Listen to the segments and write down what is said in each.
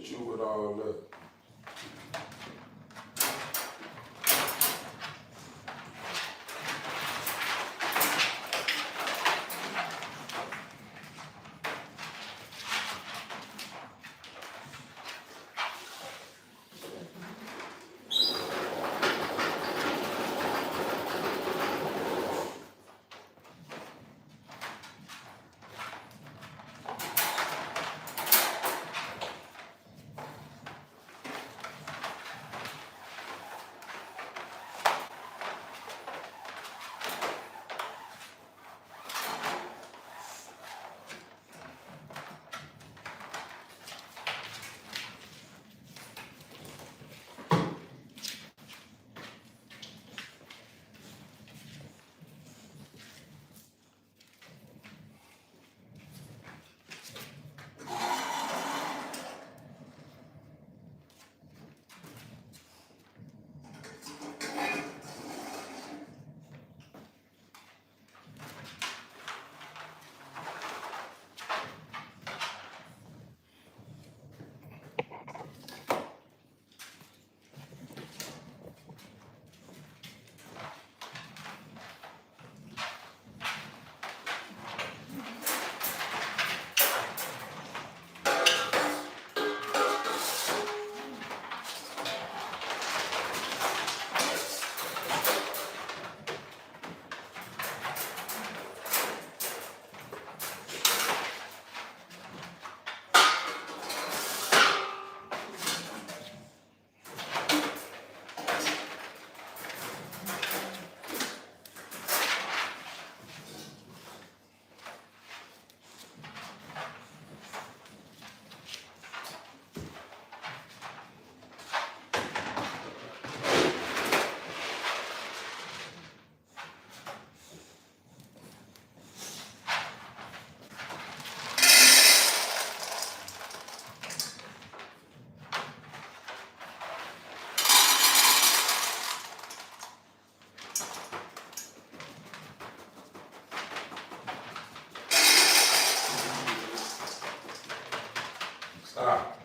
hit you with all that. Stop.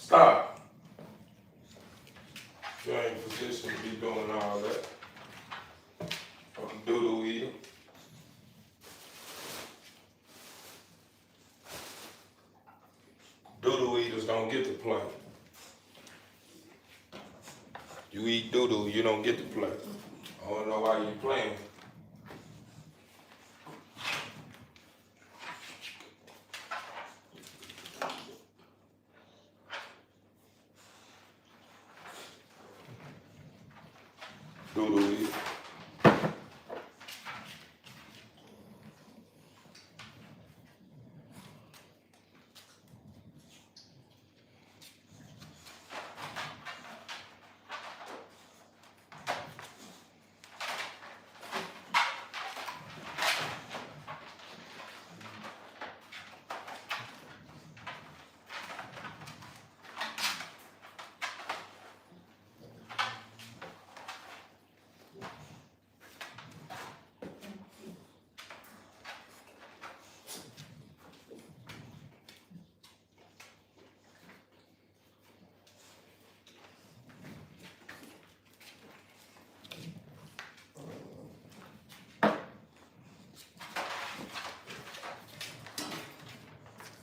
Stop. You ain't in position to be doing all that. Doodle eater. Doodle eaters don't get to play. You eat doodle, you don't get to play. I don't know why you playing. Doodle weed.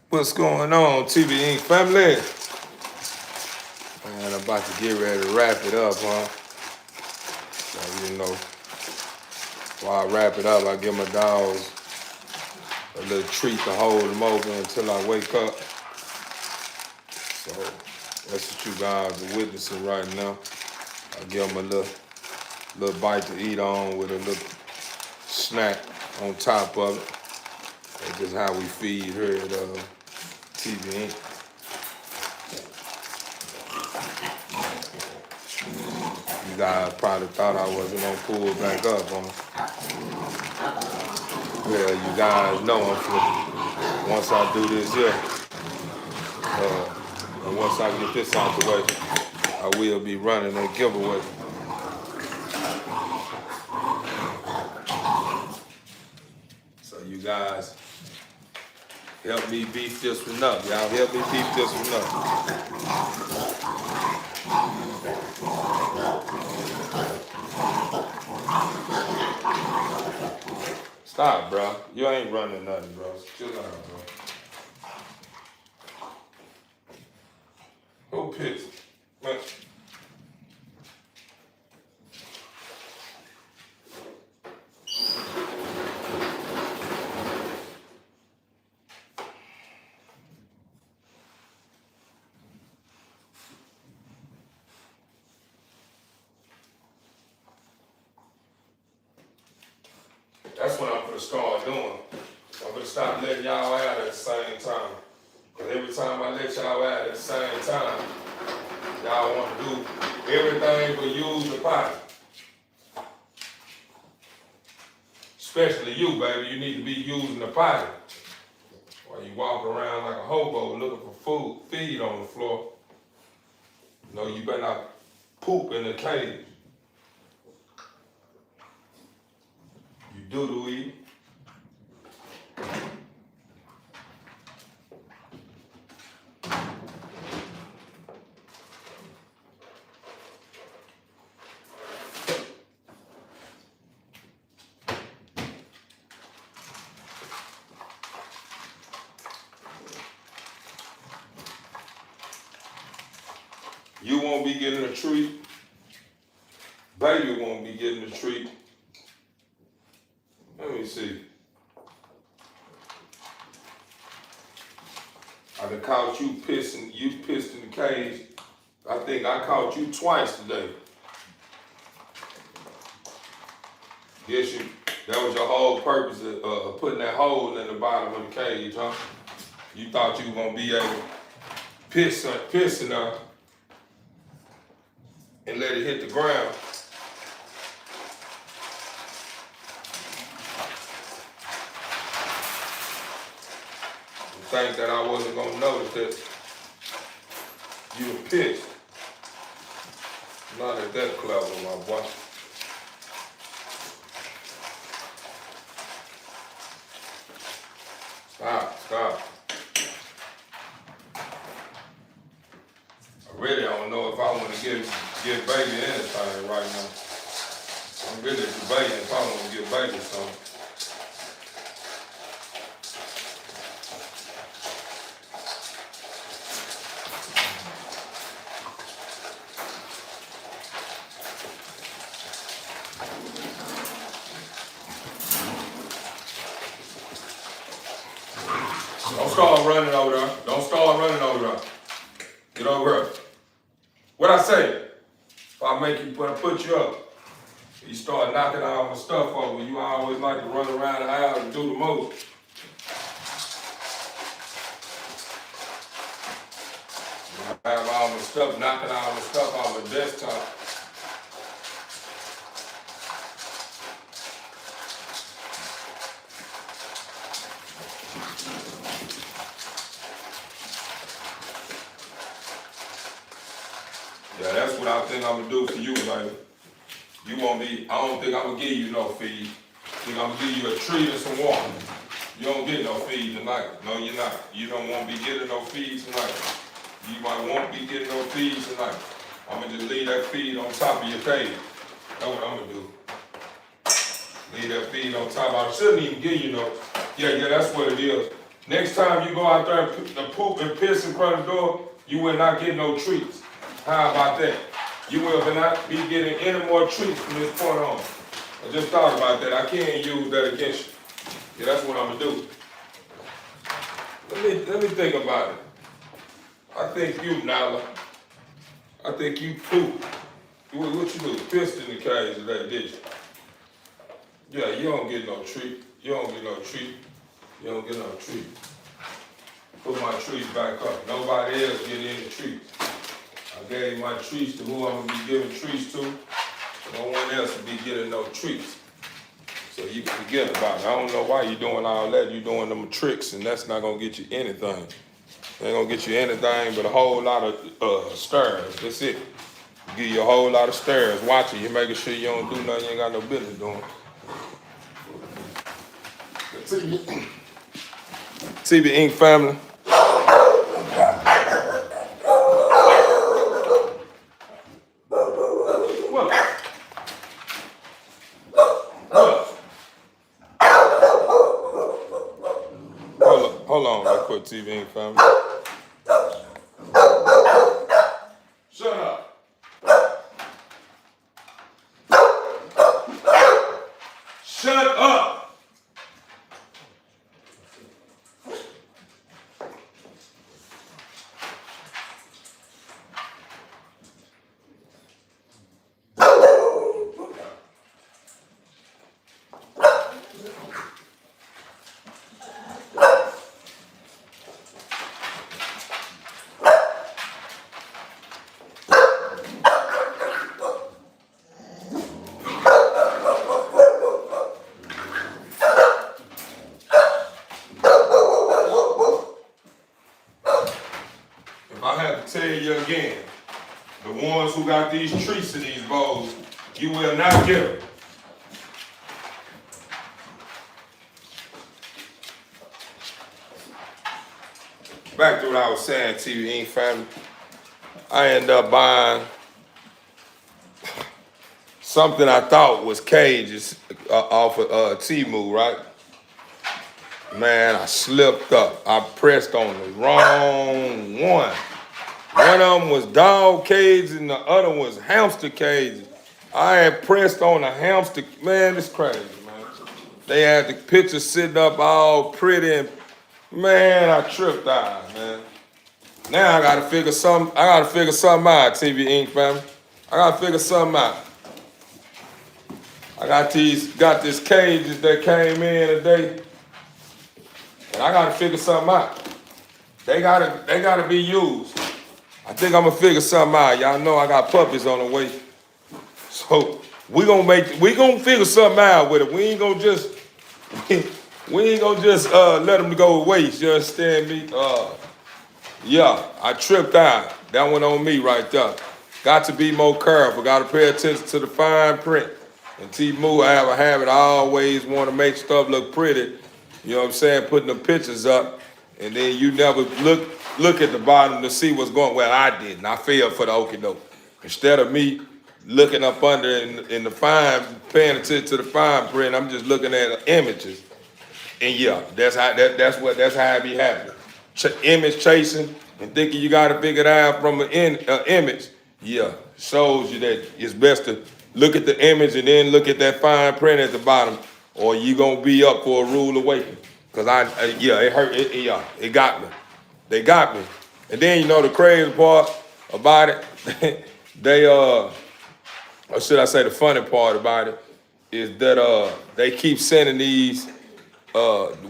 What's going on, TV Inc. family? Man, I'm about to get ready to wrap it up, huh? So, you know, while I wrap it up, I give my dogs a little treat to hold them over until I wake up. So that's what you guys are witnessing right now. I give them a little bite to eat on with a little snack on top of it. That's just how we feed here at TV Inc. You guys probably thought I wasn't gonna pull back up on. Well, you guys know once I do this here, and once I get this out the way, I will be running a giveaway. So you guys help me beef this one up. Y'all help me beef this one up. Stop, bro. You ain't running nothing, bro. Chill out, bro. Who pissed? Man. That's what I'm gonna start doing. I'm gonna stop letting y'all out at the same time. Cause every time I let y'all out at the same time, y'all want to do everything but use the potty. Especially you, baby. You need to be using the potty. While you walk around like a hobo looking for food, feed on the floor. No, you better not poop in the cage. You doodle eat. You won't be getting a treat. Baby won't be getting a treat. Let me see. I done caught you pissed in the cage. I think I caught you twice today. Guess that was your whole purpose of putting that hole in the bottom of the cage, huh? You thought you were gonna be able to piss in there and let it hit the ground. Think that I wasn't gonna notice that you were pissed. Not that clever, my boy. Stop. I really don't know if I want to give baby anything right now. I'm really debating if I want to give baby something. Don't start running over there. Don't start running over there. Get over here. What I say? If I make you put you up. You start knocking all my stuff over. You always like to run around the house and do the most. I have all my stuff, knocking all my stuff off my desktop. Yeah, that's what I think I'm gonna do for you, baby. You won't be, I don't think I'm gonna give you no feed. I think I'm gonna give you a treat and some water. You don't get no feed tonight. No, you're not. You don't want to be getting no feed tonight. You might won't be getting no feed tonight. I'm gonna just leave that feed on top of your cage. That's what I'm gonna do. Leave that feed on top. I shouldn't even give you no. Yeah, that's what it is. Next time you go out there and poop and piss in front of the door, you will not get no treats. How about that? You will not be getting any more treats from this point on. I just thought about that. I can't use that against you. Yeah, that's what I'm gonna do. Let me think about it. I think you, Nala. I think you poop. What you do? Pissed in the cage today, did you? Yeah, you don't get no treat. You don't get no treat. You don't get no treat. Put my treats back up. Nobody else get any treats. I gave my treats to who I'm gonna be giving treats to. No one else will be getting no treats. So you can forget about it. I don't know why you're doing all that. You're doing them tricks, and that's not gonna get you anything. It ain't gonna get you anything but a whole lot of stirs. That's it. Give you a whole lot of stirs. Watching you, making sure you don't do nothing you ain't got no business doing. TV Inc. family. Hold on, real quick, TV Inc. family. Shut up. Shut up. I have to tell you again, the ones who got these treats in these bowls, you will not get them. Back to what I was saying, TV Inc. family. I ended up buying something I thought was cages off of Temu, right? Man, I slipped up. I pressed on the wrong one. One of them was dog cages and the other was hamster cages. I had pressed on a hamster. Man, it's crazy, man. They had the picture sitting up all pretty and, man, I tripped out, man. Now I gotta figure something out, TV Inc. family. I gotta figure something out. I got this cages that came in today, and I gotta figure something out. They gotta be used. I think I'm gonna figure something out. Y'all know I got puppies on the way. So we gonna figure something out with it. We ain't gonna just let them go to waste. You understand me? Yeah, I tripped out. That one on me right there. Got to be more careful. Got to pay attention to the fine print. And Temu, I have a habit. I always want to make stuff look pretty. You know what I'm saying? Putting the pictures up, and then you never look at the bottom to see what's going. Well, I didn't. I fell for the okie doke. Instead of me looking up under in the fine, paying attention to the fine print, I'm just looking at images. And yeah, that's how it be happening. Image chasing and thinking you got to figure it out from an image. Yeah, shows you that it's best to look at the image and then look at that fine print at the bottom, or you gonna be up for a rude awakening. Cause it hurt. It got me. They got me. And then you know the crazy part about it, or should I say the funny part about it, is that they keep sending these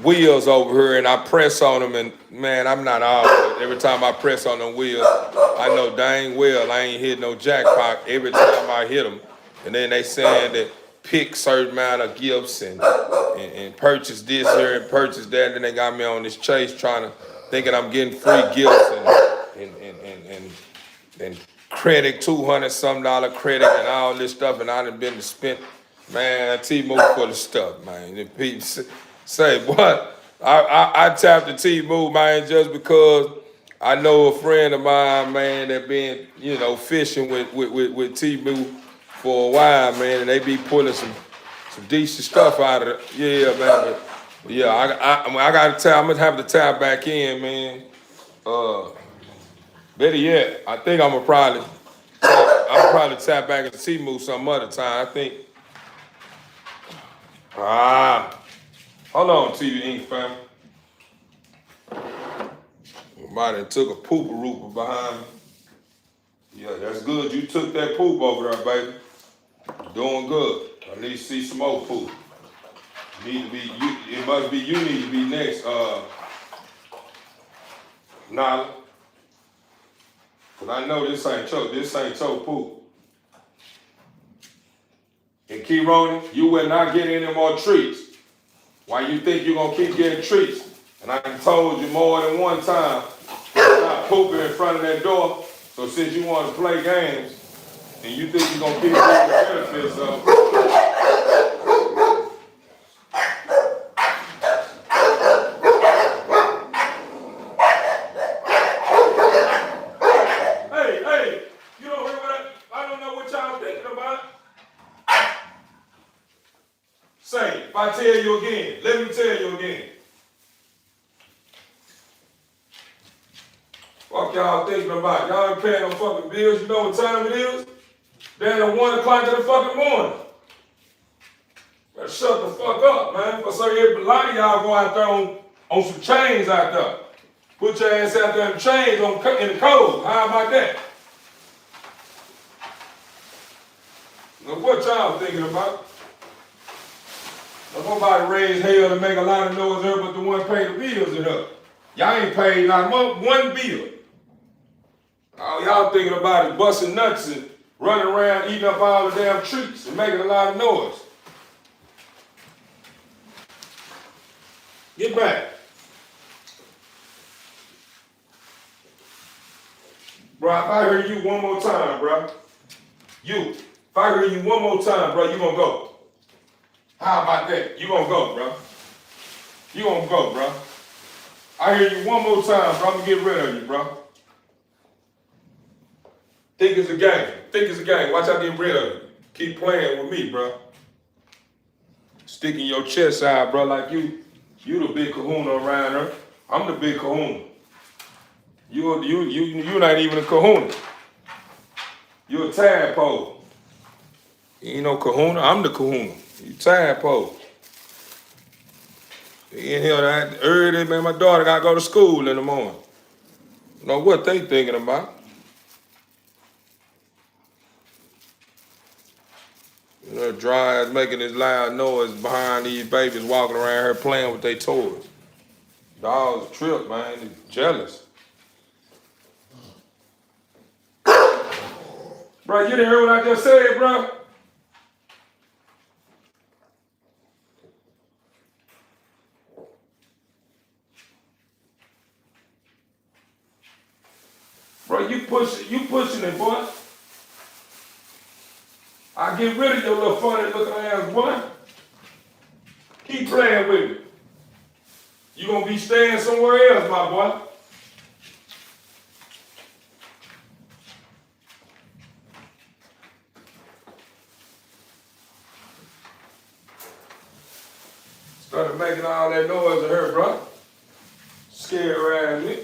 wheels over here, and I press on them, and man, I'm not out. Every time I press on them wheels, I know dang well I ain't hit no jackpot every time I hit them. And then they saying that pick certain amount of gifts and purchase this here and purchase that. And then they got me on this chase thinking I'm getting free gifts and credit, $200 credit and all this stuff, and I done been to spend, man, T-Move full of stuff, man. And people say, what? I tapped the T-Move, man, just because I know a friend of mine, man, that been, fishing with T-Move for a while, man, and they be pulling some decent stuff out of it. Yeah, man. But yeah, I gotta tap. I'm gonna have to tap back in, man. Better yet, I think I'm gonna probably tap back into T-Move some other time. I think. Hold on, TV Ink fam. Somebody took a pooper-rooper behind me. Yeah, that's good. You took that poop over there, baby. Doing good. I need to see some more poop. It must be you need to be next, Nala. Cause I know this ain't your poop. And Key Ronnie, you will not get any more treats. Why you think you're gonna keep getting treats? And I told you more than one time, stop pooping in front of that door. So since you want to play games, and you think you're gonna keep getting the benefits of Hey, you don't hear what I don't know what y'all thinking about. Say, if I tell you again, let me tell you again. Fuck y'all thinking about? Y'all ain't paying no fucking bills. You know what time it is? Damn, at 1 o'clock in the fucking morning. Better shut the fuck up, man. For so a lot of y'all go out there on some chains out there. Put your ass out there in the chains in the cold. How about that? Now what y'all thinking about? Now, nobody raised hell to make a lot of noise there but the one pay the bills it up. Y'all ain't paid not one bill. All y'all thinking about is busting nuts and running around eating up all the damn treats and making a lot of noise. Get back. Bro, if I hear you one more time, bro, if I hear you one more time, bro, you gonna go. How about that? You gonna go, bro. You gonna go, bro. I hear you one more time, bro, I'm gonna get rid of you, bro. Think it's a game. Think it's a game. Watch out get rid of you. Keep playing with me, bro. Sticking your chest out, bro, like you the big kahuna around her. I'm the big kahuna. You not even a kahuna. You a tadpole. You ain't no kahuna, I'm the kahuna. You tadpole. In here that early, man, my daughter gotta go to school in the morning. You know what they thinking about. You know, dry ass making this loud noise behind these babies walking around here playing with their toys. Dogs trip, man. They're jealous. Bro, you didn't hear what I just said, bro? Bro, you pushing it, boy. I get rid of your little funny looking ass, boy. Keep playing with me. You gonna be staying somewhere else, my boy. Started making all that noise in her, bro. Scared around me.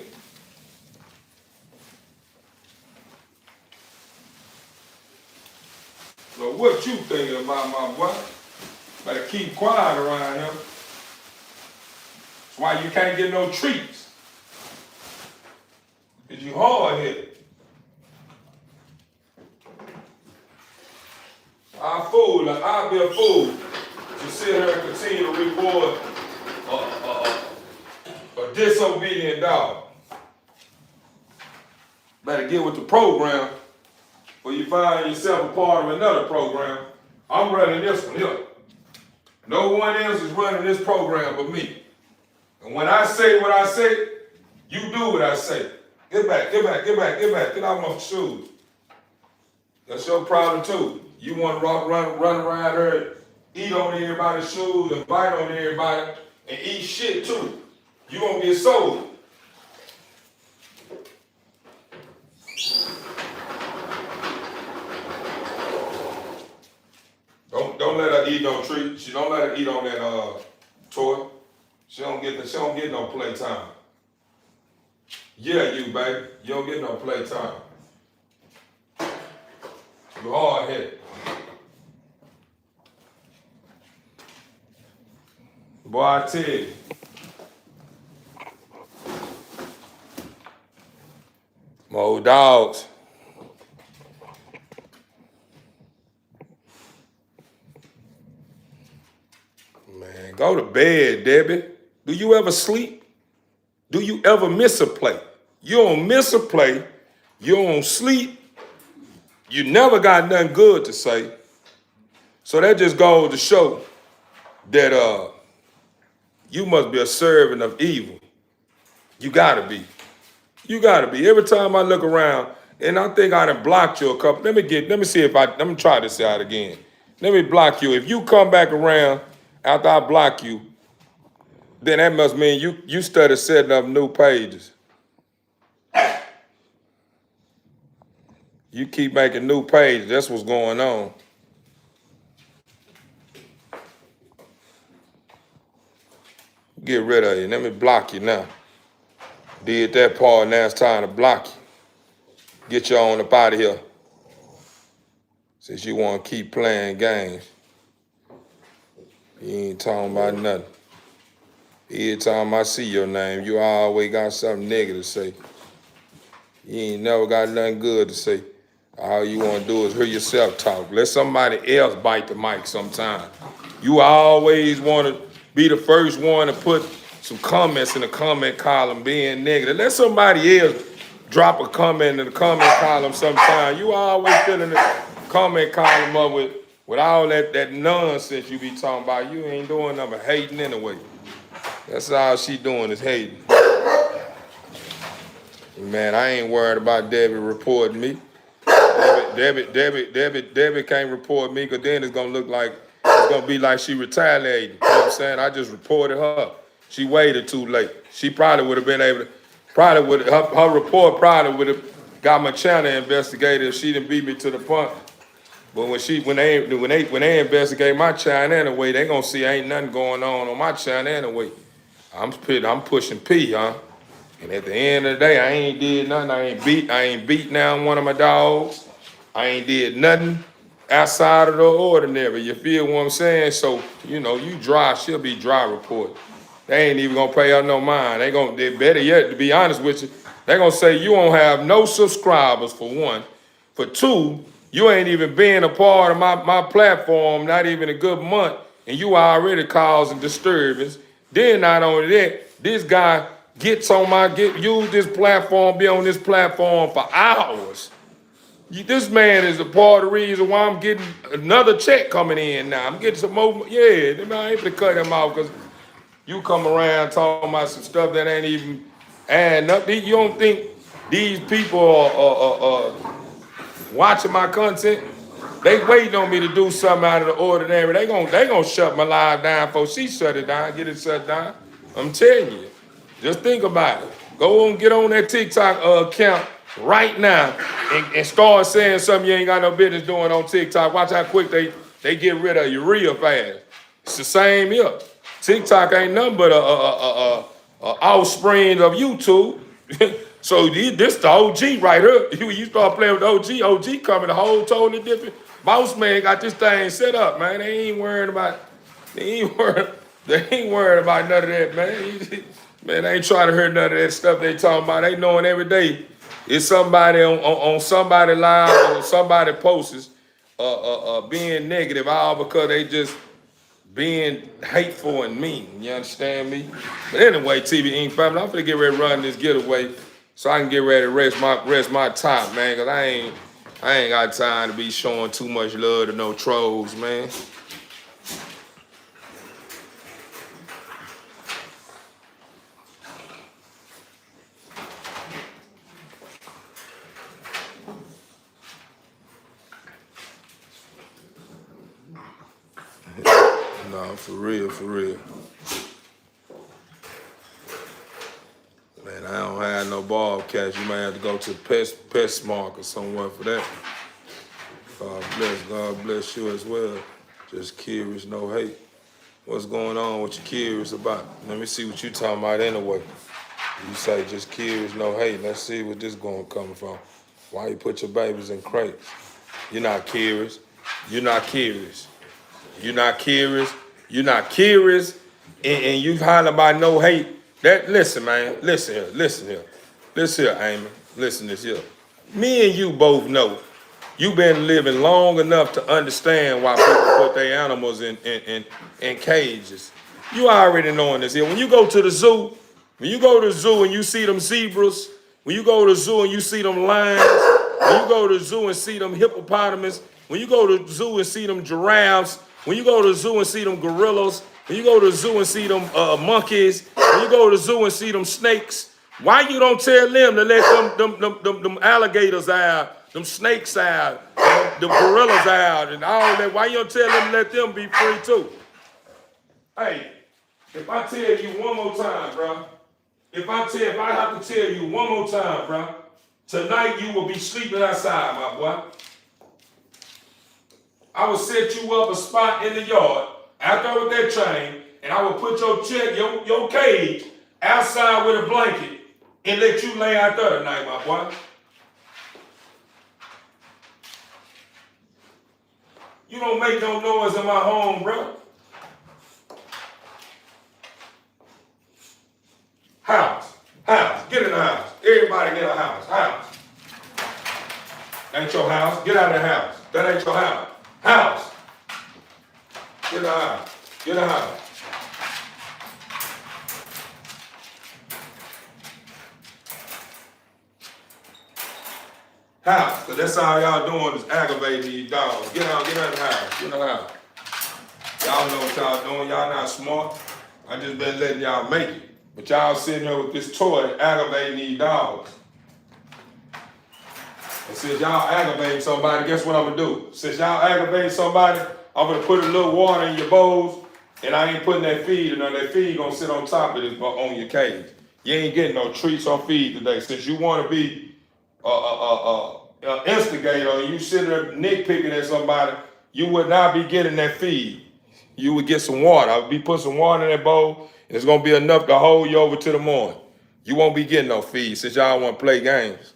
So what you thinking about, my boy? Better keep quiet around him. That's why you can't get no treats. Cause you hard-headed. I'll be a fool to sit here and continue to reward a disobedient dog. Better get with the program, or you find yourself a part of another program. I'm running this one here. No one else is running this program but me. And when I say what I say, you do what I say. Get back, get back, get back, get back. Get out my shoes. That's your problem too. You want to run around here, eat on everybody's shoes and bite on everybody and eat shit too. You gonna get sold. Don't let her eat no treat. She don't let her eat on that toy. She don't get no playtime. Yeah, you baby. You don't get no playtime. You hard headed. Boy, I tell you. My old dogs. Man, go to bed, Debbie. Do you ever sleep? Do you ever miss a play? You don't miss a play. You don't sleep. You never got nothing good to say. So that just goes to show that you must be a servant of evil. You gotta be. You gotta be. Every time I look around, and I think I done blocked you a couple. Let me see if let me try this out again. Let me block you. If you come back around after I block you, then that must mean you started setting up new pages. You keep making new pages. That's what's going on. Get rid of you. Let me block you now. Did that part, now it's time to block you. Get you on up out of here. Since you want to keep playing games. You ain't talking about nothing. Every time I see your name, you always got something negative to say. You ain't never got nothing good to say. All you want to do is hear yourself talk. Let somebody else bite the mic sometime. You always want to be the first one to put some comments in the comment column being negative. Let somebody else drop a comment in the comment column sometime. You always filling the comment column up with all that nonsense you be talking about. You ain't doing nothing but hating anyway. That's all she doing is hating. Man, I ain't worried about Debbie reporting me. Debbie can't report me because then it's gonna be like she retaliated. You know what I'm saying? I just reported her. She waited too late. She probably would have been able to, her report probably would have got my channel investigated if she didn't beat me to the punch. But when they investigate my channel anyway, they gonna see ain't nothing going on my channel anyway. I'm pushing P, huh? And at the end of the day, I ain't did nothing. I ain't beat down one of my dogs. I ain't did nothing outside of the ordinary. You feel what I'm saying? So, you dry, she'll be dry report. They ain't even gonna pay her no mind. They better yet, to be honest with you, they gonna say you won't have no subscribers for one. For two, you ain't even been a part of my platform, not even a good month, and you already causing disturbance. Then not only that, this guy use this platform, be on this platform for hours. This man is a part of the reason why I'm getting another check coming in now. I'm getting some more, yeah, I'm not able to cut him out because you come around talking about some stuff that ain't even adding up. You don't think these people are watching my content? They waiting on me to do something out of the ordinary. They gonna shut my live down before she shut it down, get it shut down. I'm telling you. Just think about it. Go on, get on that TikTok account right now and start saying something you ain't got no business doing on TikTok. Watch how quick they get rid of you real fast. It's the same here. TikTok ain't nothing but a offspring of YouTube. So this the OG right here. You start playing with the OG coming a whole totally different. Boss man got this thing set up, man. They ain't worried about none of that, man. Man, they ain't trying to hear none of that stuff they talking about. They knowing every day it's somebody on somebody live or somebody posts being negative, all because they just being hateful and mean. You understand me? But anyway, TV Inc. family, I'm finna get ready to run this getaway so I can get ready to rest my top, man, cause I ain't got time to be showing too much love to no trolls, man. No, for real, for real. Man, I don't have no bobcats. You might have to go to PetSmart or somewhere for that. God bless you as well. Just curious, no hate. What's going on? What you curious about? Let me see what you talking about anyway. You say just curious, no hate. Let's see what this coming from. Why you put your babies in crates? You're not curious. You're not curious. You're not curious. You're not curious. And you hollering about no hate. Listen, man. Listen here. Listen here. Listen here, Amy. Listen this here. Me and you both know you've been living long enough to understand why people put their animals in cages. You already knowing this here. When you go to the zoo, and you see them zebras, when you go to the zoo and you see them lions, when you go to the zoo and see them hippopotamus, when you go to the zoo and see them giraffes, when you go to the zoo and see them gorillas, when you go to the zoo and see them monkeys, when you go to the zoo and see them snakes, why you don't tell them to let them alligators out, them snakes out, them gorillas out, and all that? Why you don't tell them to let them be free too? Hey, if I tell you one more time, bro, if I have to tell you one more time, bro, tonight you will be sleeping outside, my boy. I will set you up a spot in the yard after with that chain, and I will put your cage outside with a blanket and let you lay out there tonight, my boy. You don't make no noise in my home, bro. House. Get in the house. Everybody get a house. Ain't your house. Get out of the house. That ain't your house. House. Get in the house. Get in the house. House. Cause that's all y'all doing is aggravating these dogs. Get out of the house. Get in the house. Y'all know what y'all doing. Y'all not smart. I just been letting y'all make it. But y'all sitting here with this toy aggravating these dogs. And since y'all aggravating somebody, guess what I'm gonna do? Since y'all aggravating somebody, I'm gonna put a little water in your bowls, and I ain't putting that feed in there. That feed gonna sit on top of this on your cage. You ain't getting no treats or feed today. Since you wanna be instigator and you sit there nitpicking at somebody, you would not be getting that feed. You would get some water. I would be putting some water in that bowl, and it's gonna be enough to hold you over to the morning. You won't be getting no feed since y'all wanna play games.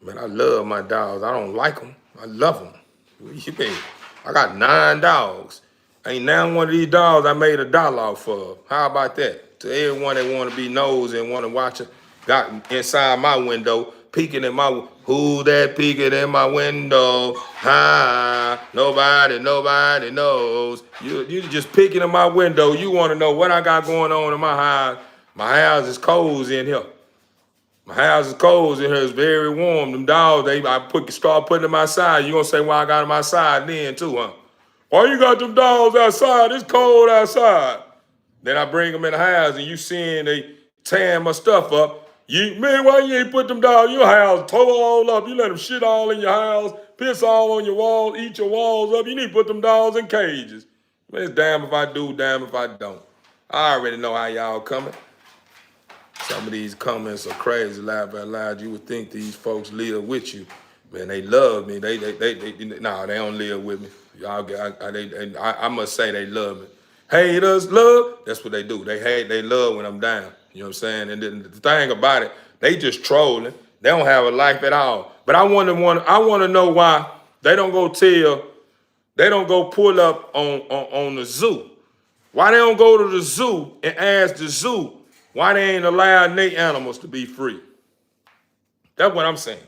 Man, I love my dogs. I don't like them. I love them. You mean? I got 9 dogs. Ain't now one of these dogs I made $1 off for. How about that? To everyone that want to be nosy and want to watch it, got inside my window, peeking in my, who that peeking in my window? Hi, nobody knows. You just peeking in my window. You want to know what I got going on in my house. My house is cozy in here. My house is cozy in here. It's very warm. Them dogs, start putting them outside. You gonna say, well, I got them outside then too, huh? Why you got them dogs outside? It's cold outside. Then I bring them in the house and you seeing they tearing my stuff up. Man, why you ain't put them dogs in your house, tow all up? You let them shit all in your house, piss all on your walls, eat your walls up. You need to put them dogs in cages. Man, it's damn if I do, damn if I don't. I already know how y'all coming. Some of these comments are crazy, laugh out loud. You would think these folks live with you. Man, they love me. They don't live with me. I must say they love me. Haters love, that's what they do. They love when I'm down. You know what I'm saying? And the thing about it, they just trolling. They don't have a life at all. But I want to know why they don't go pull up on the zoo. Why they don't go to the zoo and ask the zoo, Why they ain't allowing their animals to be free? That's what I'm saying.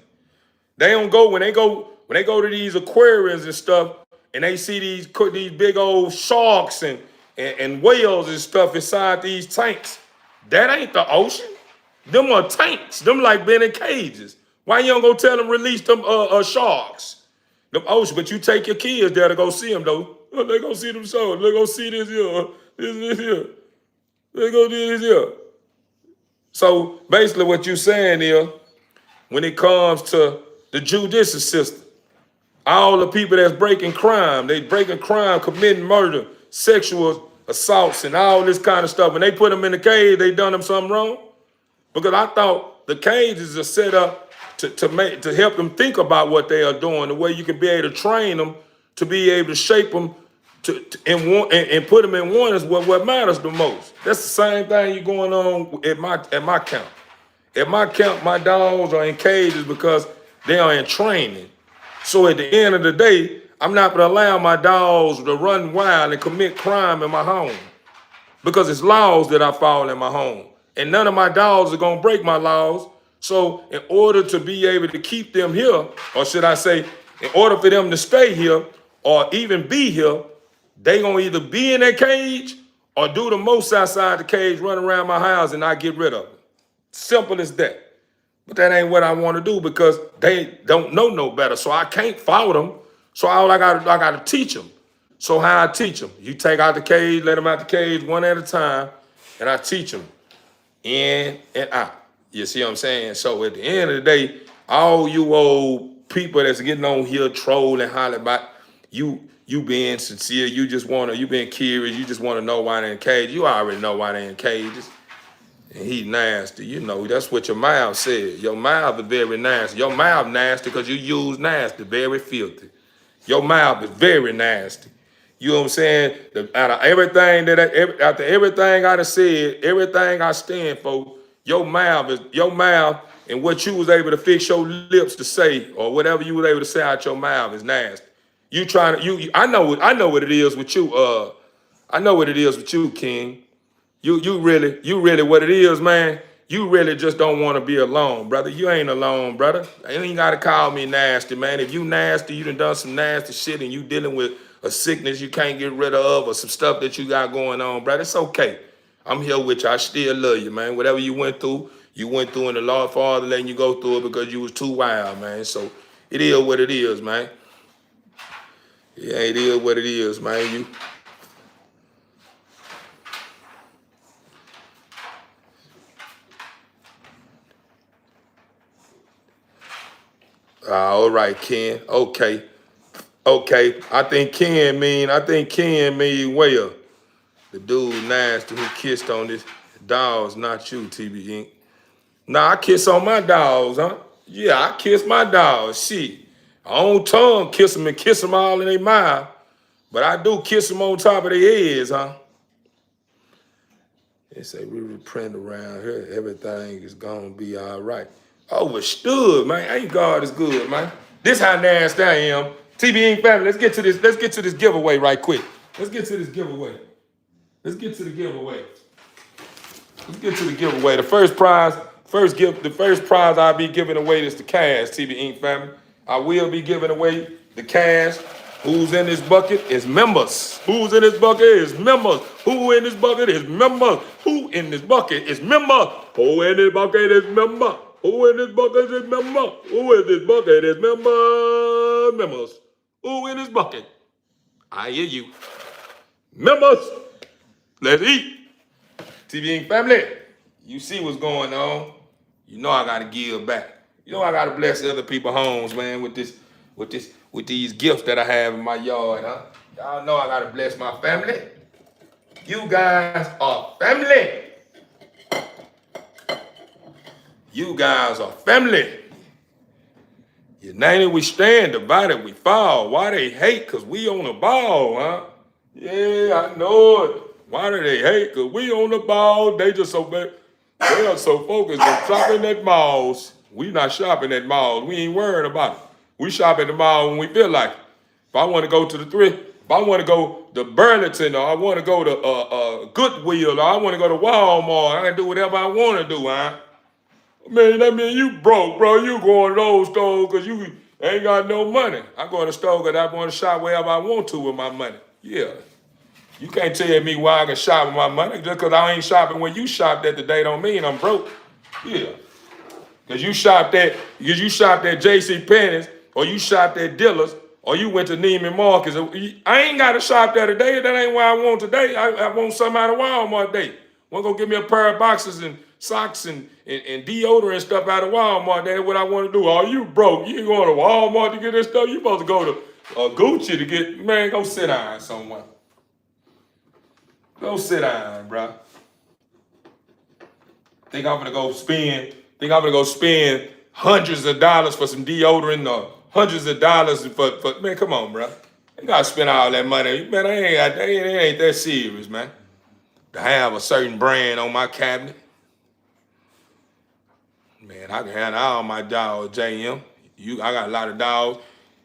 They don't go when they go to these aquariums and stuff, and they see these big old sharks and whales and stuff inside these tanks. That ain't the ocean. Them are tanks. Them like being in cages. Why you don't go tell them release them sharks? Them ocean, but you take your kids there to go see them though. Oh, they go see them sharks. They go see this here. This here. They go do this here. So basically, what you're saying is, when it comes to the judicial system, all the people that's breaking crime, committing murder, sexual assaults, and all this kind of stuff. When they put them in the cage, they done them something wrong. Because I thought the cages are set up to help them think about what they are doing, the way you can be able to train them to be able to shape them and put them in one is what matters the most. That's the same thing you going on at my camp. At my camp, my dogs are in cages because they are in training. So at the end of the day, I'm not going to allow my dogs to run wild and commit crime in my home because it's laws that I follow in my home. And none of my dogs are going to break my laws. So in order to be able to keep them here, or should I say, in order for them to stay here or even be here, they going to either be in that cage or do the most outside the cage, run around my house and not get rid of them. Simple as that. But that ain't what I want to do because they don't know no better. So I can't follow them. So all I got to teach them. So how I teach them? You take out the cage, let them out the cage one at a time, and I teach them in and out. You see what I'm saying? So at the end of the day, all you old people that's getting on here trolling, hollering about you being sincere, you being curious, you just want to know why they're in cage. You already know why they're in cages. And he nasty, you know, that's what your mouth said. Your mouth is very nasty. Your mouth nasty because you use nasty, very filthy. Your mouth is very nasty. You know what I'm saying? Out of everything after everything I done said, everything I stand for, your mouth and what you was able to fix your lips to say, or whatever you was able to say out your mouth is nasty. I know what it is with you, I know what it is with you, King. You really what it is, man. You really just don't want to be alone, brother. You ain't alone, brother. You ain't gotta call me nasty, man. If you nasty, you done some nasty shit and you dealing with a sickness you can't get rid of or some stuff that you got going on, brother. It's okay. I'm here with you. I still love you, man. Whatever you went through, and the Lord Father letting you go through it because you was too wild, man. So it is what it is, man. Yeah, it is what it is, man. All right, Ken. Okay. I think Ken mean well. The dude nasty who kissed on this dogs, not you, TB Inc. Nah, I kiss on my dogs, huh? Yeah, I kiss my dogs. Shit. I don't tongue kiss them and kiss them all in their mouth. But I do kiss them on top of their heads, huh? They say we reprint around here. Everything is gonna be all right. Overstood, man. Ain't God is good, man. This how nasty I am. TB Inc. family, let's get to this giveaway right quick. Let's get to the giveaway. The first prize I'll be giving away is the cash, TB Inc. family. I will be giving away the cash. Who's in this bucket is members. Who in this bucket is members? Who in this bucket is members? Who in this bucket is members? Who in this bucket is members? Who in this bucket is members? Who in this bucket is members? Who in this bucket? I hear you. Members, let's eat. TB Inc. family, you see what's going on. You know I gotta give back. You know I gotta bless other people's homes, man, with these gifts that I have in my yard, huh? Y'all know I gotta bless my family. You guys are family. You guys are family. United we stand, divided we fall. Why they hate? Cause we on the ball, huh? Yeah, I know it. Why do they hate? Cause we on the ball. They just so bad. They are so focused on shopping at malls. We not shopping at malls. We ain't worrying about it. We shop at the mall when we feel like it. If I want to go to the thrift, If I want to go to Burlington, or I want to go to Goodwill, or I want to go to Walmart, I can do whatever I want to do, huh? Man, that mean you broke, bro. You going to those stores because you ain't got no money. I go to the store because I want to shop wherever I want to with my money. Yeah. You can't tell me why I can shop with my money. Just because I ain't shopping when you shopped at today don't mean I'm broke. Yeah. Because you shopped at J.C. Penney's, or you shopped at Dillard's, or you went to Neiman Marcus. I ain't got to shop there today. That ain't what I want today. I want something out of Walmart today. Want to go get me a pair of boxes and socks and deodorant and stuff out of Walmart. That's what I want to do. Oh, you broke. You ain't going to Walmart to get this stuff. You supposed to go to Gucci to get, man, go sit down somewhere. Go sit down, bro. Think I'm gonna go spend hundreds of dollars for some deodorant, or hundreds of dollars for man, come on, bro. You gotta spend all that money. Man, it ain't that serious, man. To have a certain brand on my cabinet. Man, I can handle all my dogs, JM. I got a lot of dogs,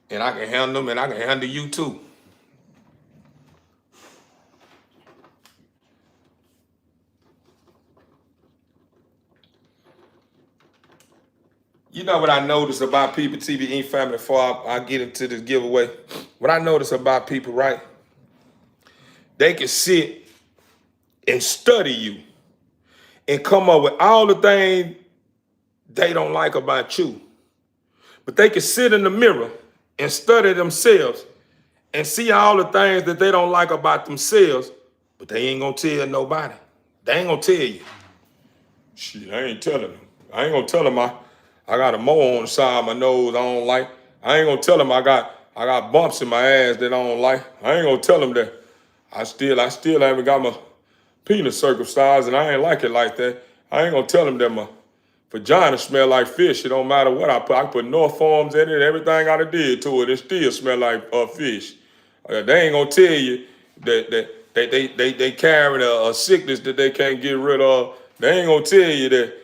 and I can handle them, and I can handle you too. You know what I notice about people, TVE family, before I get into this giveaway? What I notice about people, right? They can sit and study you and come up with all the things they don't like about you. But they can sit in the mirror and study themselves and see all the things that they don't like about themselves, but they ain't gonna tell nobody. They ain't gonna tell you. Shit, I ain't telling them. I ain't gonna tell them I got a mole on the side of my nose I don't like. I ain't gonna tell them I got bumps in my ass that I don't like. I ain't gonna tell them that I still haven't got my penis circumcised and I ain't like it like that. I ain't gonna tell them that my vagina smell like fish. It don't matter what I put. I put North Farms in it, everything I done did to it. It still smell like fish. They ain't gonna tell you that they carrying a sickness that they can't get rid of. They ain't gonna tell you that,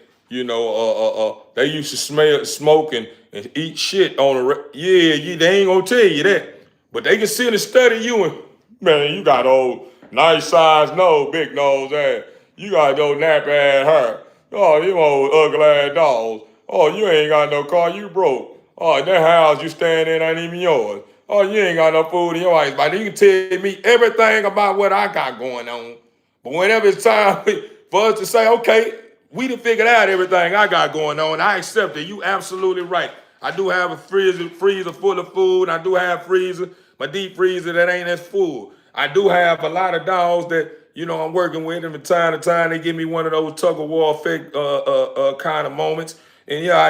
they used to smoke and eat shit on they ain't gonna tell you that. But they can sit and study you and, man, you got old nice size nose, big nose ass. You got those nappy ass hair. Oh, you old ugly ass dogs. Oh, you ain't got no car, you broke. Oh, that house you staying in ain't even yours. Oh, you ain't got no food in your house. But you can tell me everything about what I got going on. But whenever it's time for us to say, okay, we done figured out everything I got going on, I accept it. You absolutely right. I do have a freezer full of food. I do have my deep freezer that ain't as full. I do have a lot of dogs that, I'm working with, and from time to time they give me one of those tug of war effect kind of moments. And yeah, I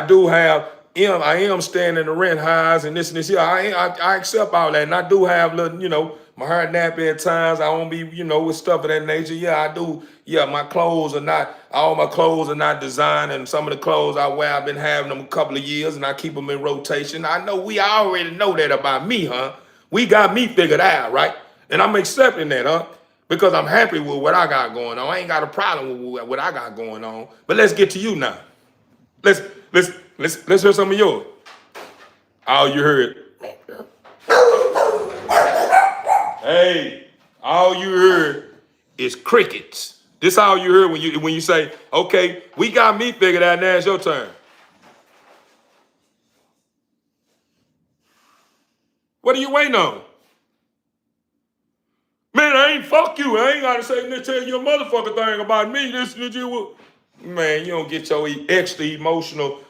am staying in the rent highs and this and this. Yeah, I accept all that, and I do have little, my hair nappy at times. I don't be, with stuff of that nature. Yeah, I do. Yeah, all my clothes are not designed, and some of the clothes I wear, I've been having them a couple of years, and I keep them in rotation. I know we already know that about me, huh? We got me figured out, right? And I'm accepting that, huh? Because I'm happy with what I got going on. I ain't got a problem with what I got going on. But let's get to you now. Let's hear some of yours. All you heard. Hey, all you heard is crickets. This all you heard when you say, okay, we got me figured out, now it's your turn. What are you waiting on? Man, I ain't fuck you. I ain't gotta tell you a motherfucker thing about me. Man, you don't get your extra emotional,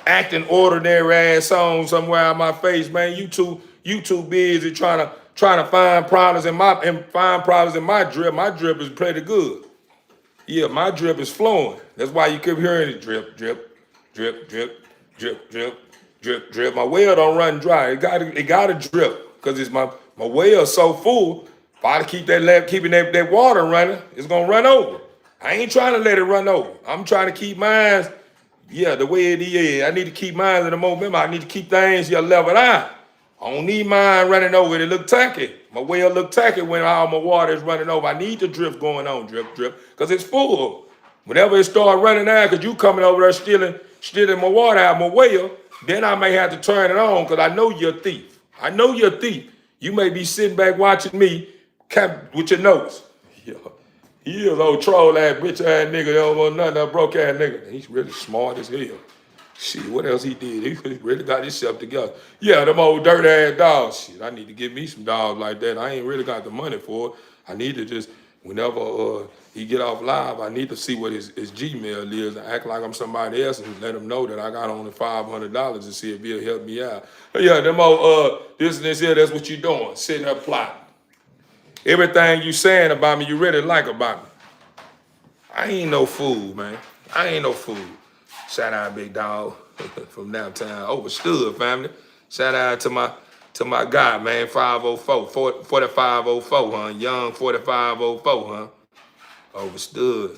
acting ordinary ass on somewhere out my face, man. You too busy trying to find problems in my drip. My drip is pretty good. Yeah, my drip is flowing. That's why you keep hearing it drip, drip, drip, drip, drip, drip, drip, drip. My well don't run dry. It gotta drip because it's my well so full. If I keeping that water running, it's gonna run over. I ain't trying to let it run over. I'm trying to keep mine, the way it is. I need to keep mine in the moment. I need to keep things leveled out. I don't need mine running over. It look tacky. My well look tacky when all my water is running over. I need the drip going on, drip, drip, because it's full. Whenever it start running out, because you coming over there stealing my water out of my well, then I may have to turn it on because I know you're a thief. I know you're a thief. You may be sitting back watching me with your notes. Yeah. He is old troll ass, bitch ass nigga. They don't want nothing, a broke ass nigga. He's really smart as hell. Shit, what else he did? He really got himself together. Yeah, them old dirt ass dogs. Shit, I need to get me some dogs like that. I ain't really got the money for it. I need to just, whenever he get off live, I need to see what his Gmail is and act like I'm somebody else and let him know that I got only $500 and see if he'll help me out. But yeah, them old, this and this here, that's what you doing, sitting there plotting. Everything you saying about me, you really like about me. I ain't no fool, man. I ain't no fool. Shout out Big Dog from downtown. Overstood, family. Shout out to my guy, man, 504, 4504, huh? Young 4504, huh? Overstood.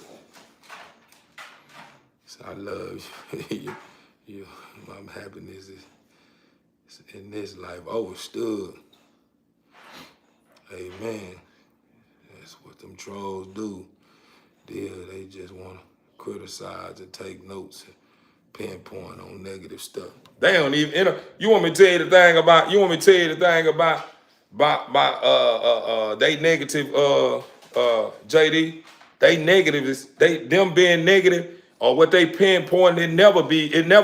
So I love you. My happiness is in this life. Overstood. Amen. That's what them trolls do. They just want to criticize and take notes and pinpoint on negative stuff. They don't even. You want me to tell you the thing about? You want me to tell you the thing about they negative JD? They negative is them being negative or what they pinpoint. It never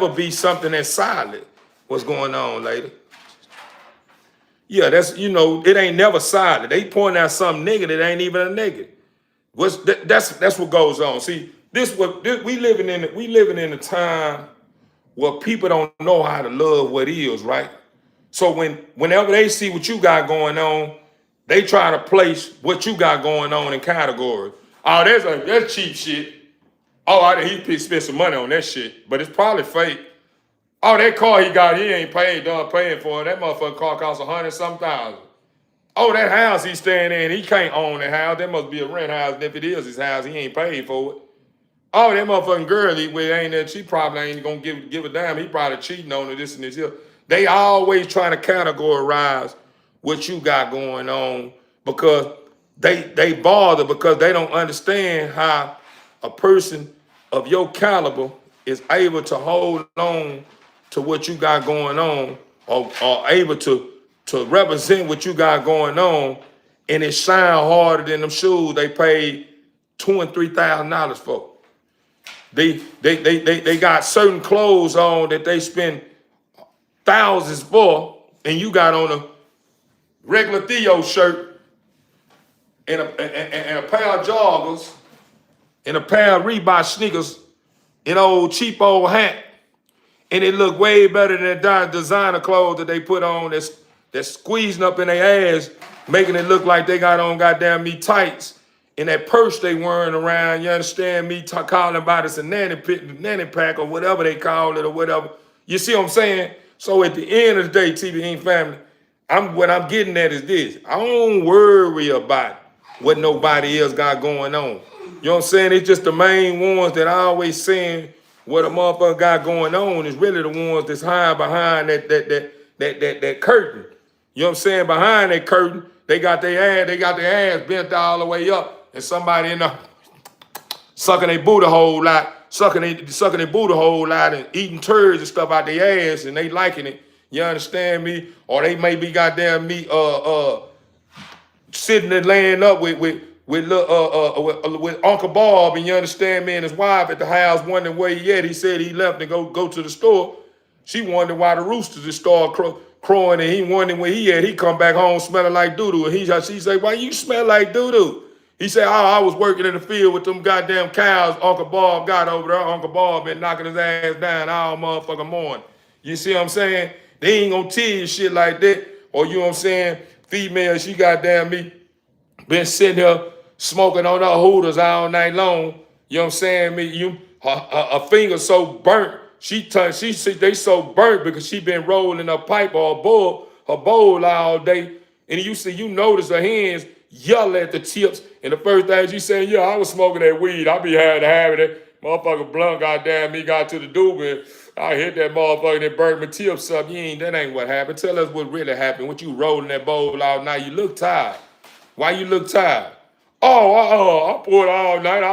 be something that's solid. What's going on, lady? Yeah, that's it ain't never solid. They point out something negative that ain't even a negative. That's what goes on. See, we living in a time where people don't know how to love what is, right? So whenever they see what you got going on, they try to place what you got going on in categories. Oh, that's cheap shit. Oh, he spent some money on that shit, but it's probably fake. Oh, that car he got, he ain't done paying for it. That motherfucking car costs $100,000. Oh, that house he's staying in, he can't own that house. That must be a rent house. If it is his house, he ain't paid for it. Oh, that motherfucking girl he with ain't that. She probably ain't gonna give a damn. He probably cheating on her, this and this here. They always trying to categorize what you got going on because they bother because they don't understand how a person of your caliber is able to hold on to what you got going on or able to represent what you got going on, and it shine harder than them shoes they paid $2,000 and $3,000 for. They got certain clothes on that they spend thousands for, and you got on a regular Theo shirt and a pair of joggers and a pair of Reebok sneakers, an old cheap old hat, and it look way better than that designer clothes that they put on that's squeezing up in their ass, making it look like they got on goddamn me tights. And that purse they wearing around, you understand me, calling about it's a nanny pack or whatever they call it or whatever. You see what I'm saying? So at the end of the day, TBN family, what I'm getting at is this. I don't worry about what nobody else got going on. You know what I'm saying? It's just the main ones that I always saying what a motherfucker got going on is really the ones that's hiding behind that curtain. You know what I'm saying? Behind that curtain, they got their ass bent all the way up, and somebody in there sucking their booty hole lot, sucking their booty hole out and eating turds and stuff out their ass, and they liking it. You understand me? Or they may be goddamn me sitting and laying up with Uncle Bob, and you understand me, and his wife at the house wondering where he at. He said he left to go to the store. She wondered why the rooster just started crowing, and he wondering where he at. He come back home smelling like doo-doo, and she say, why you smell like doo-doo? He said, oh, I was working in the field with them goddamn cows Uncle Bob got over there. Uncle Bob been knocking his ass down all motherfucking morning. You see what I'm saying? They ain't gonna tell you shit like that. Or you know what I'm saying? Female, she goddamn me been sitting here smoking on her hooters all night long. You know what I'm saying? Her finger so burnt. They so burnt because she been rolling a pipe or her bowl all day. And you notice her hands yell at the tips. And the first thing she said, yeah, I was smoking that weed. I be having to have it. Motherfucker blunt, goddamn me, got to the doobie. I hit that motherfucker and it burned my tips up. That ain't what happened. Tell us what really happened. What you rolling that bowl all night? You look tired. Why you look tired? I pulled all night.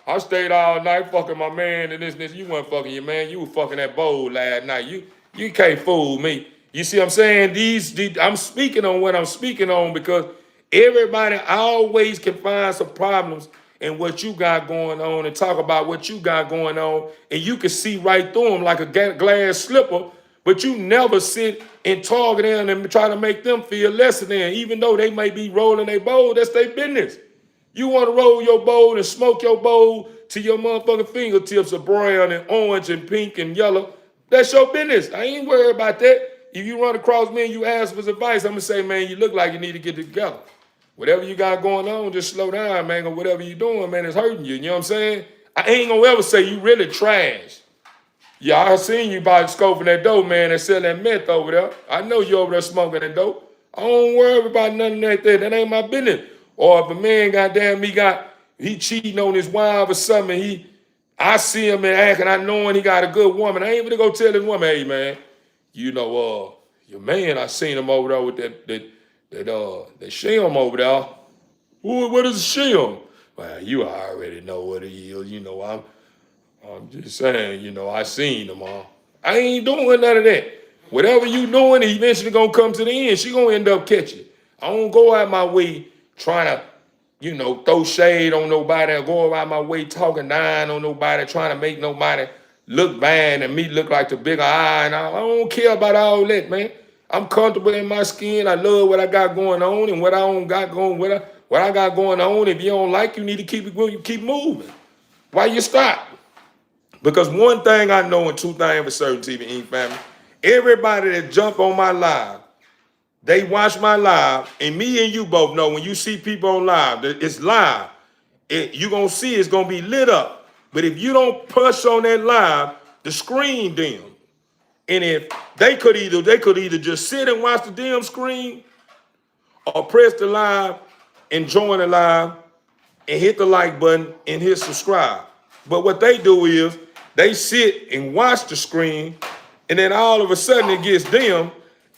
I stayed all night fucking my man and this. You weren't fucking your man. You were fucking that bowl last night. You can't fool me. You see what I'm saying? I'm speaking on what I'm speaking on because everybody always can find some problems in what you got going on and talk about what you got going on, and you can see right through them like a glass slipper, but you never sit and target them and try to make them feel less than, even though they may be rolling their bowl. That's their business. You want to roll your bowl and smoke your bowl to your motherfucking fingertips of brown and orange and pink and yellow. That's your business. I ain't worried about that. If you run across me and you ask for advice, I'm going to say, man, you look like you need to get it together. Whatever you got going on, just slow down, man, or whatever you're doing, man, it's hurting you. You know what I'm saying? I ain't going to ever say you really trash. Yeah, I seen you by scoping that dope, man, and selling that meth over there. I know you over there smoking that dope. I don't worry about nothing like that. That ain't my business. Or if a man, goddamn, he cheating on his wife or something, I see him and acting, I knowing he got a good woman. I ain't gonna go tell his woman, hey, man, you know, your man, I seen him over there with that shim over there. What is a shim? Well, you already know what it is. You know, I'm just saying, you know, I seen them all. I ain't doing none of that. Whatever you doing, eventually gonna come to the end. She gonna end up catching. I don't go out my way trying to, you know, throw shade on nobody or go out my way talking down on nobody, trying to make nobody look bad and me look like the bigger eye. And I don't care about all that, man. I'm comfortable in my skin. I love what I got going on and what I don't got going, what I got going on. If you don't like, you need to keep it going. You keep moving. Why you stop? Because one thing I know and two things for certain, TV Inc. family, everybody that jump on my live, they watch my live, and me and you both know when you see people on live, it's live. You're going to see it's going to be lit up. But if you don't push on that live, the screen dim. And if they could either just sit and watch the dim screen or press the live and join the live and hit the like button and hit subscribe. But what they do is they sit and watch the screen, and then all of a sudden it gets dim,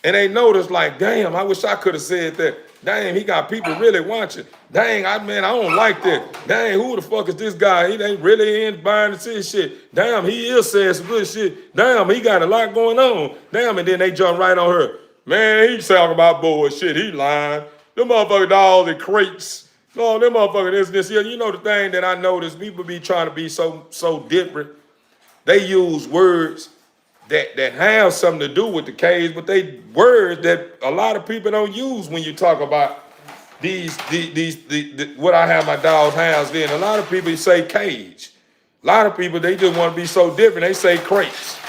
and they notice like, damn, I wish I could have said that. Damn, he got people really watching. Dang, I don't like that. Dang, who the fuck is this guy? He ain't really in buying to see shit. Damn, he is saying some good shit. Damn, he got a lot going on. Damn, and then they jump right on her. Man, he talking about bullshit. He lying. Them motherfuckers dolls and crates. No, them motherfuckers this. Yeah, you know the thing that I noticed, people be trying to be so different. They use words that have something to do with the cage, but they words that a lot of people don't use when you talk about these what I have my dog's house in. A lot of people say cage. A lot of people, they just want to be so different. They say crates.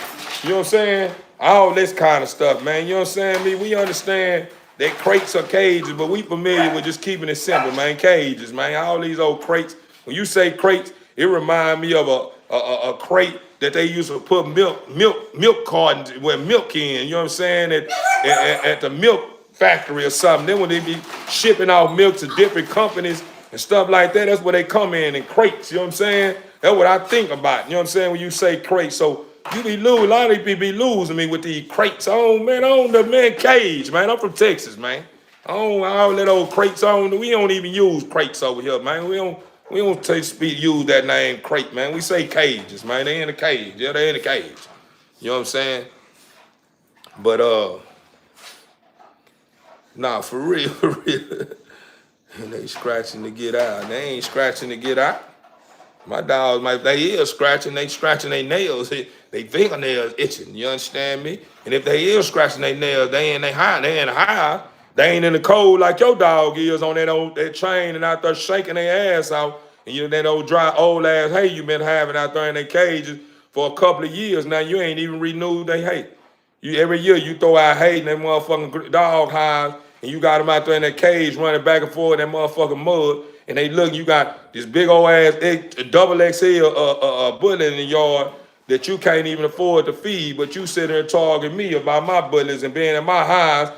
You know what I'm saying? All this kind of stuff, man. You know what I'm saying? We understand that crates are cages, but we familiar with just keeping it simple, man. Cages, man. All these old crates. When you say crates, it reminds me of a crate that they used to put milk cartons with milk in. You know what I'm saying? At the milk factory or something. Then when they be shipping out milk to different companies and stuff like that, that's where they come in crates. You know what I'm saying? That's what I think about. You know what I'm saying? When you say crates, so you be losing. A lot of people be losing me with these crates. I don't the man cage, man. I'm from Texas, man. I don't let old crates on. We don't even use crates over here, man. We don't use that name crate, man. We say cages, man. They in a cage. Yeah, they in a cage. You know what I'm saying? But nah, for real, for real. And they scratching to get out. They ain't scratching to get out. My dogs, they is scratching. They scratching their nails. They fingernails itching. You understand me? And if they is scratching their nails, they in the high. They ain't in the cold like your dog is on that train and out there shaking their ass out. And you that old dry old ass hay you been having out there in their cages for a couple of years now. You ain't even renewed their hay. Every year you throw out hay in that motherfucking dog hive, and you got them out there in that cage running back and forth in that motherfucking mud. And they look, you got this big old ass double XL bullet in the yard that you can't even afford to feed, but you sit there talking me about my bullets and being in my hives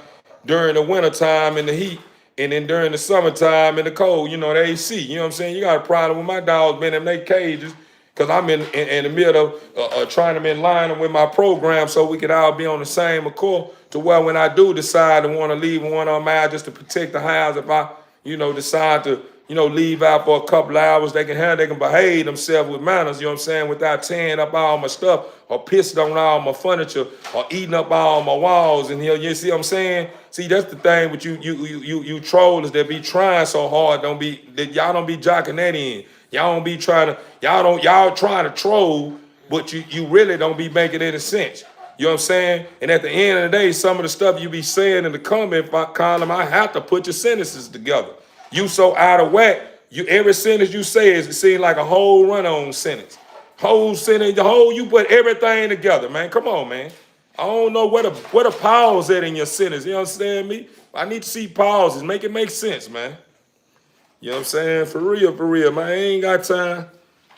during the wintertime in the heat, and then during the summertime in the cold, you know, the AC. You know what I'm saying? You got a problem with my dogs being in their cages because I'm in the middle of trying to align them with my program so we can all be on the same accord to where when I do decide to want to leave one of them out just to protect the house, if I, decide to, leave out for a couple of hours. They can behave themselves with manners, you know what I'm saying, without tearing up all my stuff or pissing on all my furniture or eating up all my walls. And you see what I'm saying? See, that's the thing with you trollers that be trying so hard. Y'all don't be jocking that in. Y'all don't be trying to, y'all trying to troll, but you really don't be making any sense. You know what I'm saying? And at the end of the day, some of the stuff you be saying in the comment column, I have to put your sentences together. You so out of whack, every sentence you say it seems like a whole run-on sentence. Whole sentence, you put everything together, man. Come on, man. I don't know where the pause at in your sentence. You understand me? I need to see pauses. Make it make sense, man. You know what I'm saying? For real, man. I ain't got time.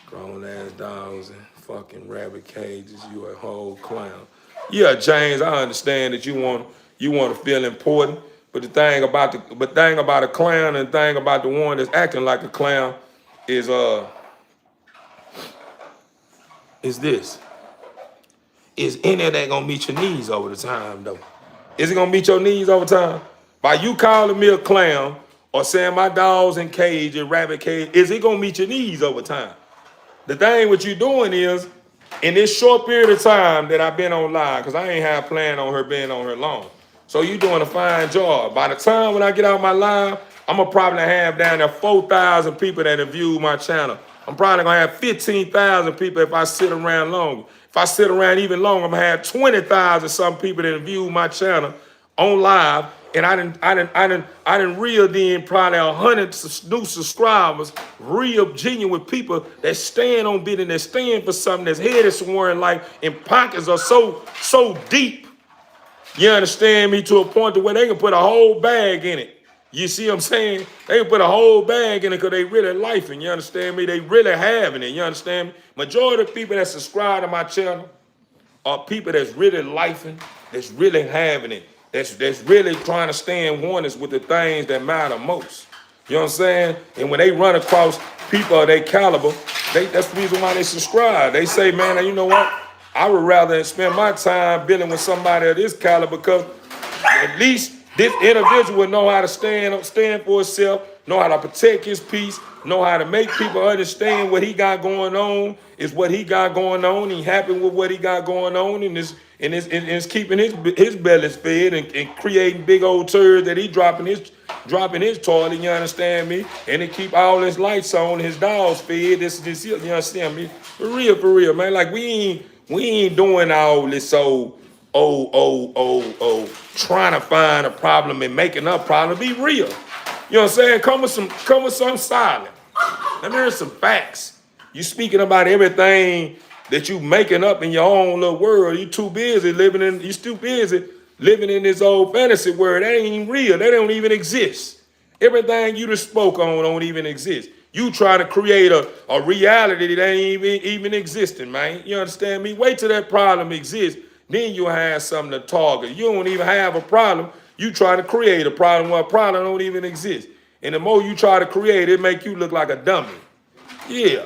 Grown ass dogs and fucking rabbit cages. You a whole clown. Yeah, James, I understand that you want to feel important, but the thing about a clown and the thing about the one that's acting like a clown is this. Is any of that gonna meet your needs over the time though? Is it gonna meet your needs over time? By you calling me a clown or saying my dog's in cage and rabbit cage, is it gonna meet your needs over time? The thing what you doing is, in this short period of time that I've been online, because I ain't have plan on her being on her long. So you doing a fine job. By the time when I get out my live, I'm gonna probably have down there 4,000 people that have viewed my channel. I'm probably gonna have 15,000 people if I sit around longer. If I sit around even longer, I'm gonna have 20,000 some people that have viewed my channel on live. And I didn't reeled in probably 100 new subscribers, real genuine people that stand on business, that stand for something, that's headed somewhere in life, and pockets are so deep. You understand me? To a point to where they can put a whole bag in it. You see what I'm saying? They can put a whole bag in it because they really lifing. You understand me? They really having it. You understand me? Majority of people that subscribe to my channel are people that's really lifing, that's really having it. That's really trying to stay in oneness with the things that matter most. You know what I'm saying? And when they run across people of their caliber, that's the reason why they subscribe. They say, man, you know what? I would rather spend my time dealing with somebody of this caliber because at least this individual will know how to stand for himself, know how to protect his peace, know how to make people understand what he got going on is what he got going on. He happy with what he got going on, and it's keeping his belly fed and creating big old turds that he dropping his toilet. You understand me? And it keep all his lights on, his dogs fed. This you understand me? For real, man. Like we ain't doing all this trying to find a problem and making up problem. Be real. You know what I'm saying? Come with some silence. Let me hear some facts. You speaking about everything that you making up in your own little world. You too busy living in this old fantasy world. That ain't even real. That don't even exist. Everything you just spoke on don't even exist. You try to create a reality that ain't even existing, man. You understand me? Wait till that problem exists. Then you'll have something to target. You don't even have a problem. You try to create a problem where a problem don't even exist. And the more you try to create, it make you look like a dummy. Yeah.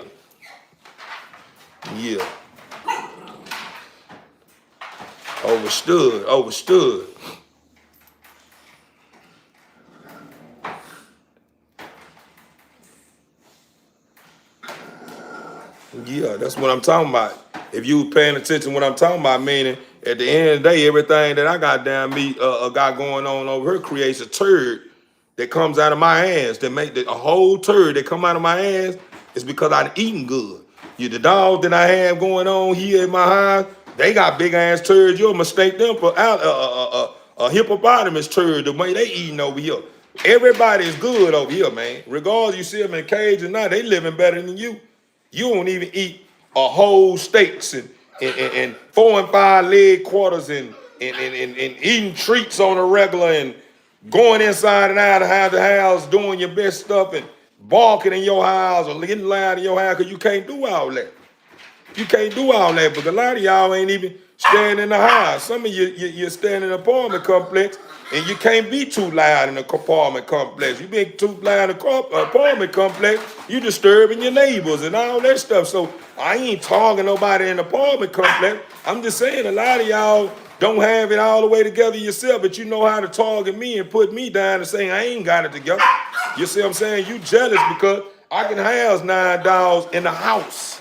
Overstood. Yeah, that's what I'm talking about. If you paying attention to what I'm talking about, meaning at the end of the day, everything that I got down me, got going on over here creates a turd that comes out of my ass. That make a whole turd that come out of my ass is because I'm eating good. The dogs that I have going on here in my house, they got big ass turds. You'll mistake them for a hippopotamus turd the way they eating over here. Everybody is good over here, man. Regardless you see them in a cage or not, they living better than you. You don't even eat a whole steaks and 4 and 5 leg quarters and eating treats on a regular and going inside and out of the house doing your best stuff and barking in your house or getting loud in your house because you can't do all that. You can't do all that because a lot of y'all ain't even staying in the house. Some of you're staying in an apartment complex and you can't be too loud in the apartment complex. You being too loud in the apartment complex, you disturbing your neighbors and all that stuff. So I ain't talking nobody in the apartment complex. I'm just saying a lot of y'all don't have it all the way together yourself, but you know how to target me and put me down and say I ain't got it together. You see what I'm saying? You jealous because I can house 9 dogs in the house.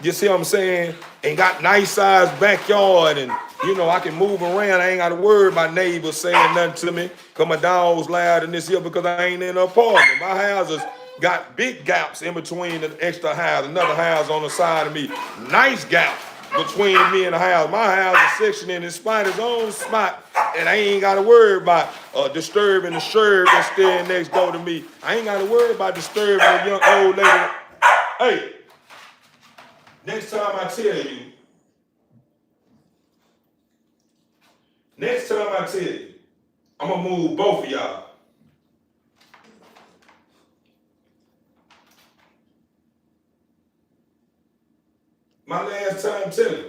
You see what I'm saying? And got nice sized backyard, and you know I can move around. I ain't got to worry about neighbors saying nothing to me because my dog's loud in this here because I ain't in an apartment. My houses got big gaps in between the extra house, another house on the side of me. Nice gap between me and the house. My house is sectioned in spite its own spot, and I ain't got to worry about disturbing the sherb that's staying next door to me. I ain't got to worry about disturbing a young old lady. Hey, next time I tell you, I'm gonna move both of y'all. My last time telling.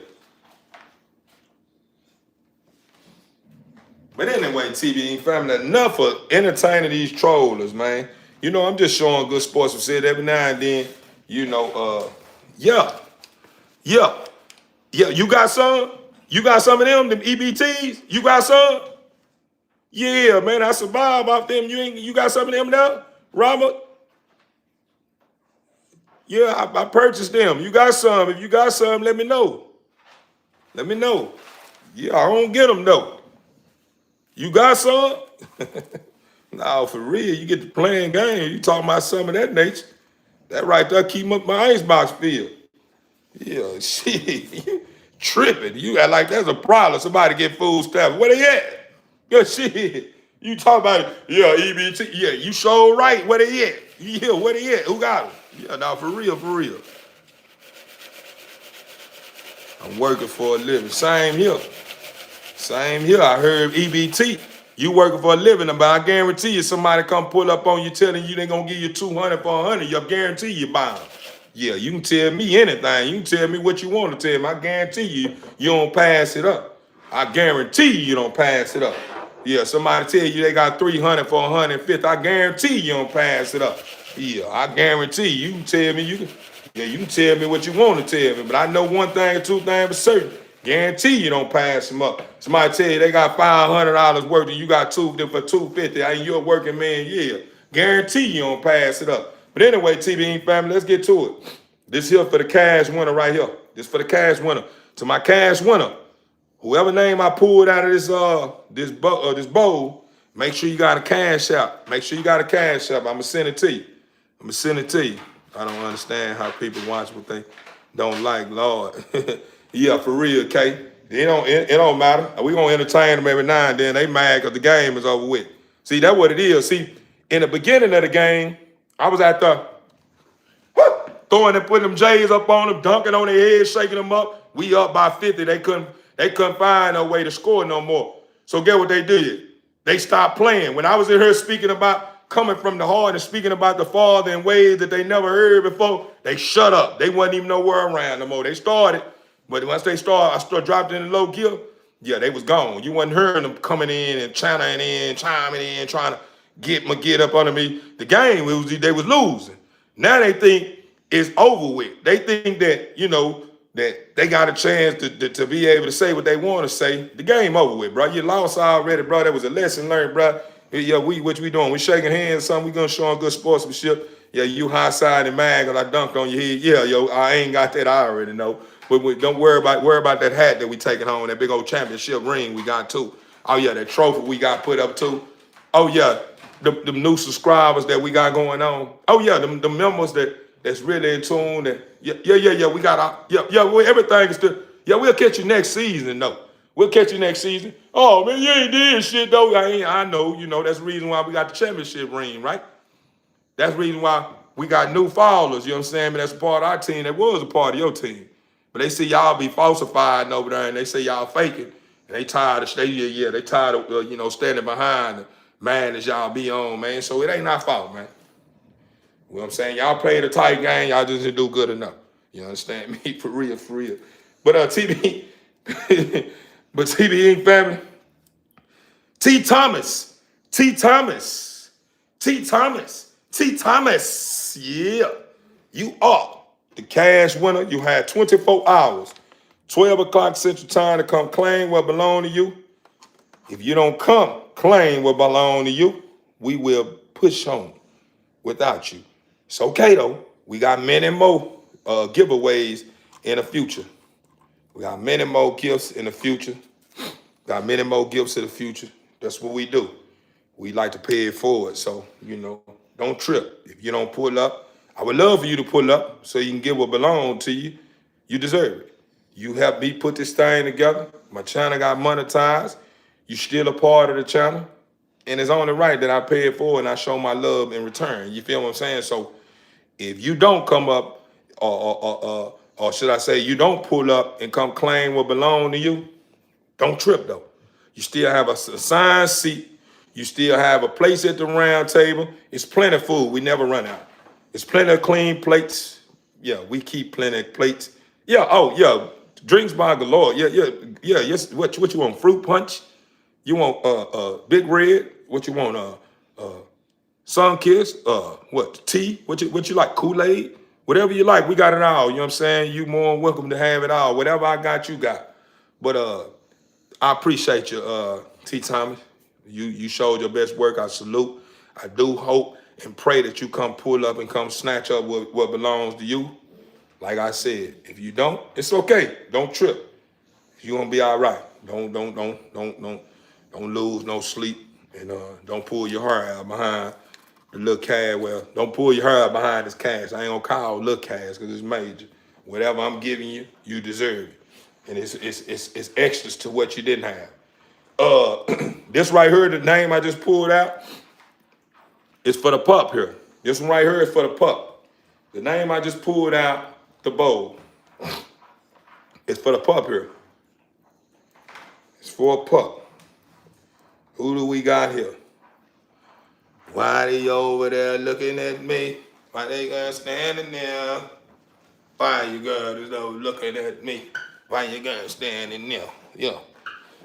But anyway, TBE family, enough of entertaining these trollers, man. You know, I'm just showing good sports. We said every now and then, you know, yeah. You got some? You got some of them EBTs? You got some? Yeah, man, I survived off them. You got some of them now, Robert? Yeah, I purchased them. You got some? If you got some, let me know. Let me know. Yeah, I don't get them though. You got some? No, for real, you get to playing games. You talking about some of that nature. That right there keep my icebox filled. Yeah, shit, you tripping. You act like that's a problem. Somebody get food stamps. Where they at? Yeah, shit. You talk about it. Yeah, EBT. Yeah, you sure right. Where they at? Yeah, where they at? Who got them? Yeah, now for real, for real. I'm working for a living. Same here. Same here. I heard EBT. You working for a living, but I guarantee you somebody come pull up on you telling you they gonna give you 200 for 100. You guarantee you buy them. Yeah, you can tell me anything. You can tell me what you want to tell me. I guarantee you don't pass it up. I guarantee you don't pass it up. Yeah, somebody tell you they got 300 for 150. I guarantee you don't pass it up. Yeah, I guarantee you can tell me you can tell me what you want to tell me. But I know one thing or two things for certain. Guarantee you don't pass them up. Somebody tell you they got $500 worth and you got two for $250. And you're a working man, yeah. Guarantee you don't pass it up. But anyway, TBE family, let's get to it. This here for the cash winner right here. This for the cash winner. To my cash winner, whoever name I pulled out of this bowl, make sure you got a cash out. Make sure you got a cash out. I'm gonna send it to you. I'm gonna send it to you. I don't understand how people watch what they don't like, Lord. Yeah, for real, K. It don't matter. We gonna entertain them every now and then. They mad because the game is over with. See, that's what it is. See, in the beginning of the game, I was out there throwing and putting them J's up on them, dunking on their head, shaking them up. We up by 50. They couldn't find no way to score no more. So get what they did. They stopped playing. When I was in here speaking about coming from the heart and speaking about the Father in ways that they never heard before, they shut up. They wasn't even nowhere around no more. They started, but once they started, I dropped in the low gear. Yeah, they was gone. You wasn't hearing them coming in and chiming in, trying to get up under me. The game, they was losing. Now they think it's over with. They think that, you know, that they got a chance to be able to say what they want to say. The game over with, bro. You lost already, bro. That was a lesson learned, bro. Yeah, what we doing? We shaking hands, something. We gonna show them good sportsmanship. Yeah, you high side and mad because I dunked on your head. Yeah, yo, I ain't got that. I already know. But don't worry about that hat that we taking home, that big old championship ring we got too. Oh yeah, that trophy we got put up too. Oh yeah, the new subscribers that we got going on. Oh yeah, the members that's really in tune. That yeah. We got everything is still. Yeah, we'll catch you next season though. We'll catch you next season. Oh man, you ain't did shit though. I know. You know that's the reason why we got the championship ring, right? That's the reason why we got new followers. You know what I'm saying? But that's a part of our team. That was a part of your team. But they see y'all be falsifying over there, and they say y'all faking. And they tired of they tired of standing behind the man that y'all be on, man. So it ain't our fault, man. You know what I'm saying? Y'all played a tight game, y'all just didn't do good enough. You understand me? For real, for real. But TBE family, T. Thomas, yeah. You are the cash winner. You had 24 hours 12 o'clock Central Time to come claim what belong to you. If you don't come claim what belong to you, we will push on without you. It's okay though. We got many more giveaways in the future. We got many more gifts in the future. Got many more gifts in the future. That's what we do. We like to pay it forward. So, don't trip. If you don't pull up, I would love for you to pull up so you can get what belongs to you. You deserve it. You helped me put this thing together. My channel got monetized. You still a part of the channel. And it's only right that I pay it forward and I show my love in return. You feel what I'm saying? So if you don't come up, or should I say you don't pull up and come claim what belongs to you, don't trip though. You still have a assigned seat. You still have a place at the round table. It's plenty of food. We never run out. It's plenty of clean plates. Yeah, we keep plenty of plates. Yeah, oh yeah, drinks by galore. Yeah. Yes. What you want? Fruit punch? You want Big Red? What you want? Sun Kiss? What? Tea? What you like? Kool-Aid? Whatever you like, we got it all. You know what I'm saying? You more than welcome to have it all. Whatever I got, you got. But I appreciate you, T. Thomas. You showed your best work. I salute. I do hope and pray that you come pull up and come snatch up what belongs to you. Like I said, if you don't, it's okay. Don't trip. You're gonna be all right. Don't lose no sleep, and don't pull your hair out behind the little cash. Well, don't pull your hair out behind this cash. I ain't gonna call little cash because it's major. Whatever I'm giving you, you deserve it, and it's extras to what you didn't have. This right here, the name I just pulled out, is for the pup here. This one right here is for the pup. The name I just pulled out, the bowl, is for the pup here. It's for a pup. Who do we got here? Why they over there looking at me? Why they girls standing there? Why you girls looking at me? Why you girls standing there? Yeah.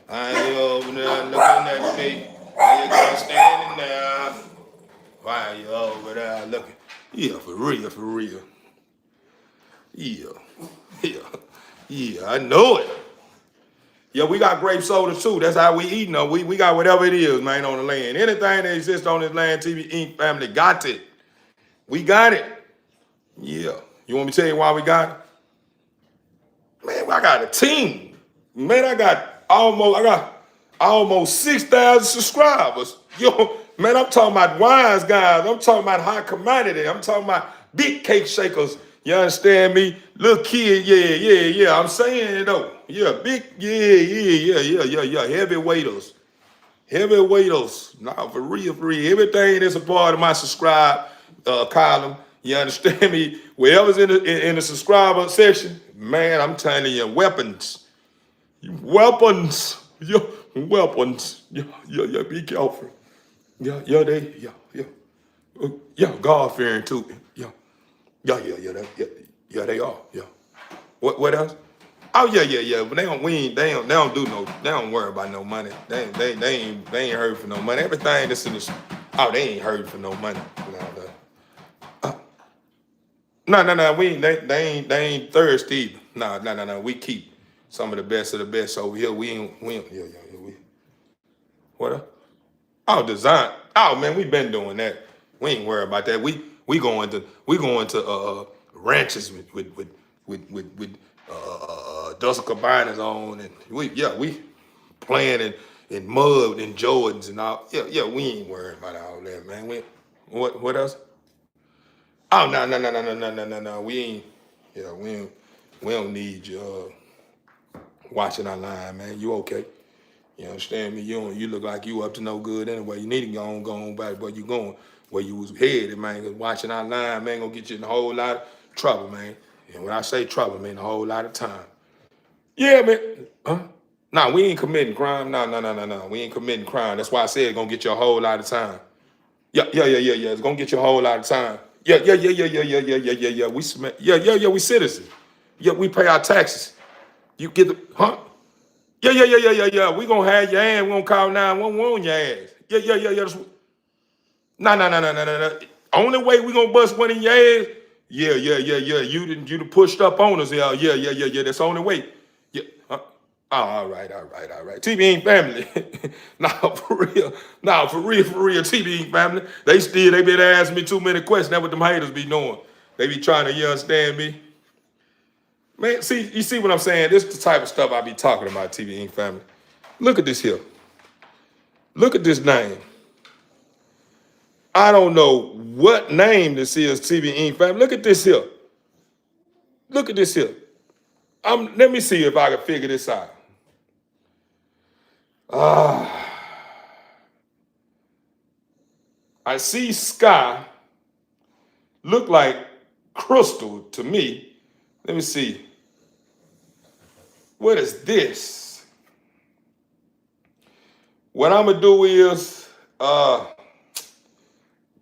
Why you over there looking at me? Why you girls standing there? Why you over there looking? Yeah, for real. Yeah, I know it. Yeah, we got grape soda too. That's how we eating them. We got whatever it is, man, on the land. Anything that exists on this Land TV Inc. family got it. We got it. Yeah. You want me to tell you why we got it? Man, I got a team. Man, I got almost 6,000 subscribers. Yo, man, I'm talking about wise guys. I'm talking about high commodity. I'm talking about big cake shakers. You understand me? Little kid, yeah. I'm saying it though. Yeah, big, yeah. Heavyweighters. Nah, for real. Everything that's a part of my subscribe column. You understand me? Wherever's in the subscriber section, man, I'm telling you, weapons. Weapons. Yeah, be careful. Yeah, God fearing too. Yeah, they are. Yeah. What else? Oh yeah. But they don't worry about no money. They ain't hurting for no money. Everything that's in this, they ain't hurting for no money. No. They ain't thirsty either. No. We keep some of the best over here. We what else? Oh, design. Oh man, we been doing that. We ain't worried about that. We going to ranches with duster cabanas on, and we playing in mud and Jordans and all. Yeah, we ain't worried about all that, man. What else? Oh no. We ain't. Yeah, we don't need you watching our line, man. You okay? You understand me? You look like you up to no good anyway. You need to go on back where you going, where you was headed, man. Cause watching our line, man, gonna get you in a whole lot of trouble, man. And when I say trouble, I mean a whole lot of time. Yeah, man. Huh? Nah, we ain't committing crime. No. We ain't committing crime. That's why I said it's gonna get you a whole lot of time. Yeah. It's gonna get you a whole lot of time. Yeah. We citizens. Yeah, we pay our taxes. You get the Yeah. We gonna have your ass. We gonna call 911 on your ass. Yeah. No. Only way we gonna bust one in your ass. Yeah. You done pushed up on us. Yeah. That's the only way. Yeah. Oh, all right, all right, all right. TB Inc. family. Nah, for real. Nah, for real, TB Inc. family. They been asking me too many questions. That's what them haters be doing. They be trying to, you understand me? Man, see, you see what I'm saying? This is the type of stuff I be talking about, TB Inc. family. Look at this here. Look at this name. I don't know what name this is, TB Inc. family. Look at this here. Look at this here. Let me see if I can figure this out. I see sky look like crystal to me. Let me see. What is this? What I'm gonna do is,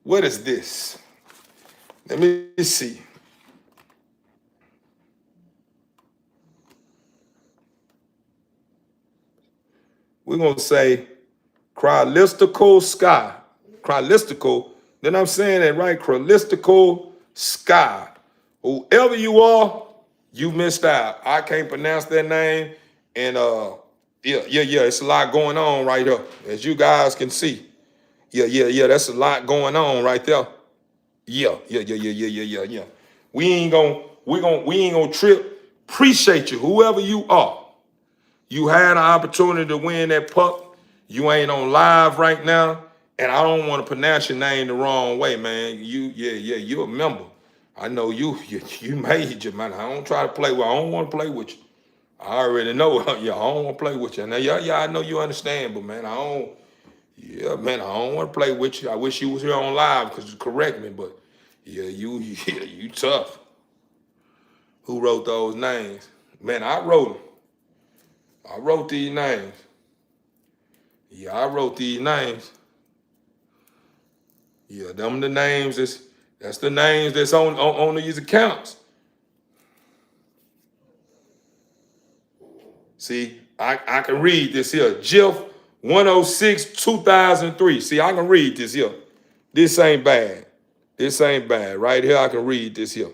what is this? Let me see. We're gonna say crystallistical sky. Crystallistical. Then I'm saying that right, crystallistical sky. Whoever you are, you missed out. I can't pronounce that name. And yeah, it's a lot going on right here, as you guys can see. Yeah, that's a lot going on right there. Yeah. We ain't gonna trip. Appreciate you, whoever you are. You had an opportunity to win that puck. You ain't on live right now, and I don't want to pronounce your name the wrong way, man. You a member. I know you major, man. I don't try to play with. I don't want to play with you. I already know. Yeah, I don't want to play with you. Now, yeah, I know you understand, but man, I don't. Yeah, man, I don't want to play with you. I wish you was here on live because you correct me, but yeah, you tough. Who wrote those names? Man, I wrote them. I wrote these names. Yeah, I wrote these names. Yeah, them the names. That's the names that's on these accounts. See, I can read this here. Jeff 106 2003. See, I can read this here. This ain't bad. This ain't bad. Right here, I can read this here.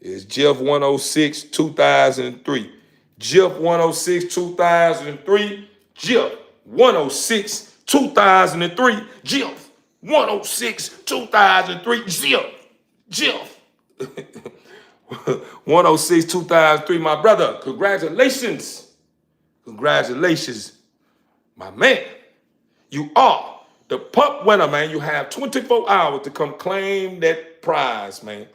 It's Jeff 106 2003. Jeff 106 2003. Jeff 106 2003. Jeff 106 2003. Jeff 106 2003. My brother, congratulations. Congratulations, my man. You are the pup winner, man. You have 24 hours to come claim that prize, man.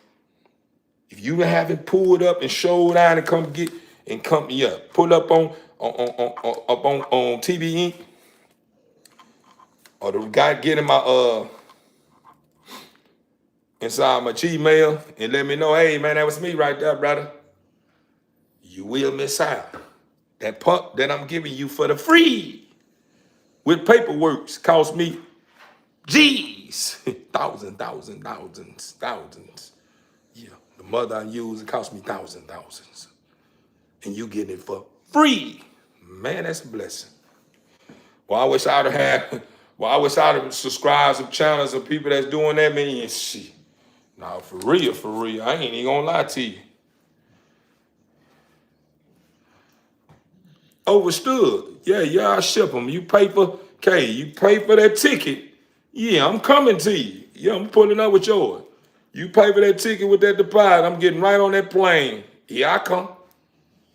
If you haven't pulled up and showed out and pull up on TB Inc. or the guy getting my inside my Gmail and let me know, hey man, that was me right there, brother. You will miss out. That pup that I'm giving you for the free with paperwork cost me G's. thousands. Yeah, the mother I use, it cost me thousands. And you getting it for free. Man, that's a blessing. Well, I wish I'd have subscribed some channels of people that's doing that, man. Shit. Nah, for real. I ain't even gonna lie to you. Overstood. Yeah, I ship them. You pay for that ticket. Yeah, I'm coming to you. Yeah, I'm pulling up with yours. You pay for that ticket with that deposit. I'm getting right on that plane. Here I come.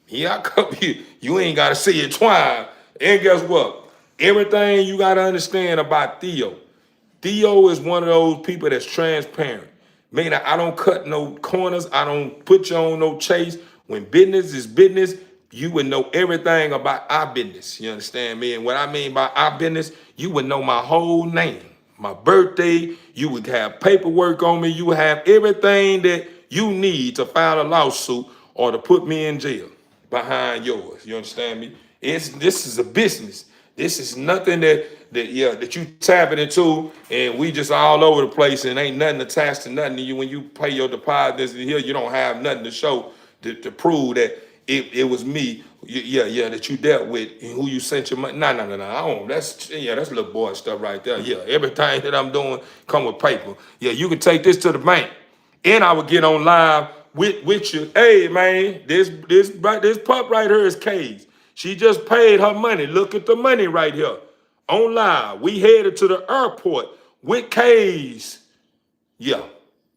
You ain't got to see it twice. And guess what? Everything you got to understand about Theo. Theo is one of those people that's transparent. Meaning I don't cut no corners. I don't put you on no chase. When business is business, you would know everything about our business. You understand me? And what I mean by our business, you would know my whole name, my birthday. You would have paperwork on me. You would have everything that you need to file a lawsuit or to put me in jail behind yours. You understand me? This is a business. This is nothing that you tapping into and we just all over the place and ain't nothing attached to nothing to you. When you pay your deposits here, you don't have nothing to show to prove that it was me, that you dealt with and who you sent your money. No. I don't. That's little boy stuff right there. Yeah, everything that I'm doing come with paper. Yeah, you can take this to the bank, and I would get on live with you. Hey man, this pup right here is K's. She just paid her money. Look at the money right here. On live. We headed to the airport with K's. Yeah.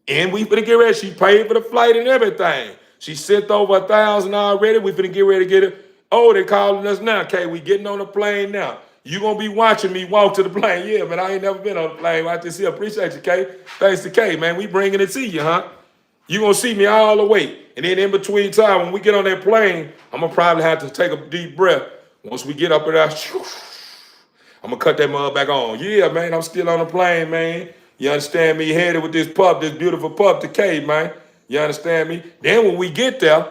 And we finna get ready. She paid for the flight and everything. She sent over 1,000 already. We finna get ready to get it. Oh, they calling us now, Kay. We getting on the plane now. You gonna be watching me walk to the plane. Yeah, man, I ain't never been on the plane like this here. Appreciate you, Kay. Thanks to Kay, man. We bringing it to you, huh? You gonna see me all the way. And then in between time, when we get on that plane, I'm gonna probably have to take a deep breath. Once we get up in that, I'm gonna cut that mug back on. Yeah, man, I'm still on the plane, man. You understand me? Headed with this pup, this beautiful pup to Cave, man. You understand me? Then when we get there,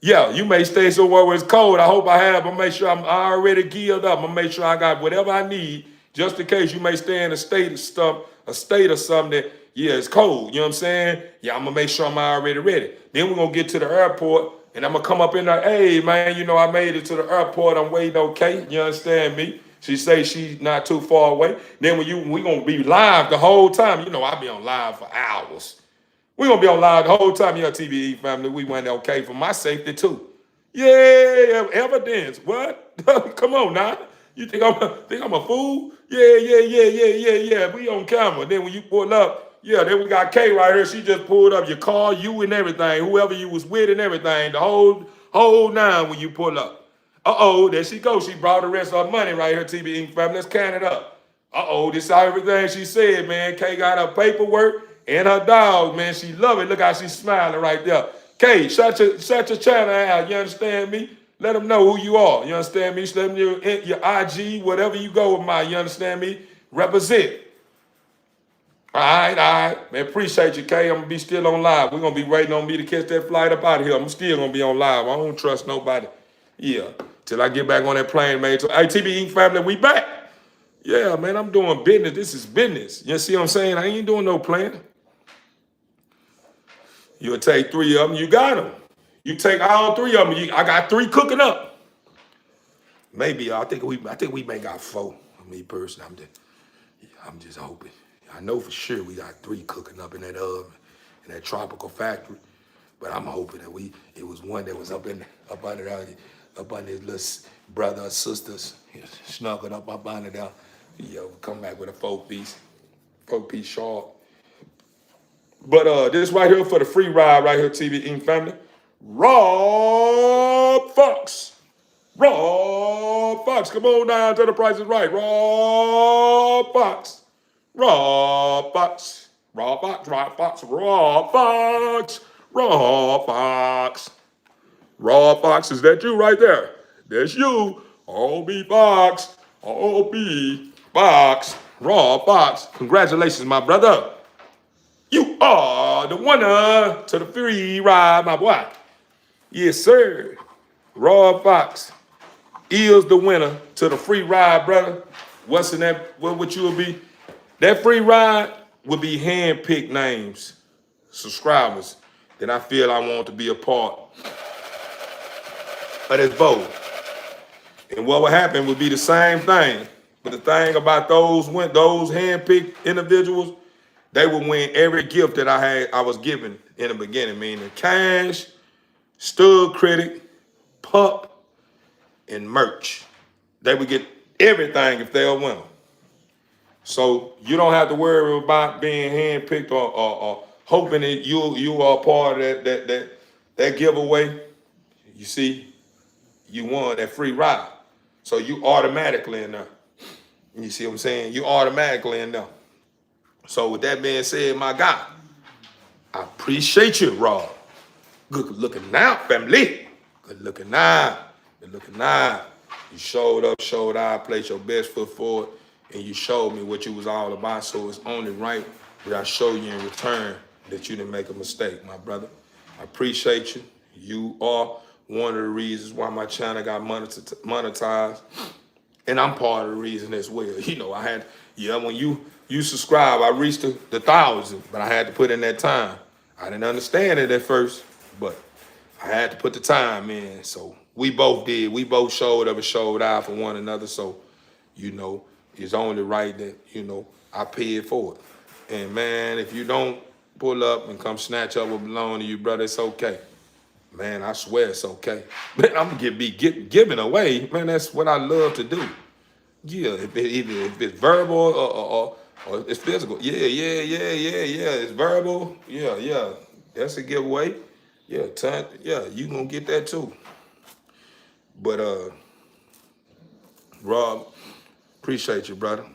yeah, you may stay somewhere where it's cold. I hope I have. I'm make sure I'm already geared up. I'm gonna make sure I got whatever I need, just in case you may stay in a state of stuff, a state or something that, yeah, it's cold. You know what I'm saying? Yeah, I'm gonna make sure I'm already ready. Then we're gonna get to the airport, and I'm gonna come up in there. Hey, man, you know I made it to the airport. I'm waiting, okay? You understand me? She say she's not too far away. Then we gonna be live the whole time. You know I be on live for hours. We gonna be on live the whole time, your TBE family. We went okay for my safety too. Yeah, evidence. What? Come on now. You think I'm a fool? Yeah. We on camera. Then when you pull up, yeah, then we got Kay right here. She just pulled up your car, you and everything, whoever you was with and everything, the whole nine when you pull up. Uh-oh, there she goes. She brought the rest of her money right here, TBE family. Let's count it up. Uh-oh, this is everything she said, man. Kay got her paperwork and her dog, man. She love it. Look how she's smiling right there. Kay, shut your channel out. You understand me? Let them know who you are. You understand me? Let them know your IG, whatever you go with my, you understand me? Represent. All right. Man, appreciate you, Kay. I'm going to be still on live. We're going to be waiting on me to catch that flight up out of here. I'm still going to be on live. I don't trust nobody. Yeah, till I get back on that plane, man. So, hey, TBE family, we back. Yeah, man, I'm doing business. This is business. You see what I'm saying? I ain't doing no plan. You'll take 3 of them. You got them. You take all 3 of them. I got 3 cooking up. Maybe I think we may got 4. Me personally, I'm just hoping. I know for sure we got 3 cooking up in that oven, in that tropical factory. But I'm hoping that it was one that was up under his little brother or sisters, snuggled up under there. Come back with a 4-piece shark. But this right here for the free ride right here, TBE family. Rob Fox. Rob Fox. Come on down to the Price is Right. Rob Fox. Rob Fox. Rob Fox. Rob Fox. Rob Fox. Rob Fox. Rob Fox, is that you right there? That's you. O.B. Fox. O.B. Fox. Rob Fox. Congratulations, my brother. You are the winner to the free ride, my boy. Yes, sir. Rob Fox is the winner to the free ride, brother. What's in that? What would you be? That free ride would be hand-picked names, subscribers that I feel I want to be a part of this vote. And what would happen would be the same thing. But the thing about those hand-picked individuals, they would win every gift that I was given in the beginning, meaning cash, stud critic, pup, and merch. They would get everything if they're a winner. So you don't have to worry about being handpicked or hoping that you are part of that giveaway. You see, you won that free ride. So you automatically in there. You see what I'm saying? You automatically in there. So with that being said, my guy, I appreciate you, Rob. Good looking now, family. Good looking now. Good looking now. You showed up, showed out, played your best foot forward, and you showed me what you was all about. So it's only right that I show you in return that you didn't make a mistake, my brother. I appreciate you. You are one of the reasons why my channel got monetized. And I'm part of the reason as well. When you subscribe, I reached the 1,000, but I had to put in that time. I didn't understand it at first, but I had to put the time in. So we both did. We both showed up and showed out for one another. So, it's only right that, I pay it forward. And man, if you don't pull up and come snatch up what belong to you, brother, it's okay. man, I swear it's okay. Man, I'm gonna be giving away. Man, that's what I love to do. Yeah, if it's verbal or it's physical. Yeah. It's verbal. Yeah. That's a giveaway. Yeah, yeah, you gonna get that too. But Rob, appreciate you, brother.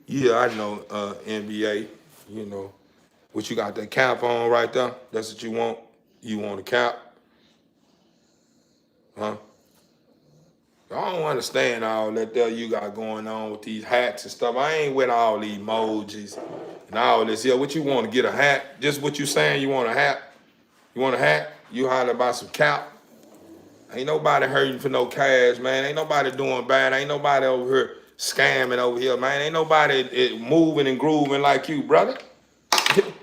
Yeah, I know, NBA, you know. What you got that cap on right there? That's what you want? You want a cap? Huh? I don't understand all that there you got going on with these hats and stuff. I ain't with all these emojis and all this. Yeah, what you want to get a hat? Just what you saying you want a hat? You want a hat? You holler about some cap? Ain't nobody hurting for no cash, man. Ain't nobody doing bad. Ain't nobody over here scamming over here, man. Ain't nobody moving and grooving like you, brother.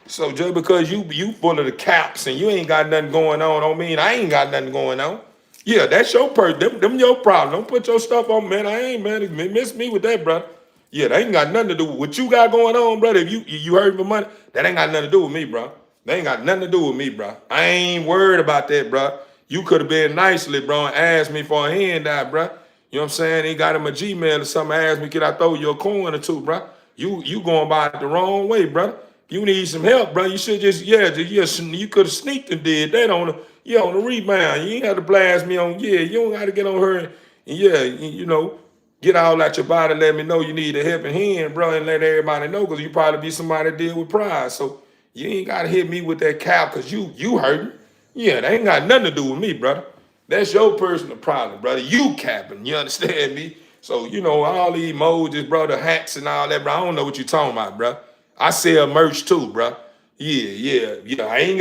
So just because you full of the caps and you ain't got nothing going on, don't mean I ain't got nothing going on. Yeah, that's your them your problem. Don't put your stuff on, man. I ain't, man. Miss me with that, brother. Yeah, that ain't got nothing to do with what you got going on, brother. If you hurting for money, that ain't got nothing to do with me, bro. That ain't got nothing to do with me, bro. I ain't worried about that, bro. You could have been nicely, bro, and asked me for a handout, bro. You know what I'm saying? He got him a Gmail or something. Asked me, could I throw you a coin or two, bro? You going about it the wrong way, brother. You need some help, bro. You should you could have sneaked and did that on the rebound. You ain't have to blast me on, you don't got to get on her and get all out your body, let me know you need a helping hand, bro, and let everybody know, because you probably be somebody that deal with pride. So you ain't got to hit me with that cap because you hurting. Yeah, that ain't got nothing to do with me, brother. That's your personal problem, brother. You capping, you understand me? So, all these emojis, bro, the hats and all that, bro, I don't know what you talking about, bro. I sell merch too, bro. Yeah. I ain't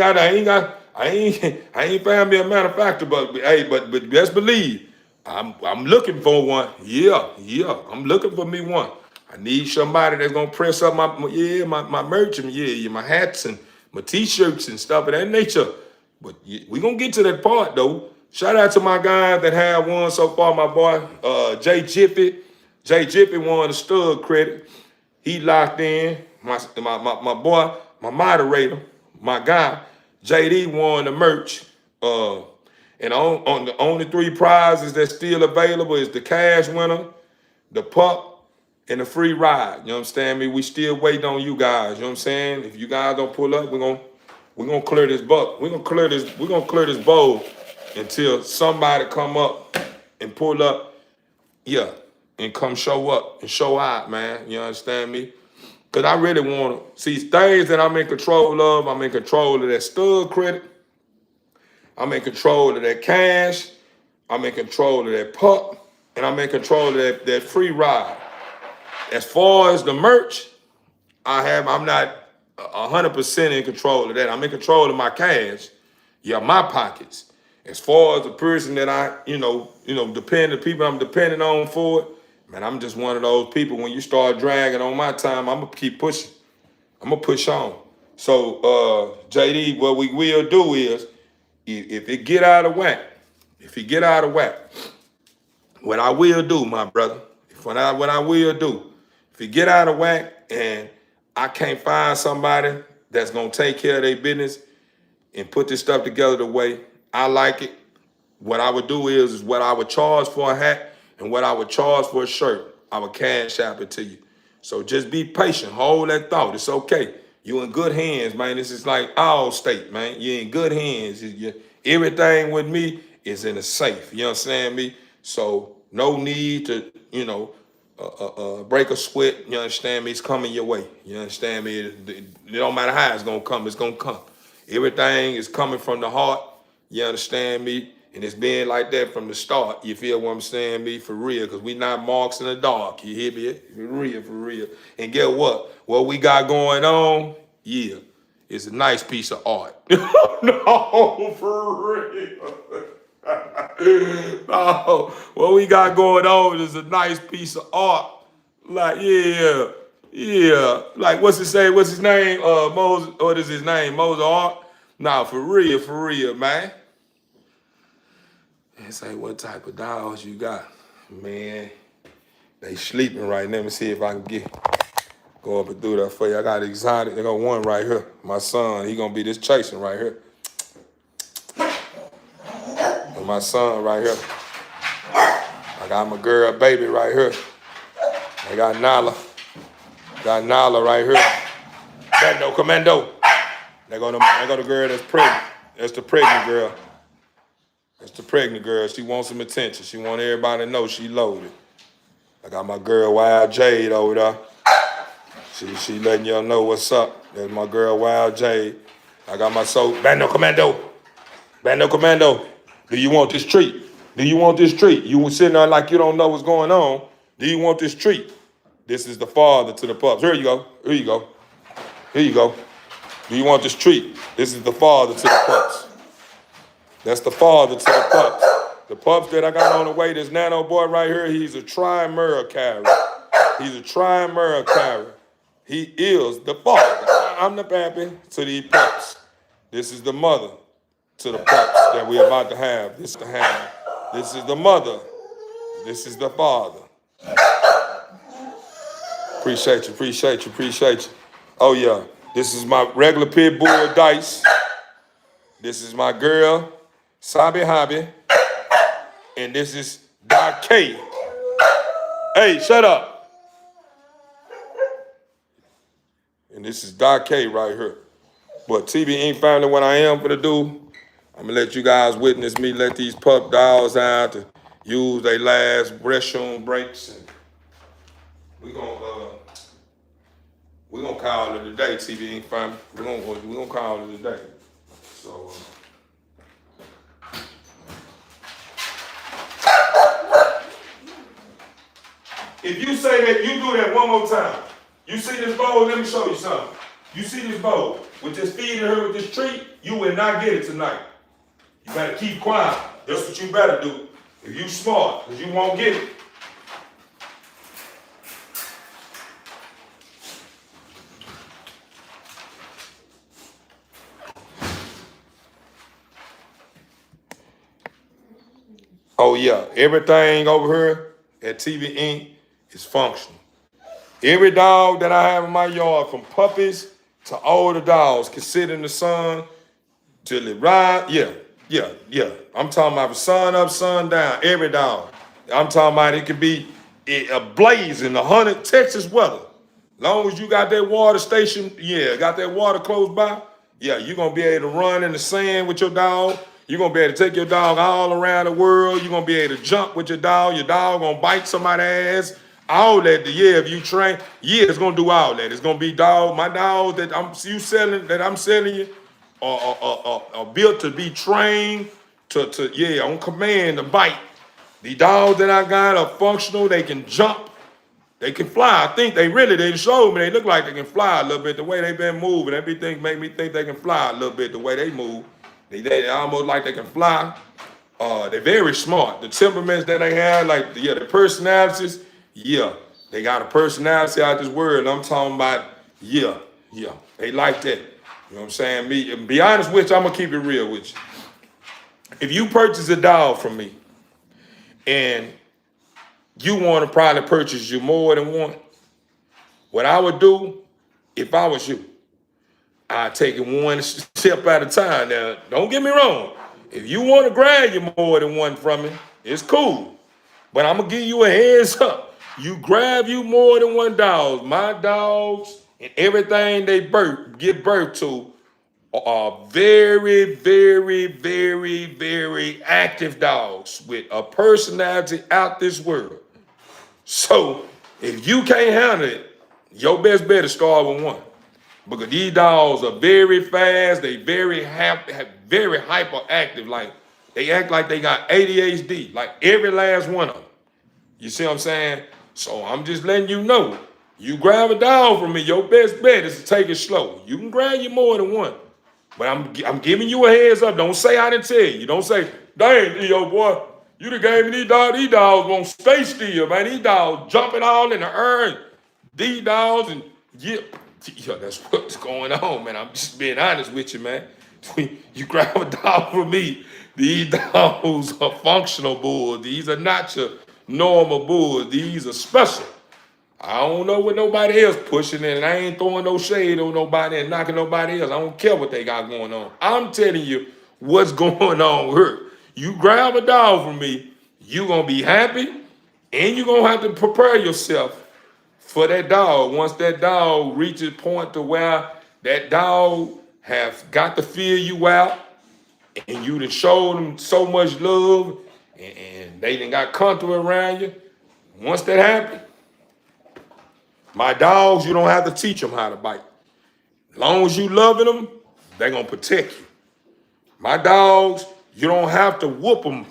found me a manufacturer, but hey, but best believe, I'm looking for one. Yeah. I'm looking for me one. I need somebody that's gonna press up my merch and my hats and my t-shirts and stuff of that nature. But we gonna get to that part though. Shout out to my guy that had one so far, my boy, Jay Jiffy. Jay Jiffy won the stud credit. He locked in. My boy, my moderator, my guy, JD won the merch. And on the only three prizes that's still available is the cash winner, the pup, and the free ride. You understand me? We still waiting on you guys. You know what I'm saying? If you guys don't pull up, we're gonna clear this buck. We're gonna clear this bowl until somebody come up and pull up, yeah, and come show up and show out, man. You understand me? Because I really want to see things that I'm in control of. I'm in control of that stud credit. I'm in control of that cash. I'm in control of that pup. And I'm in control of that free ride. As far as the merch, I'm not 100% in control of that. I'm in control of my cash. Yeah, my pockets. As far as the person that the people I'm depending on for it, man, I'm just one of those people. When you start dragging on my time, I'm gonna keep pushing. I'm gonna push on. So, JD, what we will do is, if it get out of whack, what I will do, my brother, what I will do, if it get out of whack and I can't find somebody that's gonna take care of their business and put this stuff together the way I like it, what I would do is what I would charge for a hat and what I would charge for a shirt. I would cash app it to you. So just be patient. Hold that thought. It's okay. You in good hands, man. This is like all state, man. You're in good hands. Everything with me is in a safe. You understand me? So no need to, break a sweat. You understand me? It's coming your way. You understand me? It don't matter how it's gonna come. It's gonna come. Everything is coming from the heart. You understand me? And it's been like that from the start. You feel what I'm saying, me? For real, because we not marks in the dark. You hear me? For real. And get what? What we got going on, yeah, it's a nice piece of art. No, for real. No, what we got going on is a nice piece of art. Like, yeah. Like, what's it say? What's his name? Moses, what is his name? Moses Art? Nah, for real, man. And say, what type of dogs you got? Man, They sleeping right now. Let me see if I can go up and do that for you. I got exotic. They got one right here. My son, he gonna be this chasing right here. And my son right here. I got my girl baby right here. I got Nala. Got Nala right here. Bando Commando. They go the girl that's pregnant. That's the pregnant girl. That's the pregnant girl. She wants some attention. She want everybody to know she loaded. I got my girl Wild Jade over there. She letting y'all know what's up. That's my girl Wild Jade. I got my soul Bando Commando. Bando Commando. Do you want this treat? Do you want this treat? You sitting there like you don't know what's going on. Do you want this treat? This is the father to the pups. Here you go. Here you go. Here you go. Do you want this treat? This is the father to the pups. That's the father to the pups. The pups that I got on the way, this nano boy right here, he's a Trimera carrier. He's a Trimera carrier. He is the father. I'm the pappy to these pups. This is the mother to the pups that we're about to have. This is the mother. This is the father. Appreciate you, appreciate you, appreciate you. Oh yeah, this is my regular pit bull Dice. This is my girl, Sabi Hobby. And this is Doc K. Hey, shut up. And this is Doc K right here. But TV Inc. family, what I am gonna do, I'm gonna let you guys witness me let these pup dogs out to use their last restroom breaks. And we're gonna call it a day, TV Inc. family. We're gonna call it a day. So if you say that, you do that one more time. You see this bowl, let me show you something. You see this bowl, with this feeding her with this treat, you will not get it tonight. You better keep quiet. That's what you better do. If you smart, because you won't get it. Oh yeah, everything over here at TV Inc. is functional. Every dog that I have in my yard, from puppies to older dogs, can sit in the sun till it rise. Yeah. I'm talking about sun up, sun down, every dog. I'm talking about it could be a blazing, 100 Texas weather. Long as you got that water station, got that water close by, you're going to be able to run in the sand with your dog. You're going to be able to take your dog all around the world. You're going to be able to jump with your dog. Your dog going to bite somebody's ass. All that, if you train, it's going to do all that. It's going to be my dogs that I'm selling you are built to be trained on command to bite. The dogs that I got are functional. They can jump. They can fly. I think they showed me. They look like they can fly a little bit. The way they've been moving, everything make me think they can fly a little bit the way they move. They almost like they can fly. They're very smart. The temperaments that they have, the personalities, they got a personality out this world. I'm talking about, they like that. You know what I'm saying? Me, be honest with you, I'm gonna keep it real with you. If you purchase a dog from me, and you want to probably purchase you more than one, what I would do, if I was you, I'd take it one step at a time. Now, don't get me wrong. If you want to grab you more than one from me, it's cool. But I'm going to give you a heads up. You grab you more than one dog. My dogs and everything they give birth to are very, very, very, very active dogs with a personality out this world. So if you can't handle it, your best bet is start with one. Because these dogs are very fast, they very hyperactive. Like they act like they got ADHD, like every last one of them. You see what I'm saying? So I'm just letting you know. You grab a dog from me, your best bet is to take it slow. You can grab you more than one. But I'm giving you a heads up. Don't say I didn't tell you. Don't say, dang, yo, boy, you done gave me these dogs. These dogs won't stay still, man. These dogs jumping all in the air. These dogs, and that's what's going on, man. I'm just being honest with you, man. You grab a dog from me, these dogs are functional bulls. These are not your normal bulls. These are special. I don't know what nobody else pushing in, and I ain't throwing no shade on nobody and knocking nobody else. I don't care what they got going on. I'm telling you what's going on here. You grab a dog from me, you gonna be happy, and you gonna have to prepare yourself for that dog. Once that dog reaches point to where that dog have got to feel you out, and you done showed them so much love, and they done got comfortable around you. Once that happens, my dogs, you don't have to teach them how to bite. As long as you loving them, they gonna protect you. My dogs, you don't have to whoop them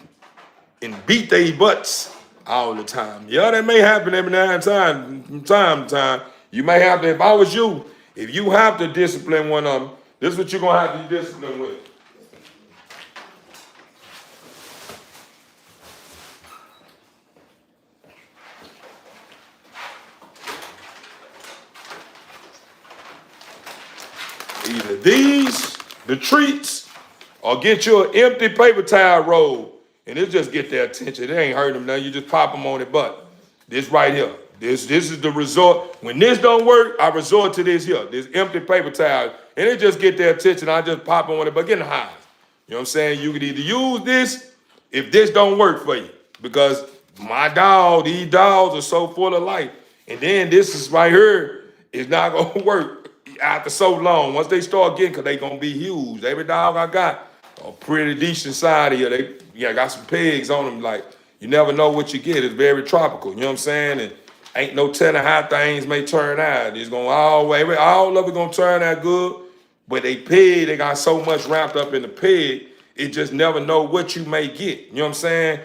and beat their butts all the time. Yeah, that may happen every now and time to time. You may have to, if I was you, if you have to discipline one of them, this is what you're gonna have to be disciplined with. Either these, the treats, or get you an empty paper towel roll, and it just get their attention. It ain't hurting them nothing. You just pop them on the butt. This right here. This is the resort. When this don't work, I resort to this here, this empty paper towel, and it just get their attention. I just pop them on it, but getting high. You know what I'm saying? You can either use this if this don't work for you, because these dogs are so full of life, and then this is right here is not gonna work after so long. Once they start getting, cause they gonna be huge. Every dog I got a pretty decent side here. They got some pegs on them. Like, you never know what you get. It's very tropical. You know what I'm saying? And ain't no telling how things may turn out. It's gonna all of it gonna turn out good. But they got so much wrapped up in the pig, it just never know what you may get. You know what I'm saying?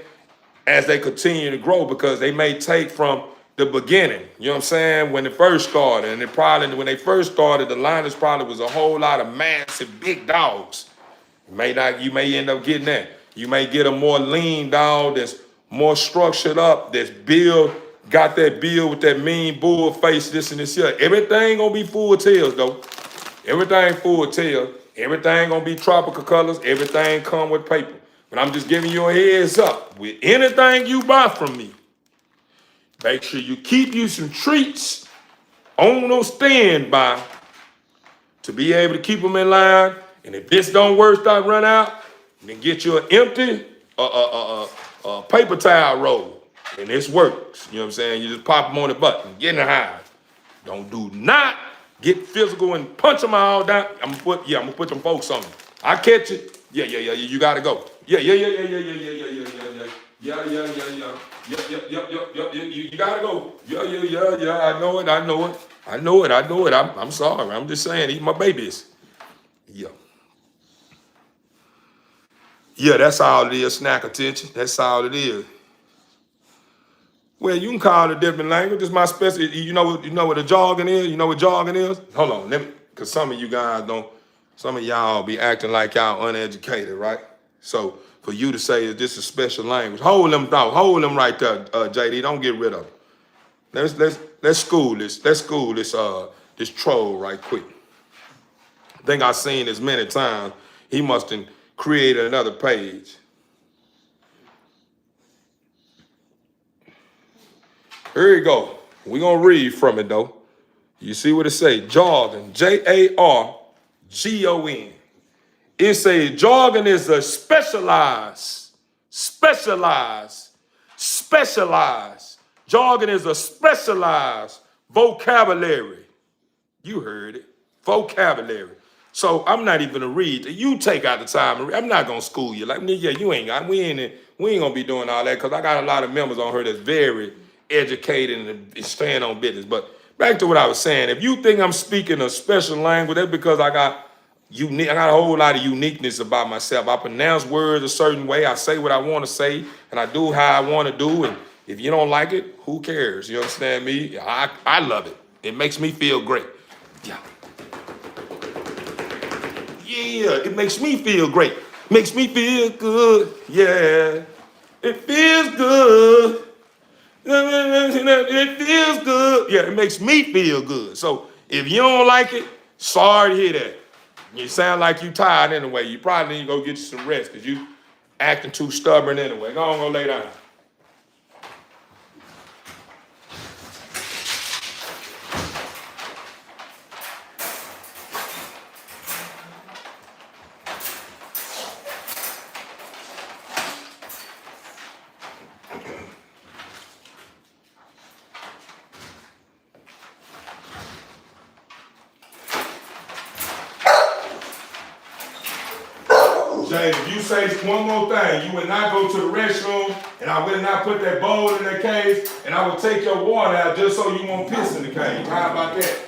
As they continue to grow, because they may take from the beginning, you know what I'm saying, when it first started. And when they first started, the liners probably was a whole lot of massive big dogs. You may end up getting that. You may get a more lean dog that's more structured up, got that build with that mean bull face, this and this here. Everything gonna be full tails though. Everything full tail. Everything gonna be tropical colors. Everything come with paper. But I'm just giving you a heads up. With anything you buy from me, make sure you keep you some treats on standby to be able to keep them in line. And if this don't work, start run out, then get you an empty paper towel roll. And this works. You know what I'm saying? You just pop them on the button, get in the hive. Do not get physical and punch them all down. I'm gonna put them folks on them. I catch it. Yeah, you gotta go. Yeah. You gotta go. Yeah. I know it. I'm sorry. I'm just saying, eat my babies. Yeah, that's all it is, snack attention. That's all it is. Well, you can call it a different language. It's my special. You know what a jargon is? You know what jargon is? Hold on, because some of you guys don't. Some of y'all be acting like y'all uneducated, right? So for you to say is this a special language, hold them right there, JD. Don't get rid of them. Let's school this. This troll right quick. I think I've seen this many times. He must have created another page. Here you go. We're going to read from it, though. You see what it say? Jargon. Jargon. It says jargon is a specialized. Jargon is a specialized vocabulary. You heard it. Vocabulary. So I'm not even gonna read. You take out the time. I'm not gonna school you. Like, yeah, we ain't gonna be doing all that, because I got a lot of members on here that's very educated and staying on business. But back to what I was saying. If you think I'm speaking a special language, that's because I got a whole lot of uniqueness about myself. I pronounce words a certain way. I say what I want to say, and I do how I want to do. And if you don't like it, who cares? You understand me? I love it. It makes me feel great. Yeah, it makes me feel great. Makes me feel good. Yeah, it feels good. It feels good. Yeah, it makes me feel good. So if you don't like it, sorry to hear that. You sound like you tired anyway. You probably need to go get you some rest, because you acting too stubborn anyway. Go on, go lay down. James, if you say one more thing, you would not go to the restroom, and I would not put that bowl in that cage, and I would take your water out just so you won't piss in the cage. How about that?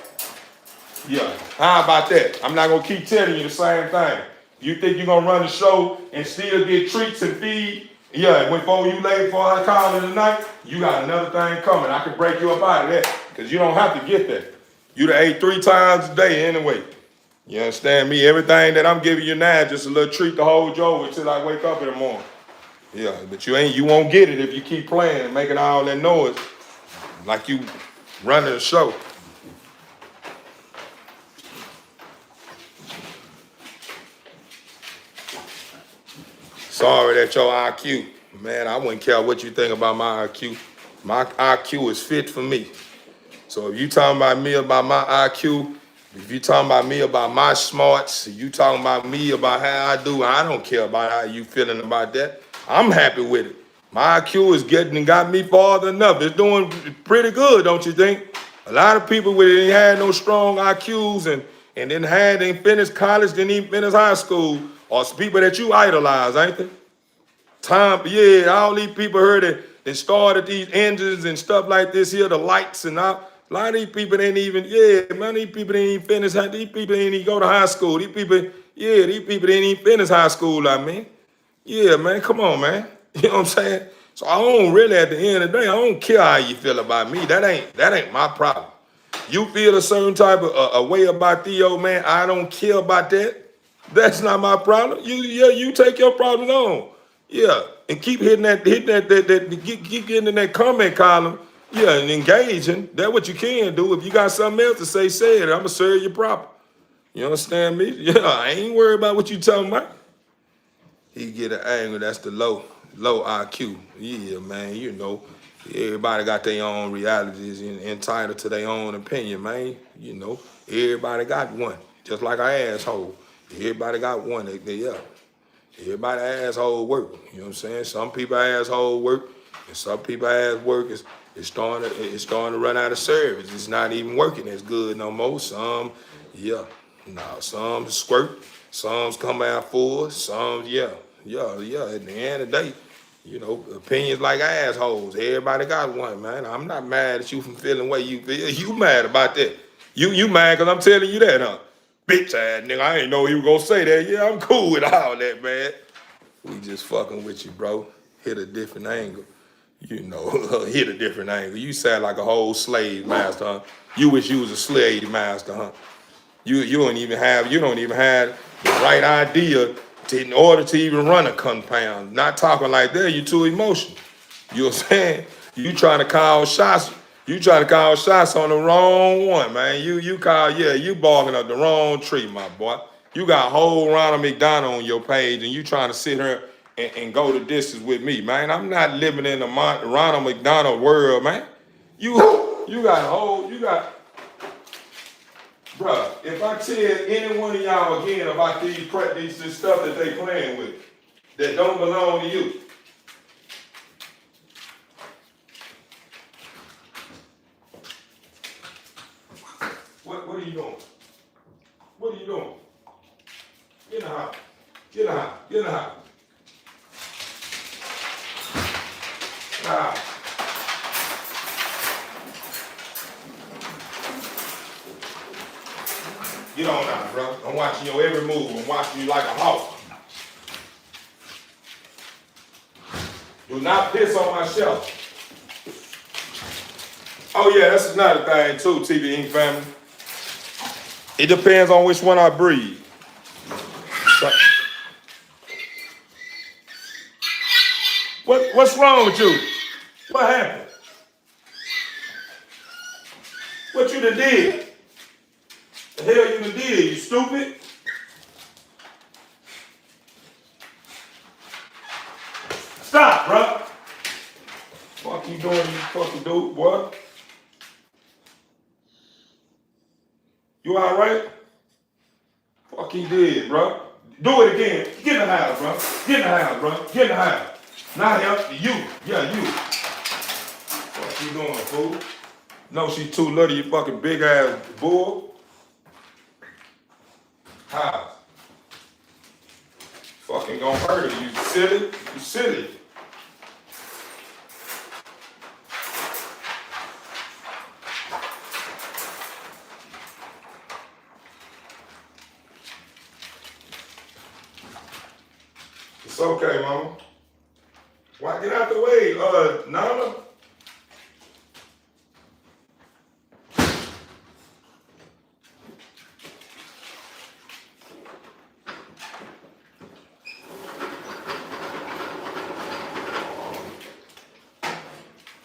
Yeah, how about that? I'm not gonna keep telling you the same thing. You think you're gonna run the show and still get treats and feed? Yeah, before you lay for a call in the night, you got another thing coming. I can break you up out of that, because you don't have to get that. You done ate 3 times a day anyway. You understand me? Everything that I'm giving you now is just a little treat to hold you over until I wake up in the morning. Yeah, but you won't get it if you keep playing and making all that noise like you running a show. Sorry that your IQ, man, I wouldn't care what you think about my IQ. My IQ is fit for me. So if you talking about me about my IQ, if you talking about me about my smarts, if you talking about me about how I do, I don't care about how you feeling about that. I'm happy with it. My IQ is got me farther enough. It's doing pretty good, don't you think? A lot of people with it ain't had no strong IQs and didn't finish college, didn't even finish high school, or people that you idolize, ain't they? All these people heard it. They started these engines and stuff like this here, the lights and all. A lot of these people ain't even, man, these people didn't even finish, these people didn't even go to high school. These people didn't even finish high school, I mean. Yeah, man, come on, man. You know what I'm saying? So I don't really, at the end of the day, I don't care how you feel about me. That ain't my problem. You feel a certain type of a way about Theo, man, I don't care about that. That's not my problem. You take your problems on. Yeah, and keep keep getting in that comment column. Yeah, and engaging. That's what you can do. If you got something else to say it. I'ma serve you proper. You understand me? Yeah, I ain't worried about what you talking about. He get an angle. That's the low IQ. Yeah, man. You know, everybody got their own realities and entitled to their own opinion, man. You know, everybody got one. Just like an asshole. Everybody got one. Yeah. Everybody asshole work. You know what I'm saying? Some people asshole work, and some people ass work is starting to run out of service. It's not even working as good no more. Some, some squirt, some's come out full, some, yeah. At the end of the day, you know, opinions like assholes. Everybody got one, man. I'm not mad at you from feeling the way you feel. You mad about that. You mad because I'm telling you that, huh? Bitch ass nigga, I ain't know he was gonna say that. Yeah, I'm cool with all that, man. We just fucking with you, bro. Hit a different angle. You know, hit a different angle. You sound like a whole slave master, huh? You wish you was a slave master, huh? You don't even have the right idea in order to even run a compound. Not talking like that, you too emotional. You know what I'm saying? You trying to call shots on the wrong one, man. You barking up the wrong tree, my boy. You got whole Ronald McDonald on your page, and you trying to sit here and go the distance with me, man. I'm not living in the Ronald McDonald world, man. Bruh, if I tell any one of y'all again about this stuff that they playing with that don't belong to you, what are you doing? What are you doing? Get in the house. Get in the house. Get in the house. Get on now, bro. I'm watching your every move. I'm watching you like a hawk. Do not piss on my shelf. Oh yeah, that's another thing too, TV Ink family. It depends on which one I breed. What's wrong with you? What happened? What you done did? The hell you done did, you stupid? Stop, bro. Fuck you doing, you fucking dude, boy? You all right? Fuck he did, bro. Do it again. Get in the house, bro. Get in the house, bro. Get in the house. Not him, you. Yeah, you. What you doing, fool? No, she too little, you fucking big ass bull. House. Fuck Ain't gonna hurt her. You silly. You silly. It's okay, mama. Why get out the way, Nana?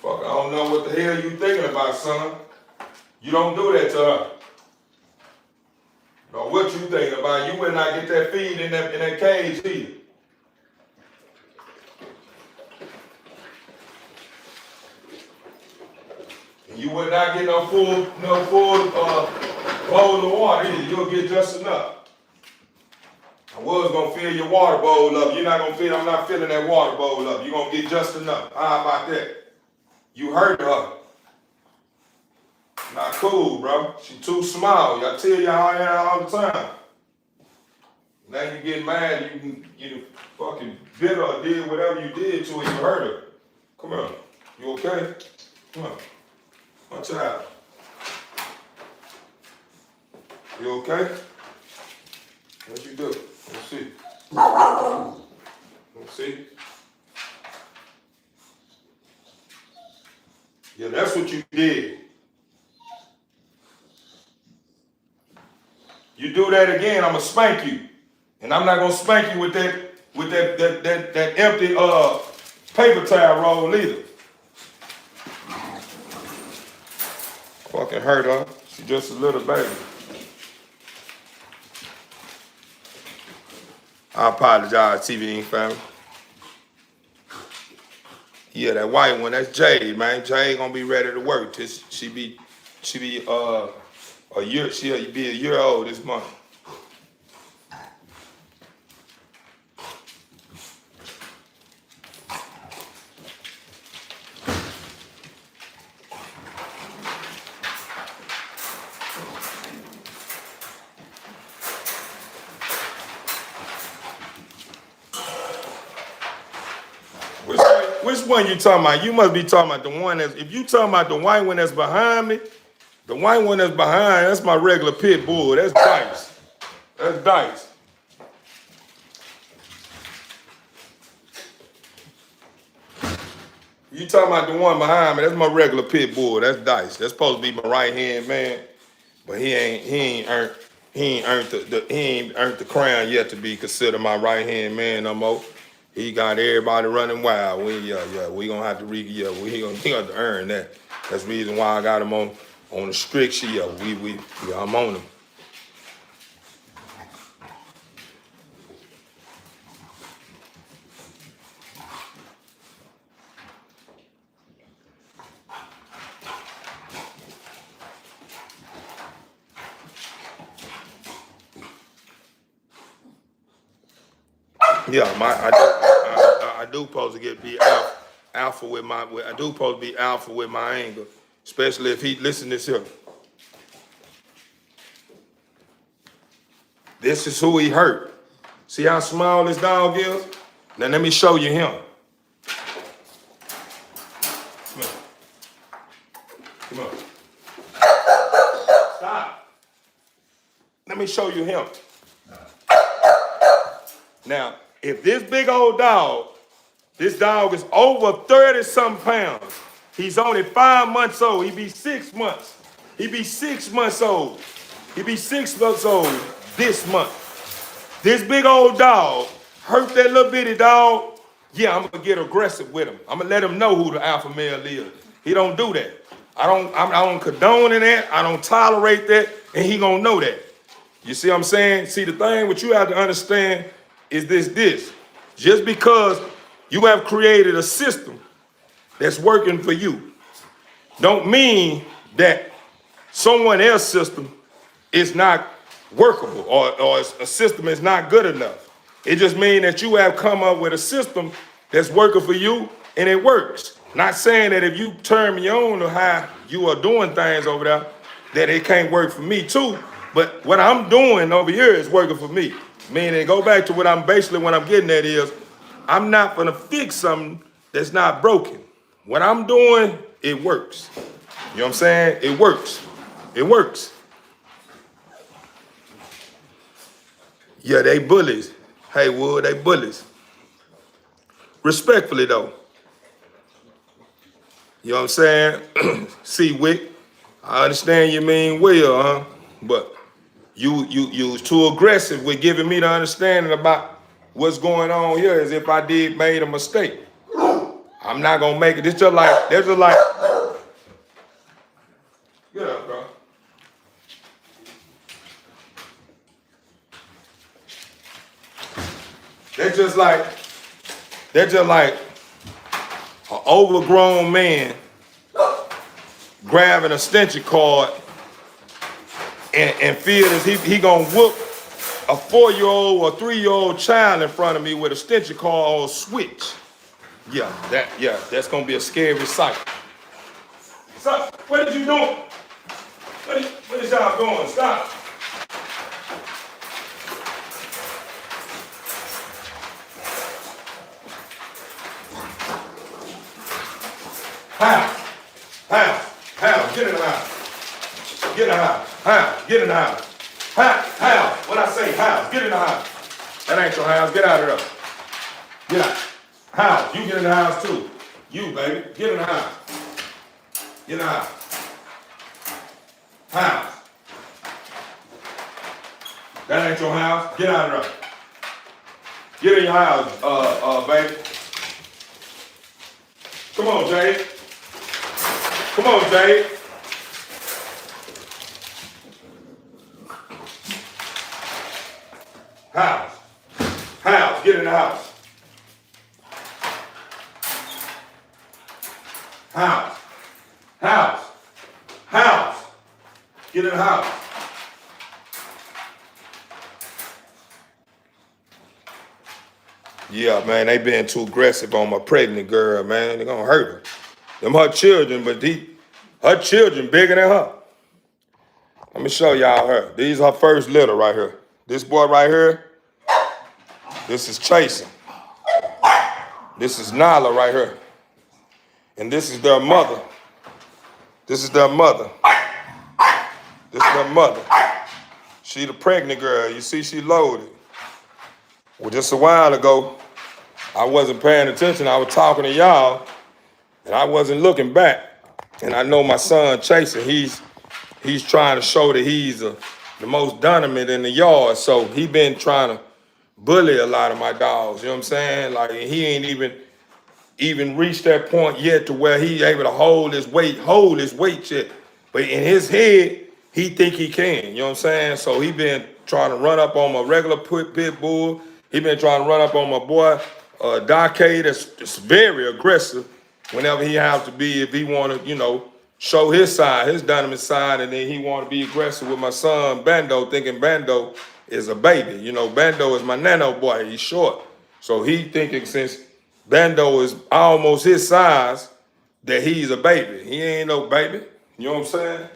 Fuck, I don't know what the hell you thinking about, son. You don't do that to her. Know what you thinking about? You would not get that feed in that cage either. And you would not get no full bowl of water either. You'll get just enough. I was gonna fill your water bowl up. You're not gonna fill. I'm not filling that water bowl up. You're gonna get just enough. How about that? You hurt her. Not cool, bro. She too small. I tell y'all all the time. Now you get mad. You fucking bit her or did whatever you did to her. You hurt her. Come on. You okay? Come on. My child. You okay? What you do? Let's see. Let's see. Yeah, that's what you did. You do that again, I'ma spank you. And I'm not gonna spank you with that empty paper towel roll either. Fucking hurt her. She just a little baby. I apologize, TV family. Yeah, that white one, that's Jade, man. Jade gonna be ready to work. She be a year. She'll be a year old this month. Which one you talking about? You must be talking about the one that's, if you talking about the white one that's behind me, the white one that's behind, that's my regular pit bull. That's Dice. That's Dice. You talking about the one behind me, that's my regular pit bull. That's Dice. That's supposed to be my right hand man. But he ain't earned the crown yet to be considered my right hand man no more. He got everybody running wild. We gonna have to we gonna to earn that. That's the reason why I got him on the strict shit. I'm on him. Yeah, I do supposed to be alpha with my. I do supposed to be alpha with my anger, especially if he listen to this here. This is who he hurt. See how small this dog is? Now let me show you him. Come on. Stop. Let me show you him. Now, if this big old dog, this dog is over 30-something pounds. He's only 5 months old. He be 6 months. He be 6 months old. He be 6 months old this month. This big old dog hurt that little bitty dog. Yeah, I'm gonna get aggressive with him. I'm gonna let him know who the alpha male is. He don't do that. I don't condone in that. I don't tolerate that, and he gonna know that. You see what I'm saying? See, the thing what you have to understand is this. Just because you have created a system that's working for you, don't mean that someone else's system is not workable or a system is not good enough. It just means that you have come up with a system that's working for you and it works. Not saying that if you turn me on to how you are doing things over there, that it can't work for me too. But what I'm doing over here is working for me. Meaning, go back to what I'm getting at is, I'm not gonna fix something that's not broken. What I'm doing, it works. You know what I'm saying? It works. It works. Yeah, they bullies. Hey, Wood, they bullies. Respectfully, though. You know what I'm saying? See, Wick, I understand you mean well, huh? But you was too aggressive with giving me the understanding about what's going on here as if I made a mistake. I'm not gonna make it. It's just like, get up, bro. They're just like an overgrown man grabbing a extension cord and feel as he gonna whoop a 4-year-old or 3-year-old child in front of me with a extension cord on switch. Yeah, that's gonna be a scary sight. So, what are you doing? What is y'all doing? Stop. How? Get in the house. Get in the house. How? Get in the house. How? When I say house, get in the house. That ain't your house. Get out of there. Get out. House. You get in the house too. You, baby. Get in the house. Get in the house. House. That ain't your house. Get out of there. Get in your house, baby. Come on, Jade. Come on, Jade. House. Get in the house. House. Get in the house. Yeah, man, they being too aggressive on my pregnant girl, man. They gonna hurt her. Them her children, but her children bigger than her. Let me show y'all her. These are her first litter right here. This boy right here, this is Chasen. This is Nala right here. And this is their mother. This is their mother. This is their mother. She the pregnant girl. You see she loaded. Well, just a while ago, I wasn't paying attention. I was talking to y'all, and I wasn't looking back. And I know my son Chasen, he's trying to show that he's the most dominant in the yard. So he been trying to bully a lot of my dogs. You know what I'm saying? Like he ain't even reached that point yet to where he able to hold his weight yet. But in his head, he think he can. You know what I'm saying? So he been trying to run up on my regular pit bull. He been trying to run up on my boy Darkade. That's very aggressive whenever he has to be, if he want to, show his side, his dynamic side, and then he want to be aggressive with my son Bando, thinking Bando is a baby. Bando is my nano boy. He's short. So he thinking since Bando is almost his size, that he's a baby. He ain't no baby. You know what I'm saying?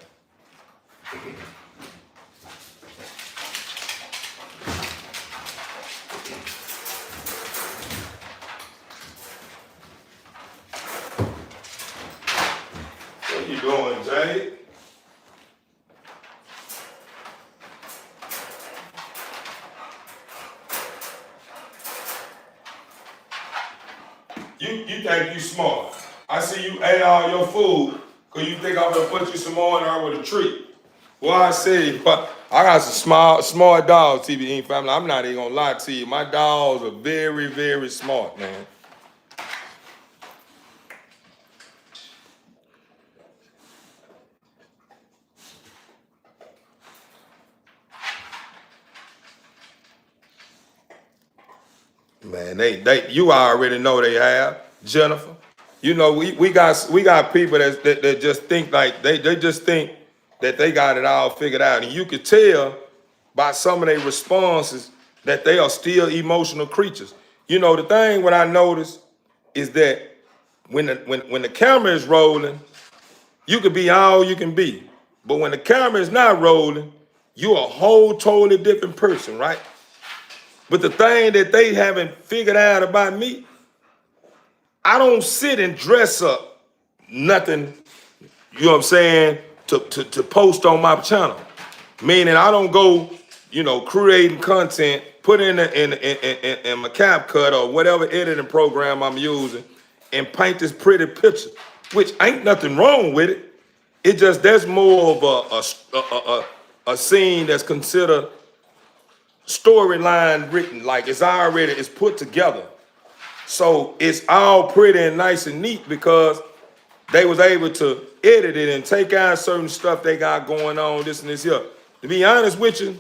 What you doing, Jade? You think you smart. I see you ate all your food because you think I'm going to put you some more in there with a treat. Well, I say, but I got some smart dogs, TVE family. I'm not even going to lie to you. My dogs are very, very smart, man. Man, you already know they have, Jennifer. We got people that just think like they just think that they got it all figured out, and you could tell by some of their responses that they are still emotional creatures. The thing what I noticed is that when the camera is rolling, you could be all you can be, but when the camera is not rolling, you're a whole totally different person, right? But the thing that they haven't figured out about me, I don't sit and dress up nothing, you know what I'm saying, to post on my channel. Meaning I don't go, creating content, put in my CapCut or whatever editing program I'm using and paint this pretty picture, which ain't nothing wrong with it. It just, there's more of a scene that's considered storyline written, like it's put together. So it's all pretty and nice and neat because they was able to edit it and take out certain stuff they got going on, this and this here. To be honest with you,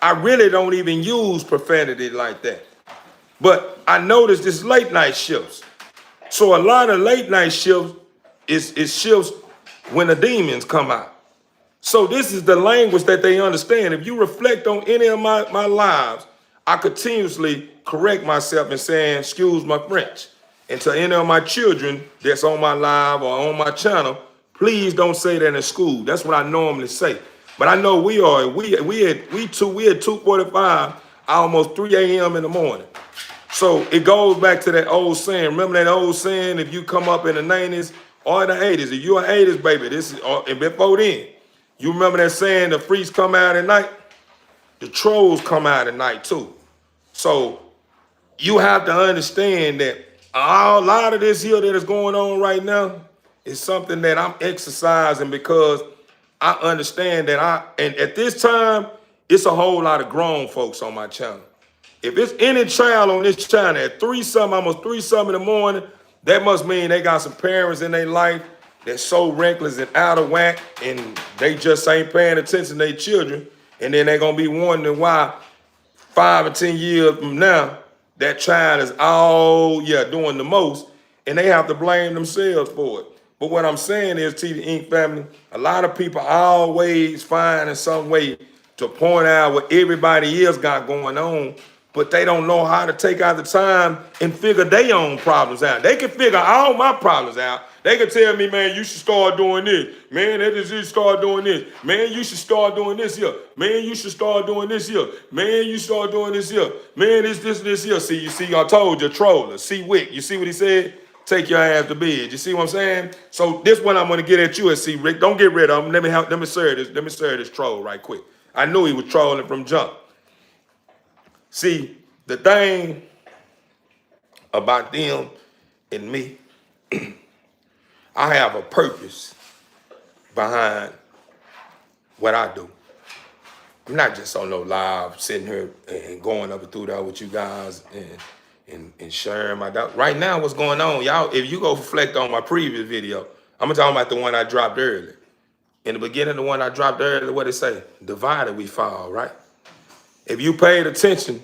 I really don't even use profanity like that. But I noticed this late night shifts. So a lot of late night shifts is shifts when the demons come out. So this is the language that they understand. If you reflect on any of my lives, I continuously correct myself and saying, excuse my French. And to any of my children that's on my live or on my channel, please don't say that in school. That's what I normally say. But I know we had 2:45, almost 3 a.m. in the morning. So it goes back to that old saying. Remember that old saying, if you come up in the 90s or the 80s, if you're an 80s baby, this is, and before then, you remember that saying, the freaks come out at night? The trolls come out at night too. So you have to understand that a lot of this here that is going on right now is something that I'm exercising because I understand that and at this time, it's a whole lot of grown folks on my channel. If it's any child on this channel at 3-something, almost 3-something in the morning, that must mean they got some parents in their life that's so reckless and out of whack, and they just ain't paying attention to their children. And then they're going to be wondering why 5 or 10 years from now, that child is doing the most, and they have to blame themselves for it. But what I'm saying is, to the Ink family, a lot of people always find in some way to point out what everybody else got going on, but they don't know how to take out the time and figure their own problems out. They can figure all my problems out. They can tell me, man, you should start doing this. Man, they just start doing this. Man, you should start doing this here. Man, you should start doing this here. Man, you start doing this here. Man, this here. See, I told you, troller. See Wick, you see what he said? Take your ass to bed. You see what I'm saying? So this one I'm gonna get at you and see, Rick. Don't get rid of him. Let me serve this troll right quick. I knew he was trolling from jump. See, the thing about them and me, I have a purpose behind what I do. I'm not just on no live sitting here and going up and through that with you guys and sharing my doubt. Right now, what's going on, y'all, if you go reflect on my previous video, I'm gonna talk about the one I dropped earlier. In the beginning, the one I dropped earlier, what it say? Divided we fall, right? If you paid attention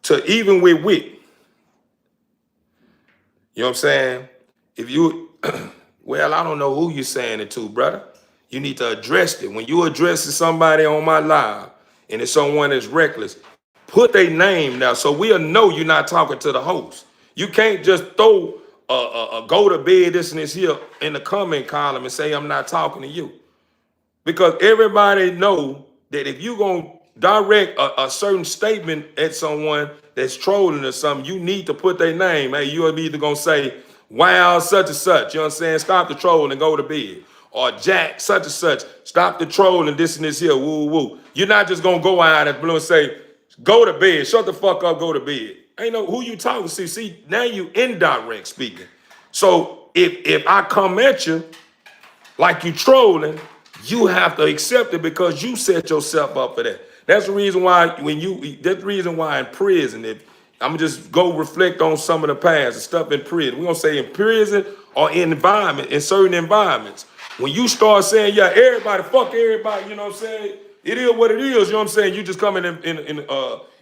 to even with Wick, you know what I'm saying? If you, well, I don't know who you're saying it to, brother. You need to address it. When you address somebody on my live and it's someone that's reckless, put their name now so we'll know you're not talking to the host. You can't just throw a go to bed this and this here in the comment column and say I'm not talking to you. Because everybody know that if you gonna direct a certain statement at someone that's trolling or something, you need to put their name. Hey, you're either gonna say, wow, such and such, you know what I'm saying? Stop the troll and go to bed. Or Jack, such and such, stop the troll and this here, woo, woo. You're not just gonna go out and blue and say, go to bed, shut the fuck up, go to bed. Ain't no who you talking to. See, now you indirect speaking. So if I come at you like you trolling, you have to accept it because you set yourself up for that. That's the reason why that's the reason why in prison, if I'm gonna just go reflect on some of the past and stuff in prison. We're gonna say in prison or in certain environments. When you start saying, yeah, everybody, fuck everybody, you know what I'm saying? It is what it is, you know what I'm saying? You just come in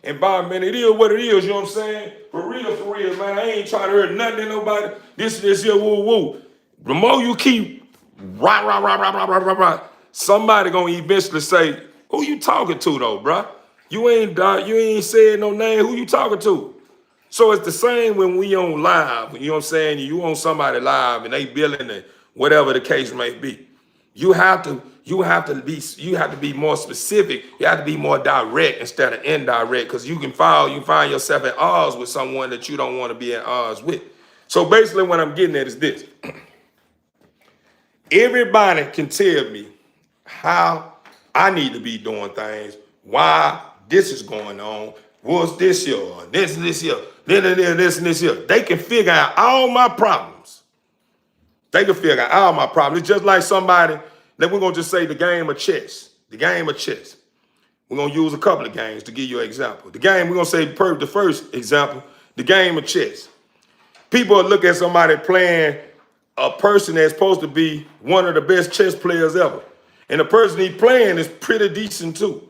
environment, it is what it is, you know what I'm saying? For real, man, I ain't trying to hurt nothing to nobody. This here, woo, woo. The more you keep rah, somebody gonna eventually say, who you talking to though, bruh? You ain't said no name, who you talking to? So it's the same when we on live, you know what I'm saying? You on somebody live and they billing it, whatever the case may be. You have to You have to be more specific. You have to be more direct instead of indirect, because you can find yourself at odds with someone that you don't want to be at odds with. So basically what I'm getting at is this. Everybody can tell me how I need to be doing things, why this is going on, what's this here, this and this here, this and this here. They can figure out all my problems. They can figure out all my problems. It's just like somebody that we're going to just say the game of chess. The game of chess. We're going to use a couple of games to give you an example. The game, we're going to say the first example, the game of chess. People look at somebody playing a person that's supposed to be one of the best chess players ever. And the person he's playing is pretty decent too.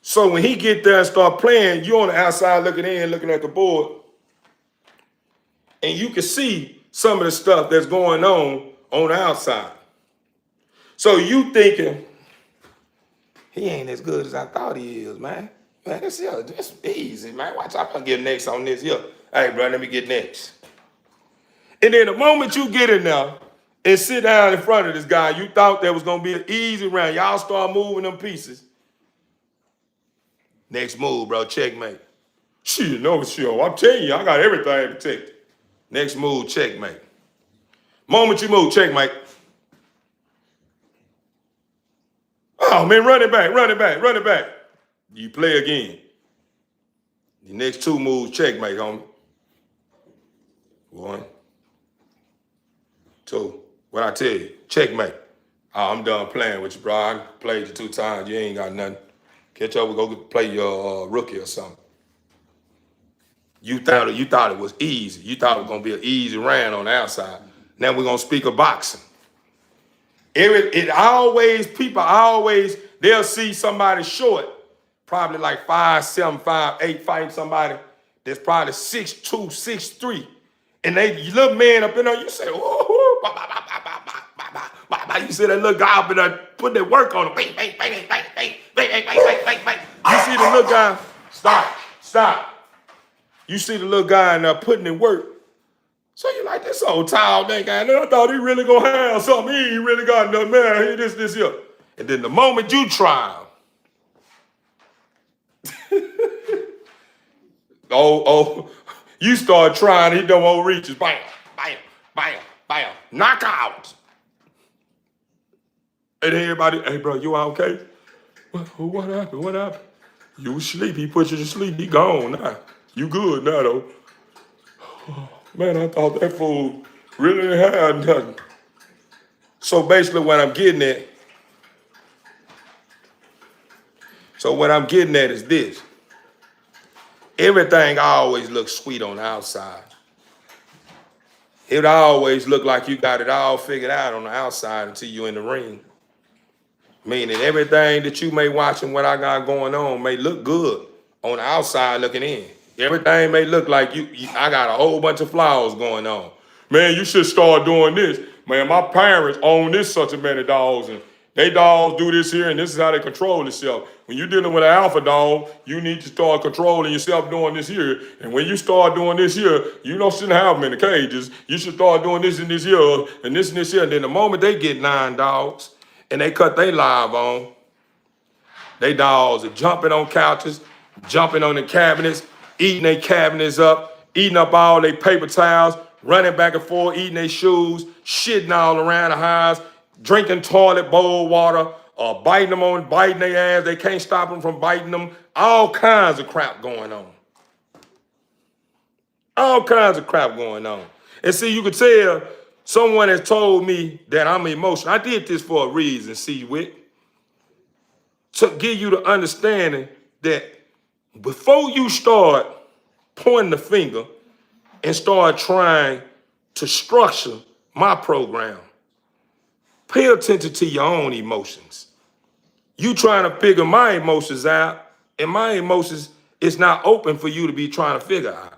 So when he get there and start playing, you on the outside looking in, looking at the board, and you can see some of the stuff that's going on the outside. So you thinking, he ain't as good as I thought he is, man. Man, this easy, man. Watch out, I'm gonna get next on this here. Hey, bro, let me get next. And then the moment you get in there and sit down in front of this guy, you thought that was going to be an easy round. Y'all start moving them pieces. Next move, bro, checkmate. Shit, no, shit, I'm telling you, I got everything protected. Next move, checkmate. Moment you move, checkmate. Oh, man, run it back. You play again. The next two moves, checkmate, homie. 1, 2. What I tell you, checkmate. Oh, I'm done playing with you, bro. I played you 2 times. You ain't got nothing. Catch up, we go play your rookie or something. You thought it was easy. You thought it was gonna be an easy round on the outside. Now we're gonna speak of boxing. They'll see somebody short, probably like 5'7", 5'8", fighting somebody that's probably 6'2", 6'3". And they little man up in there, you say, oh, you see that little guy up in there putting that work on him. Bang, bang, bang, bang, bang, bang, bang, bang, bang, bang. You see the little guy, stop. You see the little guy in there putting in work. So you like, this old tall man guy, I thought he really gonna have something. He ain't really got nothing, man. He this here. And then the moment you try him, you start trying, he don't want reaches. Bam, bam, bam, bam. Knockout. And everybody, hey, bro, you okay? What happened? What happened? You sleep. He put you to sleep. He gone now. You good now, though. Oh, man, I thought that fool really didn't have nothing. So basically what I'm getting at is this. Everything always looks sweet on the outside. It always look like you got it all figured out on the outside until you in the ring. Meaning everything that you may watch and what I got going on may look good on the outside looking in. Everything may look like I got a whole bunch of flaws going on. Man, you should start doing this. Man, my parents own this such a many dogs, and they dogs do this here, and this is how they control themselves. When you're dealing with an alpha dog, you need to start controlling yourself doing this here. And when you start doing this here, you don't shouldn't have them in the cages. You should start doing this and this here, and this here. And then the moment they get 9 dogs, and they cut their live on, they dogs are jumping on couches, jumping on the cabinets, eating their cabinets up, eating up all their paper towels, running back and forth, eating their shoes, shitting all around the house, drinking toilet bowl water, biting their ass. They can't stop them from biting them. All kinds of crap going on. All kinds of crap going on. And see, you could tell someone has told me that I'm emotional. I did this for a reason, C-Wit. To give you the understanding that before you start pointing the finger and start trying to structure my program, pay attention to your own emotions. You trying to figure my emotions out, and my emotions is not open for you to be trying to figure out.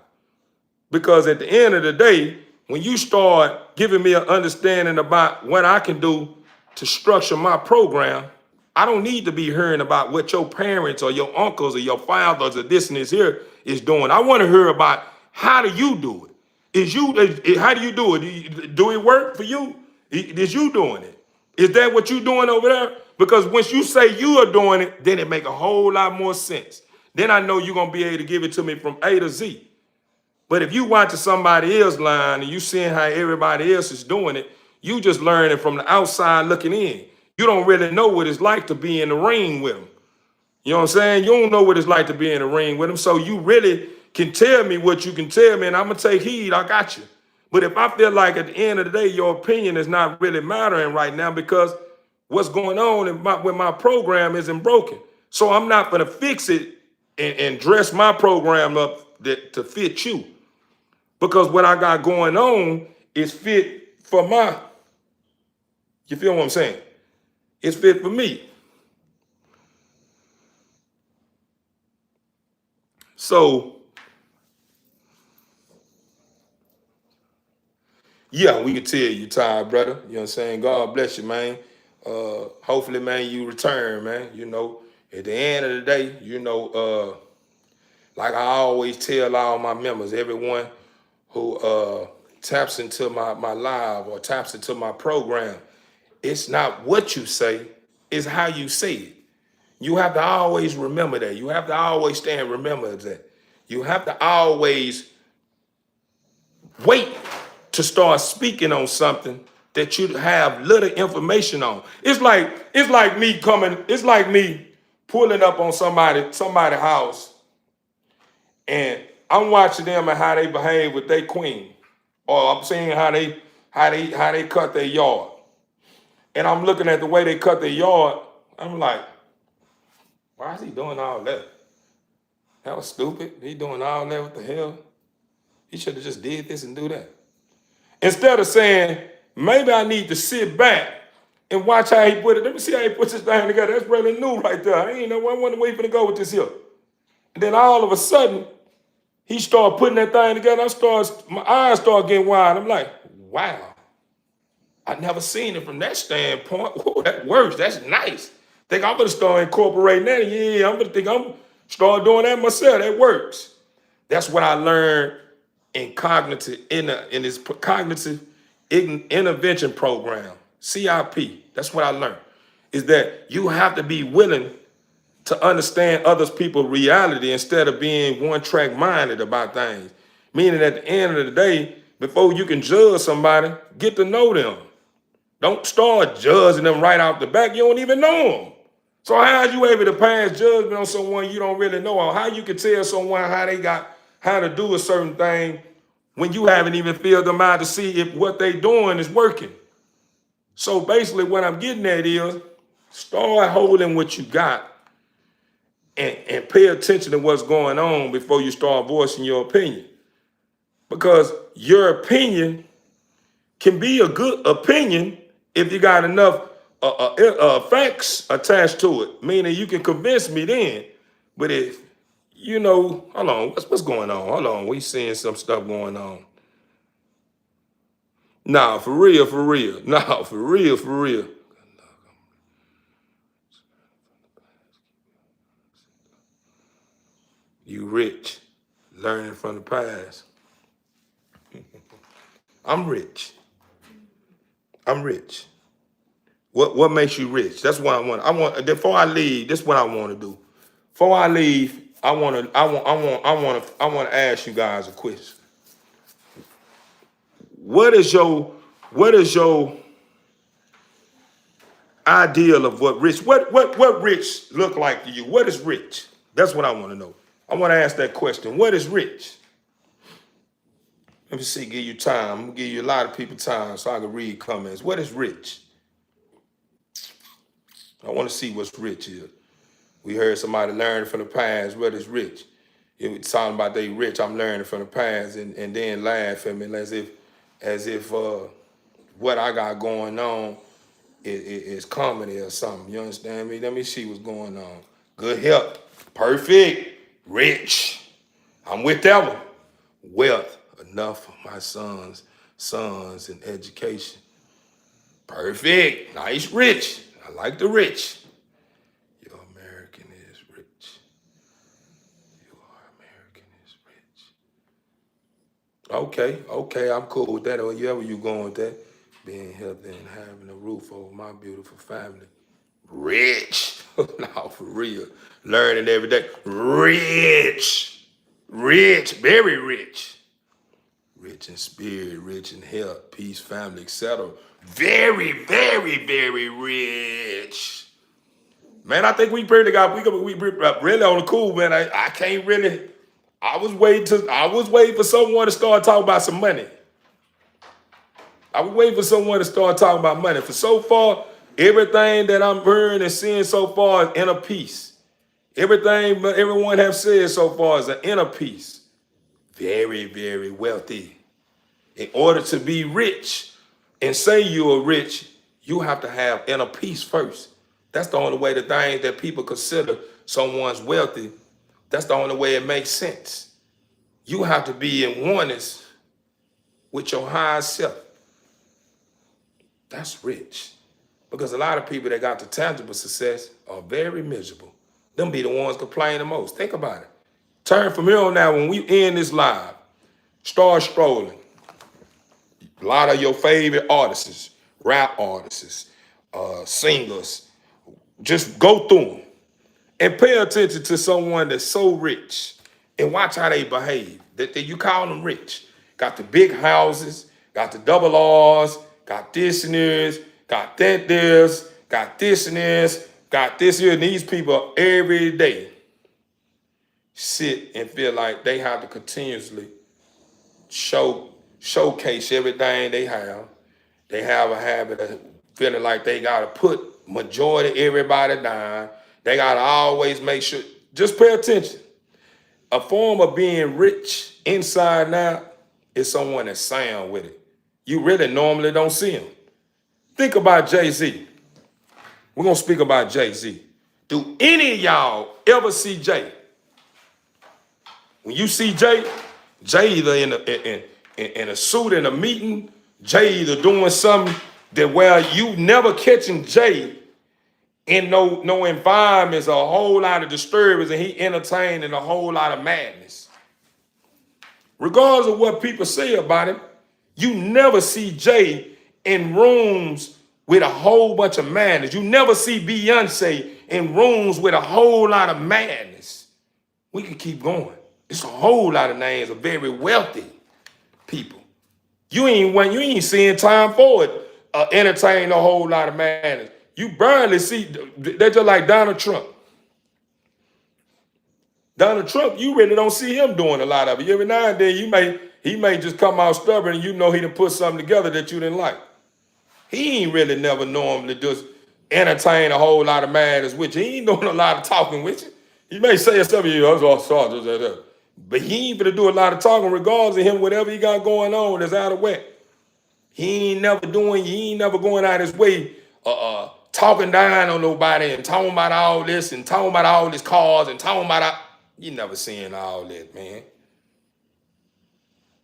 Because at the end of the day, when you start giving me an understanding about what I can do to structure my program, I don't need to be hearing about what your parents or your uncles or your fathers or this and this here is doing. I want to hear about how do you do it? How do you do it? Do it work for you? Is you doing it? Is that what you doing over there? Because once you say you are doing it, then it make a whole lot more sense. Then I know you're going to be able to give it to me from A to Z. But if you watching somebody else's line and you seeing how everybody else is doing it, you just learning from the outside looking in. You don't really know what it's like to be in the ring with them. You know what I'm saying? You don't know what it's like to be in the ring with them. So you really can tell me what you can tell me, and I'm going to take heed. I got you. But if I feel like at the end of the day, your opinion is not really mattering right now because what's going on with my program isn't broken. So I'm not going to fix it and dress my program up to fit you. Because what I got going on is fit for you feel what I'm saying? It's fit for me. So, yeah, we can tell you tired, brother. You know what I'm saying? God bless you, man. Hopefully, man, you return, man. You know, at the end of the day, like I always tell all my members, everyone who taps into my live or taps into my program, it's not what you say, it's how you say it. You have to always remember that. You have to always stand remember that. You have to always wait to start speaking on something that you have little information on. It's like me pulling up on somebody's house and I'm watching them and how they behave with their queen. Or I'm seeing how they cut their yard. And I'm looking at the way they cut their yard, I'm like, why is he doing all that? That was stupid. He doing all that, what the hell? He should have just did this and do that. Instead of saying, maybe I need to sit back and watch how he put it. Let me see how he puts this thing together. That's really new right there. I ain't know I wonder where he finna go with this here. And then all of a sudden, he started putting that thing together. My eyes start getting wide. I'm like, wow. I never seen it from that standpoint. Whoa, that works. That's nice. Think I'm gonna start incorporating that. Yeah, I'm start doing that myself. That works. That's what I learned in this cognitive intervention program, CIP. That's what I learned. Is that you have to be willing to understand others people's reality instead of being one-track minded about things. Meaning at the end of the day, before you can judge somebody, get to know them. Don't start judging them right off the back. You don't even know them. So how are you able to pass judgment on someone you don't really know? Or how you can tell someone how to do a certain thing when you haven't even filled them out to see if what they doing is working? So basically what I'm getting at is start holding what you got and pay attention to what's going on before you start voicing your opinion. Because your opinion can be a good opinion if you got enough facts attached to it, meaning you can convince me then. But if, hold on, what's going on? Hold on, we seeing some stuff going on. Nah, for real, for real. Nah, for real, for real. You rich, learning from the past. I'm rich. I'm rich. What makes you rich? That's what I want. Before I leave, this is what I want to do. Before I leave, I want to ask you guys a question. What is your ideal of what rich? What rich look like to you? What is rich? That's what I want to know. I want to ask that question. What is rich? Let me see. Give you time. I'm gonna give you a lot of people time so I can read comments. What is rich? I want to see what's rich is. We heard somebody learn from the past what is rich. It was talking about they rich. I'm learning from the past and then laugh at me as if what I got going on is comedy or something. You understand me? Let me see what's going on. Good health. Perfect. Rich. I'm with that one. Wealth. Enough for my sons and education. Perfect. Nice rich. I like the rich. Your American is rich. Your American is rich. Okay, I'm cool with that. Or wherever you going with that. being healthy and having a roof over my beautiful family. Rich. No, for real. Learning every day. Rich. Rich. Very rich. Rich in spirit, rich in health, peace, family, etc. Very, very, very rich. Man, I think we really on the cool, man. I can't really. I was waiting for someone to start talking about some money. I was waiting for someone to start talking about money. For so far, everything that I'm hearing and seeing so far is inner peace. Everything everyone have said so far is an inner peace. Very, very wealthy. In order to be rich and say you are rich, you have to have inner peace first. That's the only way the things that people consider someone's wealthy, that's the only way it makes sense. You have to be in oneness with your higher self. That's rich. Because a lot of people that got the tangible success are very miserable. Them be the ones complaining the most. Think about it. Turn from here on now, when we end this live, start scrolling. A lot of your favorite artists, rap artists, singers, just go through them and pay attention to someone that's so rich and watch how they behave. That you call them rich. Got the big houses, got the double R's, got this and this, got that this, got this and this, got this here. And these people every day sit and feel like they have to continuously showcase everything they have. They have a habit of feeling like they gotta put majority of everybody down. They gotta always make sure, just pay attention. A form of being rich inside now is someone that's sound with it. You really normally don't see him. Think about Jay-Z. We're gonna speak about Jay-Z. Do any of y'all ever see Jay? When you see Jay either in a suit in a meeting, Jay either doing something that where you never catching Jay in no environments, a whole lot of disturbance, and he entertaining a whole lot of madness. Regardless of what people say about him, you never see Jay in rooms with a whole bunch of madness. You never see Beyonce in rooms with a whole lot of madness. We can keep going. It's a whole lot of names of very wealthy people. You ain't seeing time for it. Entertain a whole lot of madness. You barely see. They're just like Donald Trump. Donald Trump, you really don't see him doing a lot of it. Every now and then, he may just come out stubborn, and you know he done put something together that you didn't like. He ain't really never normally just entertain a whole lot of madness with you. He ain't doing a lot of talking with you. He may say something to you, but he ain't gonna do a lot of talking regardless of him, whatever he got going on that's out of whack. He ain't never going out his way talking down on nobody and talking about all this and talking about all these cars and talking about you never seeing all that, man.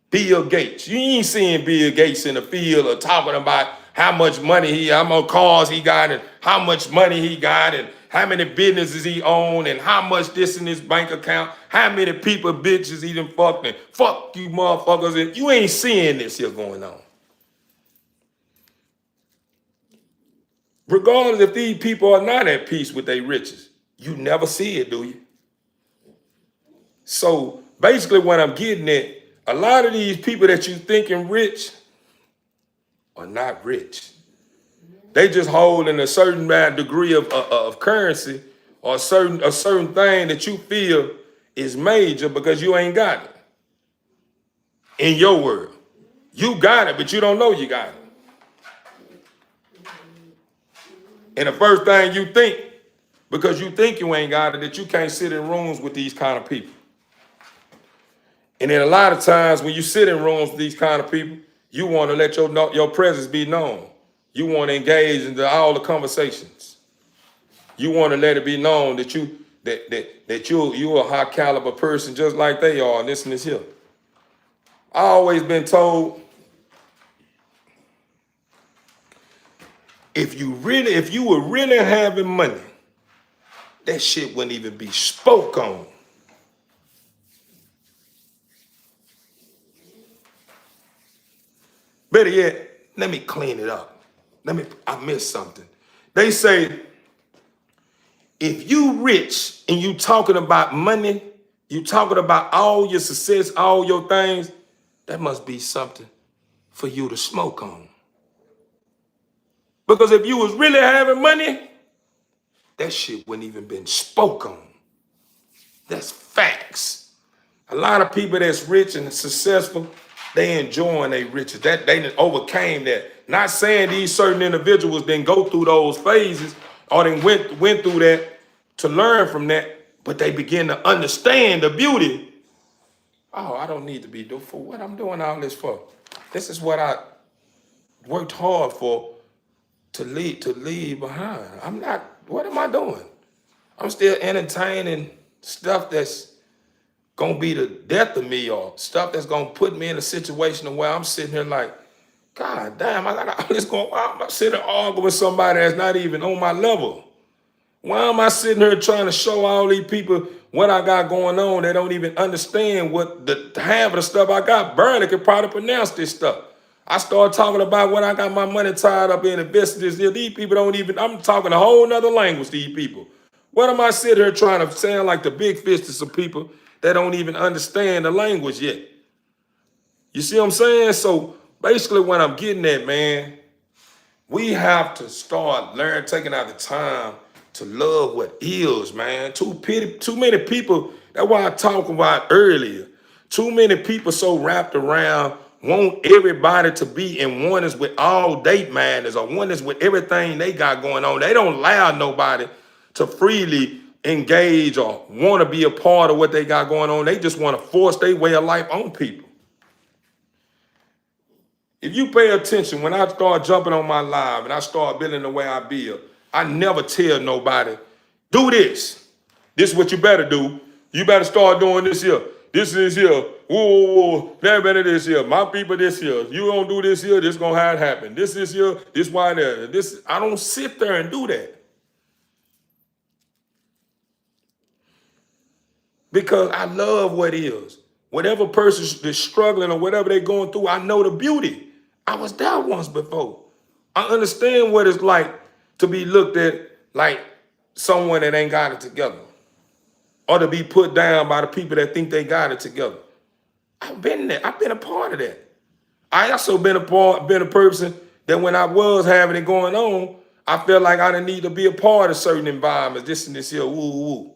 Bill Gates. You ain't seeing Bill Gates in the field or talking about how much money how much cars he got and how much money he got and how many businesses he owned and how much this in his bank account, how many people, bitches he done fucked and fuck you motherfuckers. And you ain't seeing this here going on. Regardless if these people are not at peace with their riches, you never see it, do you? So basically what I'm getting at, a lot of these people that you thinking rich are not rich. They just holding a certain degree of currency or a certain thing that you feel is major because you ain't got it. In your world, you got it, but you don't know you got it. And the first thing you think, because you think you ain't got it, that you can't sit in rooms with these kind of people. And then a lot of times when you sit in rooms with these kind of people, you want to let your presence be known. You want to engage into all the conversations. You want to let it be known that you're a high caliber person just like they are, and this and this here. I always been told, if you were really having money, that shit wouldn't even be spoke on. Better yet, let me clean it up. I missed something. They say, if you rich and you talking about money, you talking about all your success, all your things, that must be something for you to smoke on. Because if you was really having money, that shit wouldn't even been spoke on. That's facts. A lot of people that's rich and successful, they enjoying their riches. That they overcame that. Not saying these certain individuals didn't go through those phases or they went through that to learn from that, but they begin to understand the beauty. Oh, I don't need to be doing for what I'm doing all this for. This is what I worked hard for to leave behind. I'm not, what am I doing? I'm still entertaining stuff that's gonna be the death of me, or stuff that's gonna put me in a situation where I'm sitting here like, God damn, I got all this going on. I'm sitting there arguing with somebody that's not even on my level. Why am I sitting here trying to show all these people what I got going on? They don't even understand what the half of the stuff I got. Barely could probably pronounce this stuff. I start talking about what I got my money tied up in investing this. These people don't even, I'm talking a whole nother language to these people. What am I sitting here trying to sound like the big fist to some people that don't even understand the language yet? You see what I'm saying? So basically what I'm getting at, man, we have to start taking out the time to love what is, man. Too many people, that's why I talked about earlier. Too many people so wrapped around want everybody to be in oneness with all date madness or oneness with everything they got going on. They don't allow nobody to freely engage or want to be a part of what they got going on. They just want to force their way of life on people. If you pay attention, when I start jumping on my live and I start building the way I build, I never tell nobody, do this. This is what you better do. You better start doing this here. This is here. Whoa, that better this here. My people this here. You don't do this here, this gonna have it happen. This is here, this why there. This, I don't sit there and do that. Because I love what is. Whatever person is struggling or whatever they're going through, I know the beauty. I was there once before. I understand what it's like to be looked at like someone that ain't got it together, or to be put down by the people that think they got it together. I've been there. I've been a part of that. I also been a person that when I was having it going on, I felt like I didn't need to be a part of certain environments, this and this here, woo, woo.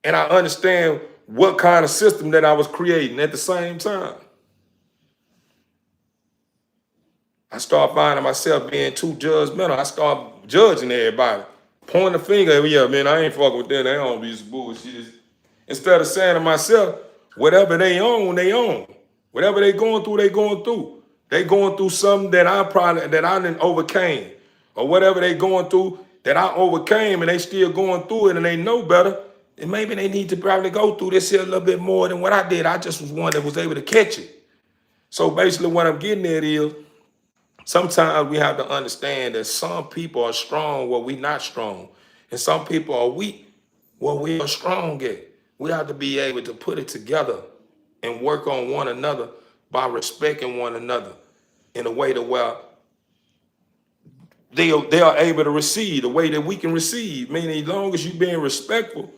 And I understand what kind of system that I was creating at the same time. I start finding myself being too judgmental. I start judging everybody, pointing the finger. Yeah, man, I ain't fucking with that. They don't be some bullshit. Instead of saying to myself, whatever they own, they own. Whatever they going through, they going through. They going through something that I didn't overcame, or whatever they going through that I overcame, and they still going through it, and they know better. And maybe they need to probably go through this here a little bit more than what I did. I just was one that was able to catch it. So basically what I'm getting at is, sometimes we have to understand that some people are strong where we not strong. And some people are weak where we are strong at. We have to be able to put it together and work on one another by respecting one another in a way to where they are able to receive the way that we can receive. Meaning, as long as you being respectful,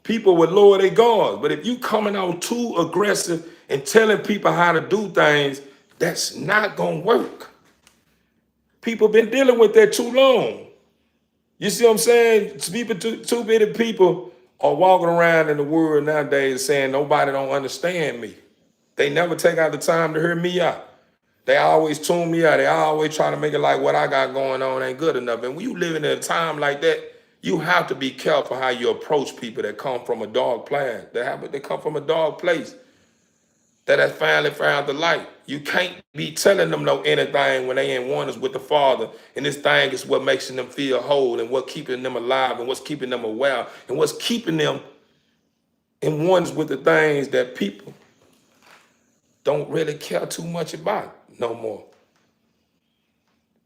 people would lower their guards. But if you coming out too aggressive and telling people how to do things, that's not gonna work. People been dealing with that too long. You see what I'm saying? Too many people are walking around in the world nowadays saying nobody don't understand me. They never take out the time to hear me out. They always tune me out. They always try to make it like what I got going on ain't good enough. And when you living in a time like that, you have to be careful how you approach people that come from a dark place. They come from a dark place that has finally found the light. You can't be telling them no anything when they in oneness with the Father. And this thing is what makes them feel whole, and what keeping them alive, and what's keeping them aware, and what's keeping them in oneness with the things that people don't really care too much about no more.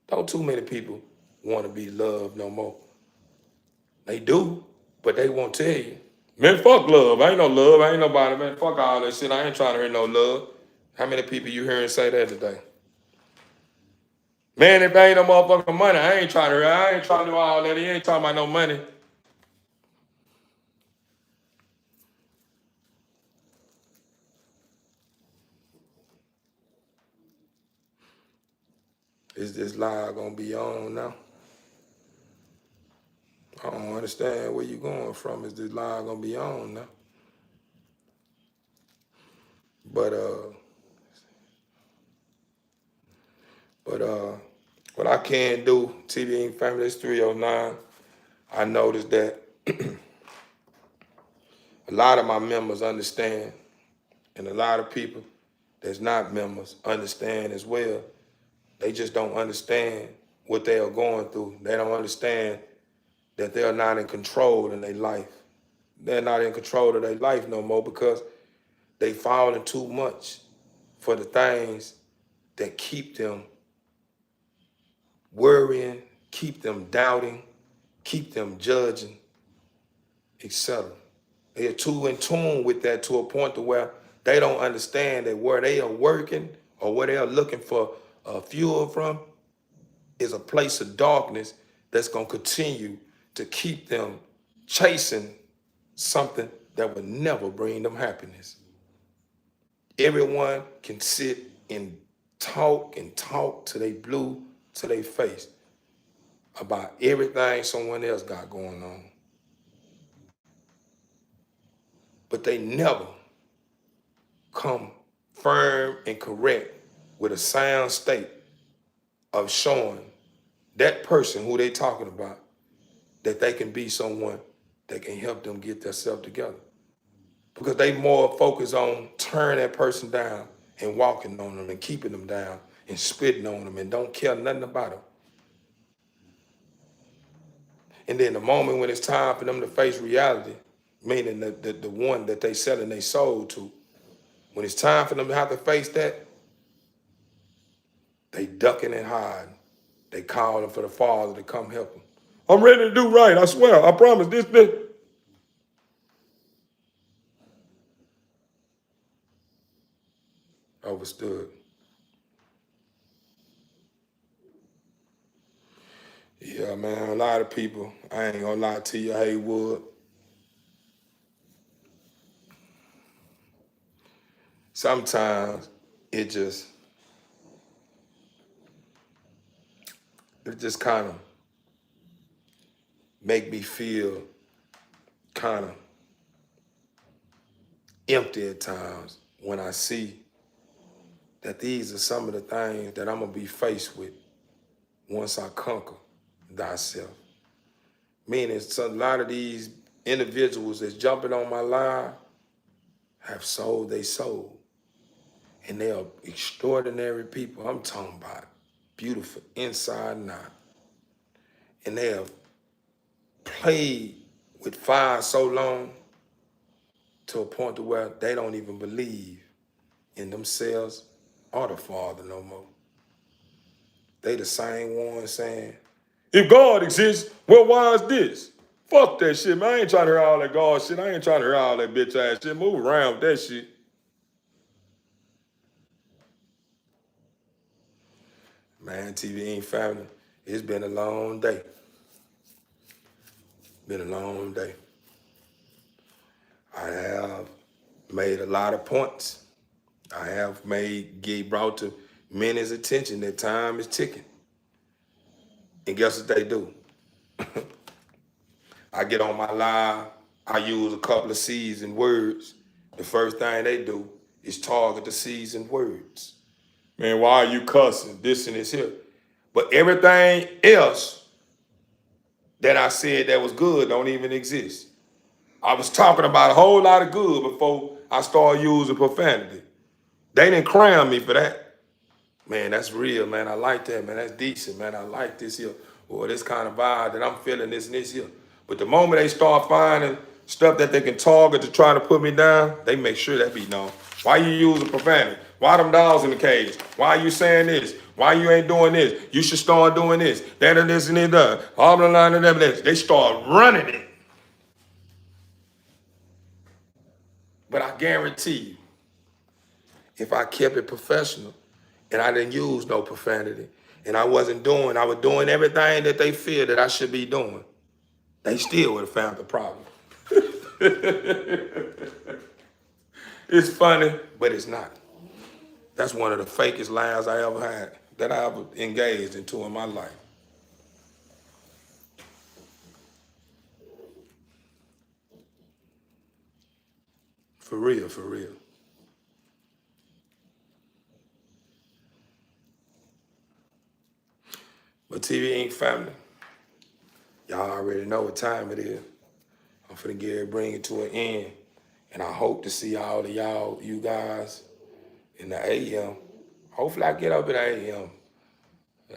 Don't too many people want to be loved no more. They do, but they won't tell you. Man, fuck love. I ain't no love. I ain't nobody, man. Fuck all that shit. I ain't trying to hear no love. How many people you hearing say that today? Man, if I ain't no motherfucking money, I ain't trying to hear. I ain't trying to do all that. He ain't talking about no money. Is this lie gonna be on now? I don't understand where you going from. Is this lie gonna be on now? But what I can do, TV family, it's 309. I noticed that a lot of my members understand, and a lot of people that's not members understand as well. They just don't understand what they are going through. They don't understand that they're not in control in their life. They're not in control of their life no more because they falling too much for the things that keep them worrying, keep them doubting, keep them judging, etc. They are too in tune with that to a point to where they don't understand that where they are working or where they are looking for fuel from is a place of darkness that's going to continue to keep them chasing something that will never bring them happiness. Everyone can sit and talk till they blue to their face about everything someone else got going on. But they never come firm and correct with a sound state of showing that person who they talking about that they can be someone that can help them get themselves together. Because they more focused on turning that person down and walking on them and keeping them down and spitting on them and don't care nothing about them. And then the moment when it's time for them to face reality, meaning the one that they selling their soul to, when it's time for them to have to face that, they ducking and hiding. They calling for the Father to come help them. I'm ready to do right, I swear, I promise this. Overstood. Yeah, man, a lot of people, I ain't gonna lie to you, Haywood. Sometimes it just kind of make me feel kind of empty at times when I see that these are some of the things that I'm gonna be faced with once I conquer thyself. Meaning, so a lot of these individuals that's jumping on my line have sold their soul. And they are extraordinary people. I'm talking about beautiful inside and out. And they have played with fire so long to a point to where they don't even believe in themselves or the Father no more. They the same ones saying, if God exists, well, why is this? Fuck that shit, man. I ain't trying to hear all that God shit. I ain't trying to hear all that bitch ass shit. Move around with that shit. Man, TV ain't family. It's been a long day. Been a long day. I have made a lot of points. I have brought to many's attention that time is ticking. And guess what they do? I get on my live, I use a couple of seasoned words. The first thing they do is target the seasoned words. Man, why are you cussing? This and this here. But everything else that I said that was good don't even exist. I was talking about a whole lot of good before I started using profanity. They didn't cram me for that. Man, that's real, man. I like that, man. That's decent, man. I like this here. Or this kind of vibe that I'm feeling this and this here. But the moment they start finding stuff that they can target to try to put me down, they make sure that be known. Why you using profanity? Why them dogs in the cage? Why you saying this? Why you ain't doing this? You should start doing this. That and this and this. All the line and this. They start running it. guarantee you, if I kept it professional and I didn't use no profanity and I was doing everything that they feel that I should be doing, they still would have found the problem. It's funny, but it's not. That's one of the fakest lies I ever had, that I ever engaged into in my life. For real, for real. But TV Inc. family, y'all already know what time it is. I'm finna bring it to an end. And I hope to see all of you guys in the AM. Hopefully I get up at AM.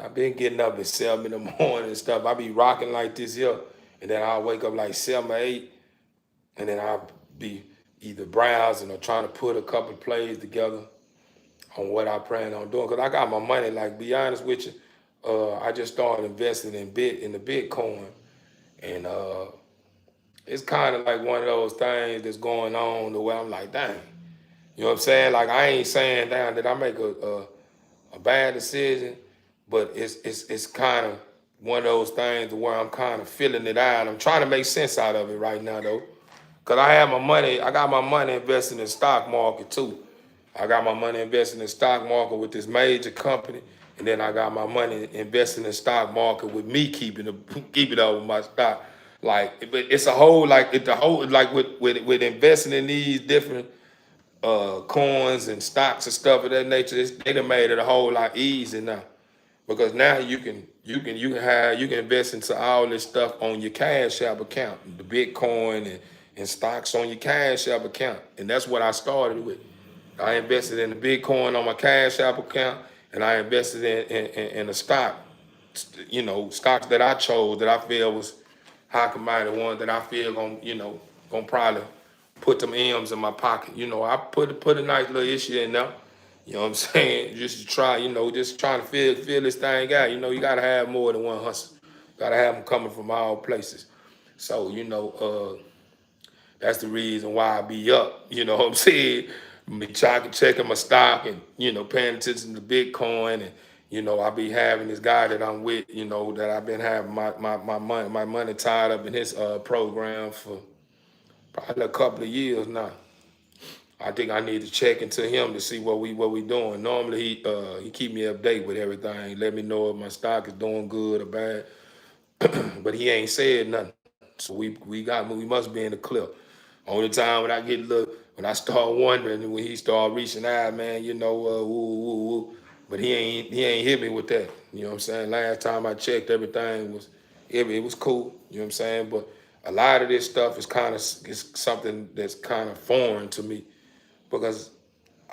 I've been getting up at 7 in the morning and stuff. I be rocking like this here. And then I'll wake up like 7 or 8. And then I'll be either browsing or trying to put a couple of plays together on what I plan on doing. Because I got my money, like, be honest with you, I just started investing in the Bitcoin. And it's kind of like one of those things that's going on the way I'm like, dang. You know what I'm saying? Like, I ain't saying down that I make a bad decision, but it's kind of one of those things where I'm kind of feeling it out. I'm trying to make sense out of it right now, though. Because I got my money invested in the stock market, too. I got my money invested in the stock market with this major company, and then I got my money invested in the stock market with me keeping it up with my stock. Like, but it's a whole, like, with investing in these different coins and stocks and stuff of that nature, they done made it a whole lot easier now. Because now you can invest into all this stuff on your Cash App account, the Bitcoin and stocks on your Cash App account. And that's what I started with. I invested in the Bitcoin on my Cash App account, and I invested in the stock, stocks that I chose that I feel was high commodity ones that I feel gonna probably put them M's in my pocket. I put a nice little issue in there. You know what I'm saying? Just to try, just trying to feel this thing out. You gotta have more than one hustle. Gotta have them coming from all places. So, that's the reason why I be up. You know what I'm saying? Me checking my stock and, paying attention to Bitcoin. And, I be having this guy that I'm with, that I've been having my money tied up in his program for probably a couple of years now. I think I need to check into him to see what we doing. Normally he keep me update with everything, let me know if my stock is doing good or bad. But he ain't said nothing. So we must be in the clear. Only time when I start wondering when he start reaching out, man, woo, woo, woo. But he ain't hit me with that. You know what I'm saying? Last time I checked, everything was it was cool. You know what I'm saying? But a lot of this stuff is something that's kind of foreign to me because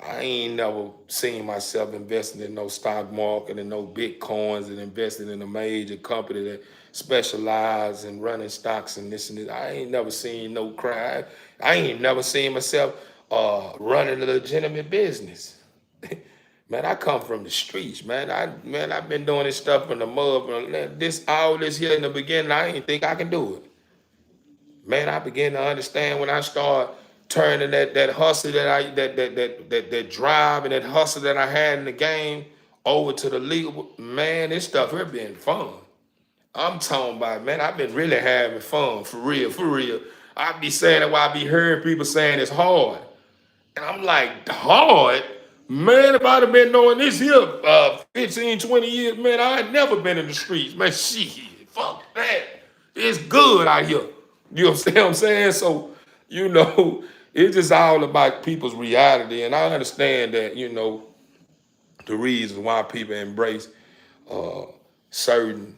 I ain't never seen myself investing in no stock market and no Bitcoins and investing in a major company that specializes in running stocks and this and this. I ain't never seen no crime. I ain't never seen myself running a legitimate business. Man, I come from the streets, man. I've been doing this stuff from the mud. All this here in the beginning, I didn't think I can do it. Man, I began to understand when I started turning that hustle that drive and that hustle that I had in the game over to the legal. Man, this stuff here been fun. I'm talking about, man, I've been really having fun, for real, for real. I be saying that while I be hearing people saying it's hard. And I'm like, hard? Man, if I'd have been knowing this here 15, 20 years, man, I ain't never been in the streets. Man, shit, fuck that. It's good out here. You know what I'm saying? So, it's just all about people's reality. And I understand that, the reason why people embrace certain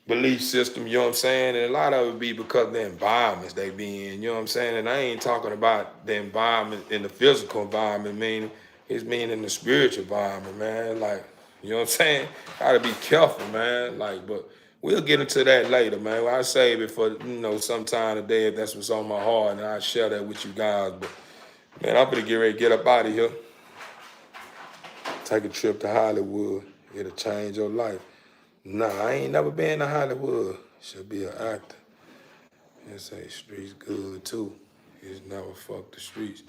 belief system, you know what I'm saying? And a lot of it be because of the environments they be in, you know what I'm saying? And I ain't talking about the environment in the physical environment, meaning the spiritual environment, man. Like, you know what I'm saying? Gotta be careful, man. Like, but we'll get into that later, man. I'll save it for, sometime today if that's what's on my heart, and I'll share that with you guys. But, man, I'm gonna get ready to get up out of here. Take a trip to Hollywood. It'll change your life. Nah, I ain't never been to Hollywood. Should be an actor. They say streets good too. It's never fuck the streets.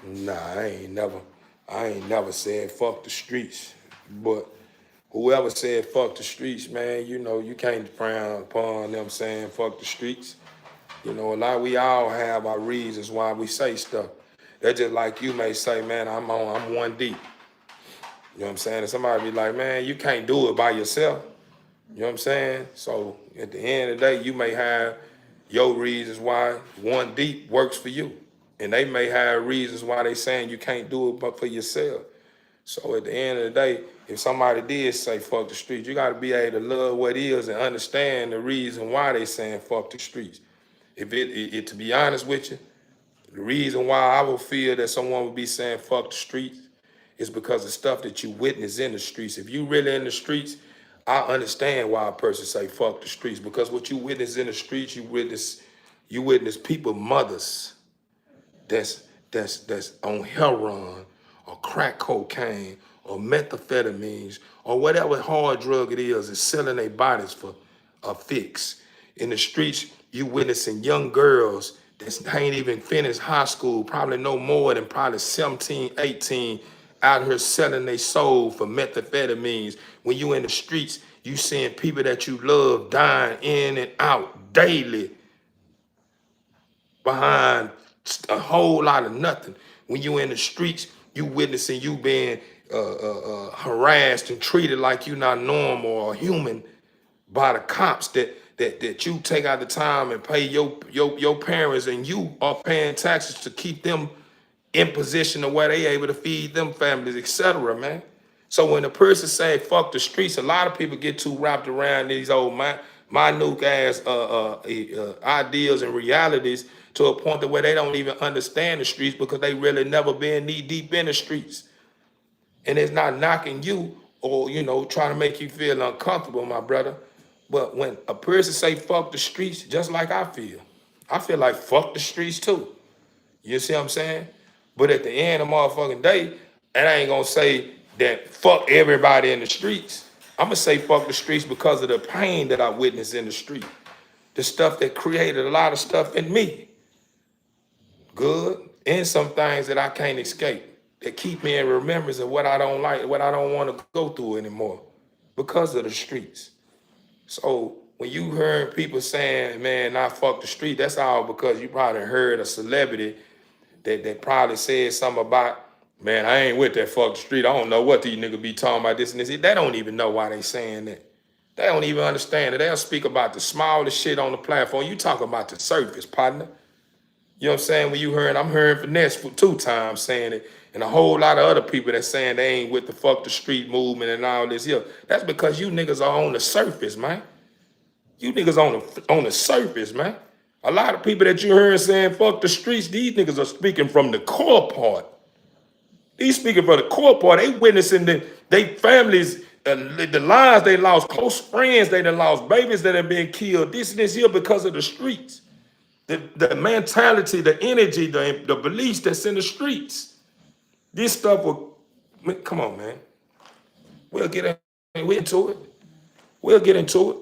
Nah, I ain't never said fuck the streets. But whoever said fuck the streets, man, you know, you can't frown upon them saying fuck the streets. You know, we all have our reasons why we say stuff. That's just like you may say, man, I'm one deep. You know what I'm saying? And somebody be like, man, you can't do it by yourself. You know what I'm saying? So at the end of the day, you may have your reasons why one deep works for you. And they may have reasons why they saying you can't do it but for yourself. So at the end of the day, if somebody did say fuck the streets, you gotta be able to love what is and understand the reason why they saying fuck the streets. If it to be honest with you, the reason why I would feel that someone would be saying fuck the streets is because of stuff that you witness in the streets. If you really in the streets, I understand why a person say fuck the streets, because what you witness in the streets, you witness people, mothers that's on heroin or crack cocaine or methamphetamines or whatever hard drug it is selling their bodies for a fix. In the streets, you witnessing young girls that ain't even finished high school, probably no more than probably 17, 18, out here selling their soul for methamphetamines. When you in the streets, you seeing people that you love dying in and out daily behind a whole lot of nothing. When you in the streets, you witnessing you being harassed and treated like you not normal or human by the cops that you take out the time and pay your parents, and you are paying taxes to keep them in position of where they able to feed them families, etc., man. So when a person say fuck the streets, a lot of people get too wrapped around these old minute ass ideas and realities to a point that where they don't even understand the streets because they really never been knee deep in the streets. And it's not knocking you or, you know, trying to make you feel uncomfortable, my brother. But when a person say fuck the streets, just like I feel like fuck the streets too. You see what I'm saying? But at the end of the motherfucking day, and I ain't gonna say that fuck everybody in the streets. I'm gonna say fuck the streets because of the pain that I witnessed in the street. The stuff that created a lot of stuff in me. Good. And some things that I can't escape. That keep me in remembrance of what I don't like, what I don't want to go through anymore. Because of the streets. So when you heard people saying, man, I fuck the street, that's all because you probably heard a celebrity that probably said something about, man, I ain't with that fuck the street. I don't know what these niggas be talking about this and this. They don't even know why they saying that. They don't even understand it. They'll speak about the smallest shit on the platform. You talk about the surface, partner. You know what I'm saying? When you heard, I'm hearing Finesse for 2 times saying it, and a whole lot of other people that saying they ain't with the fuck the street movement and all this here. That's because you niggas are on the surface, man. You niggas on the surface, man. A lot of people that you heard saying fuck the streets, these niggas are speaking from the core part. These speaking from the core part. They witnessing they families, the lives they lost, close friends they done lost, babies that have been killed, this and this here because of the streets. The mentality, the energy, the beliefs that's in the streets. This stuff will, come on, man. We'll get into it. We'll get into it.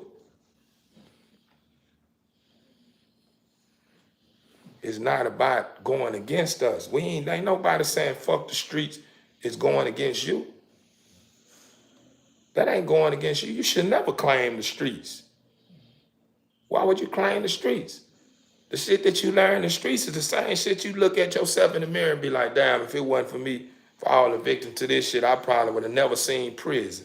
It's not about going against us. Ain't nobody saying fuck the streets is going against you. That ain't going against you. You should never claim the streets. Why would you claim the streets? The shit that you learn in the streets is the same shit you look at yourself in the mirror and be like, damn, if it wasn't for me falling victim to this shit, I probably would have never seen prison.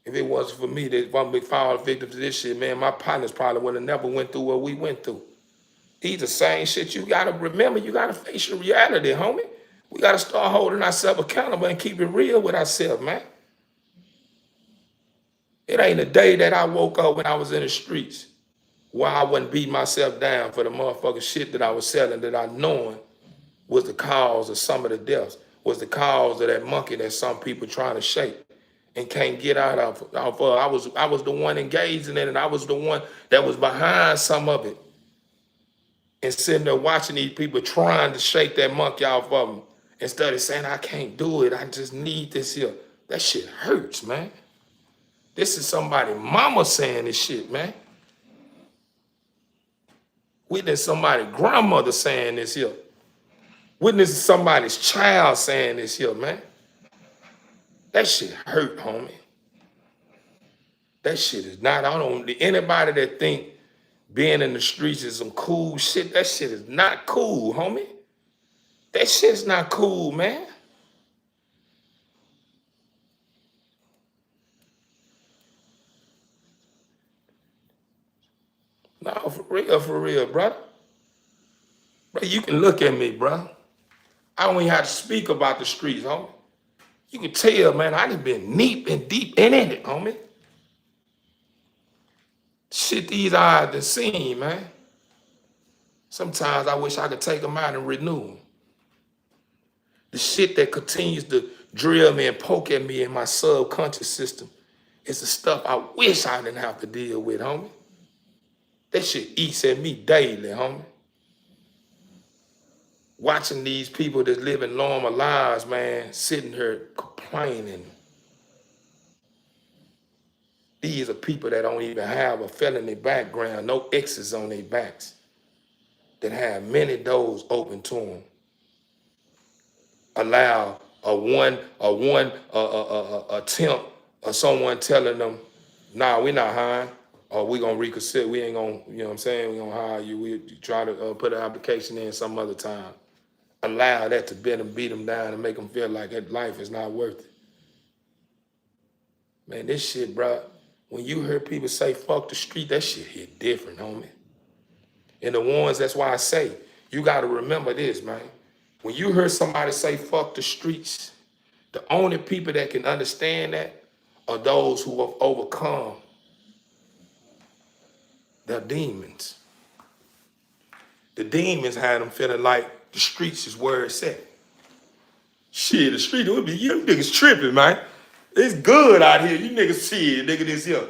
If it wasn't for me that one big fall victim to this shit, man, my partners probably would have never went through what we went through. These the same shit you gotta remember. You gotta face your reality, homie. We gotta start holding ourselves accountable and keep it real with ourselves, man. It ain't a day that I woke up when I was in the streets where I wouldn't beat myself down for the motherfucking shit that I was selling that I knowing was the cause of some of the deaths, was the cause of that monkey that some people trying to shake and can't get out of. I was the one engaged in it, and I was the one that was behind some of it. And sitting there watching these people trying to shake that monkey off of them instead of saying, I can't do it, I just need this here. That shit hurts, man. This is somebody mama saying this shit, man. Witness somebody's grandmother saying this here. Witness somebody's child saying this here, man. That shit hurt, homie. That shit is not, I don't, anybody that think being in the streets is some cool shit, that shit is not cool, homie. That shit's not cool, man. No, for real, brother. Bro, you can look at me, bro. I don't even have to speak about the streets, homie. You can tell, man, I done been deep in it, homie. Shit these eyes done seen, man. Sometimes I wish I could take them out and renew them. The shit that continues to drill me and poke at me in my subconscious system is the stuff I wish I didn't have to deal with, homie. That shit eats at me daily, homie. Watching these people that live in normal lives, man, sitting here complaining. These are people that don't even have a felony background, no X's on their backs, that have many doors open to them. Allow a one attempt of someone telling them, nah, we're not hiring, or we gonna reconsider, we ain't gonna, you know what I'm saying, we gonna hire you, we try to put an application in some other time. Allow that to beat them down and make them feel like that life is not worth it. Man, this shit, bro, when you hear people say fuck the street, that shit hit different, homie. And the ones, that's why I say, you gotta remember this, man. When you hear somebody say fuck the streets, the only people that can understand that are those who have overcome their demons. The demons had them feeling like the streets is where it's at. Shit, the street would be, you niggas tripping, man. It's good out here. You niggas see it, nigga, this here.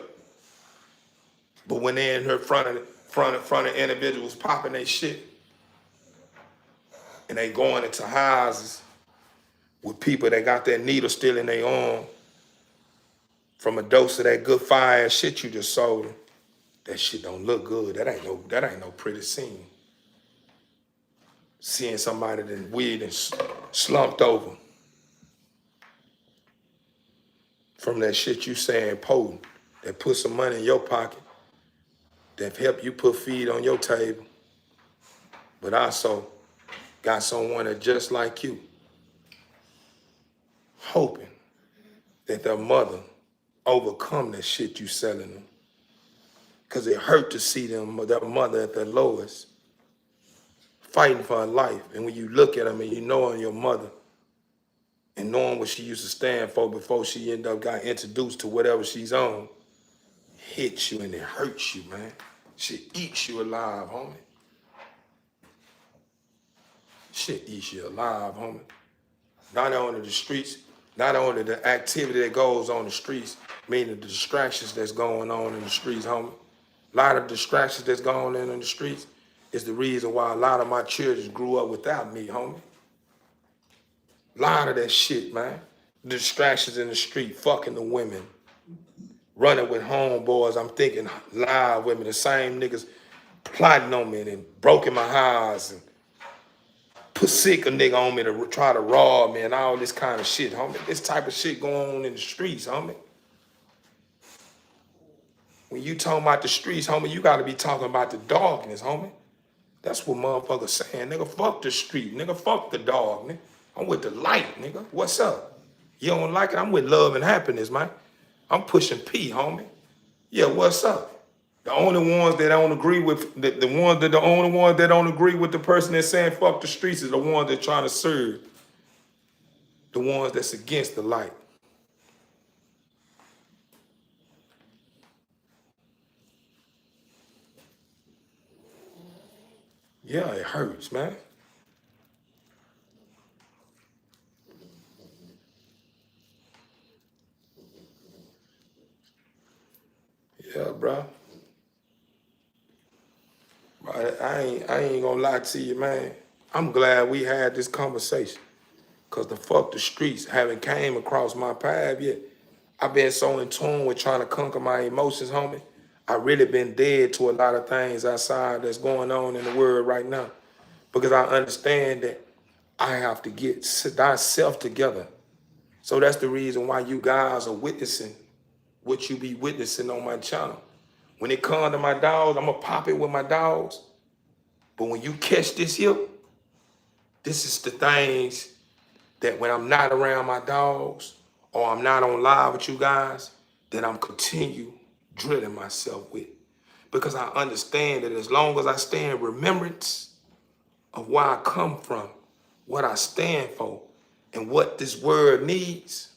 But when they're in her front of individuals popping their shit, and they going into houses with people that got that needle still in their arm from a dose of that good fire shit you just sold them, that shit don't look good. That ain't no pretty scene. Seeing somebody that weird and slumped over from that shit you saying potent, that put some money in your pocket, that help you put feed on your table, but also got someone that just like you, hoping that their mother overcome that shit you selling them. Cause it hurt to see them, their mother at their lowest, fighting for her life. And when you look at them and you know your mother and knowing what she used to stand for before she ended up got introduced to whatever she's on, hits you and it hurts you, man. Shit eats you alive, homie. Shit eats you alive, homie. Not only the streets, not only the activity that goes on the streets, meaning the distractions that's going on in the streets, homie. A lot of distractions that's going on in the streets is the reason why a lot of my children grew up without me, homie. A lot of that shit, man. Distractions in the street, fucking the women, running with homeboys, I'm thinking live with me, the same niggas plotting on me and broken my house and put sick a nigga on me to try to rob me and all this kind of shit, homie. This type of shit going on in the streets, homie. When you talking about the streets, homie, you gotta be talking about the darkness, homie. That's what motherfuckers saying, nigga, fuck the street, nigga, fuck the dog, nigga. I'm with the light, nigga. What's up? You don't like it? I'm with love and happiness, man. I'm pushing P, homie. Yeah, what's up? The only ones that don't agree with, the only ones that don't agree with the person that's saying fuck the streets is the ones that trying to serve. The ones that's against the light. Yeah, it hurts, man. Yeah, bro. I ain't gonna lie to you, man. I'm glad we had this conversation. Cause the fuck the streets haven't came across my path yet. I've been so in tune with trying to conquer my emotions, homie. I really been dead to a lot of things outside that's going on in the world right now, because I understand that I have to get thyself together. So that's the reason why you guys are witnessing what you be witnessing on my channel. When it comes to my dogs, I'm gonna pop it with my dogs. But when you catch this here, this is the things that when I'm not around my dogs or I'm not on live with you guys, that I'm continue drilling myself with. Because I understand that as long as I stay in remembrance of where I come from, what I stand for, and what this world needs,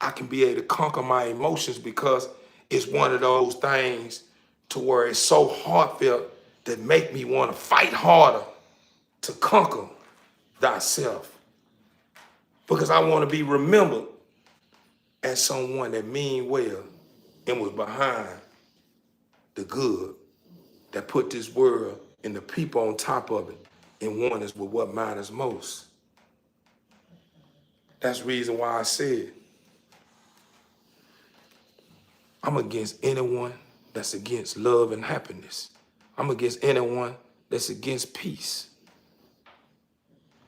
I can be able to conquer my emotions, because it's one of those things to where it's so heartfelt that make me want to fight harder to conquer thyself. Because I want to be remembered as someone that mean well and was behind the good, that put this world and the people on top of it and want us with what matters most. That's the reason why I said I'm against anyone that's against love and happiness. I'm against anyone that's against peace.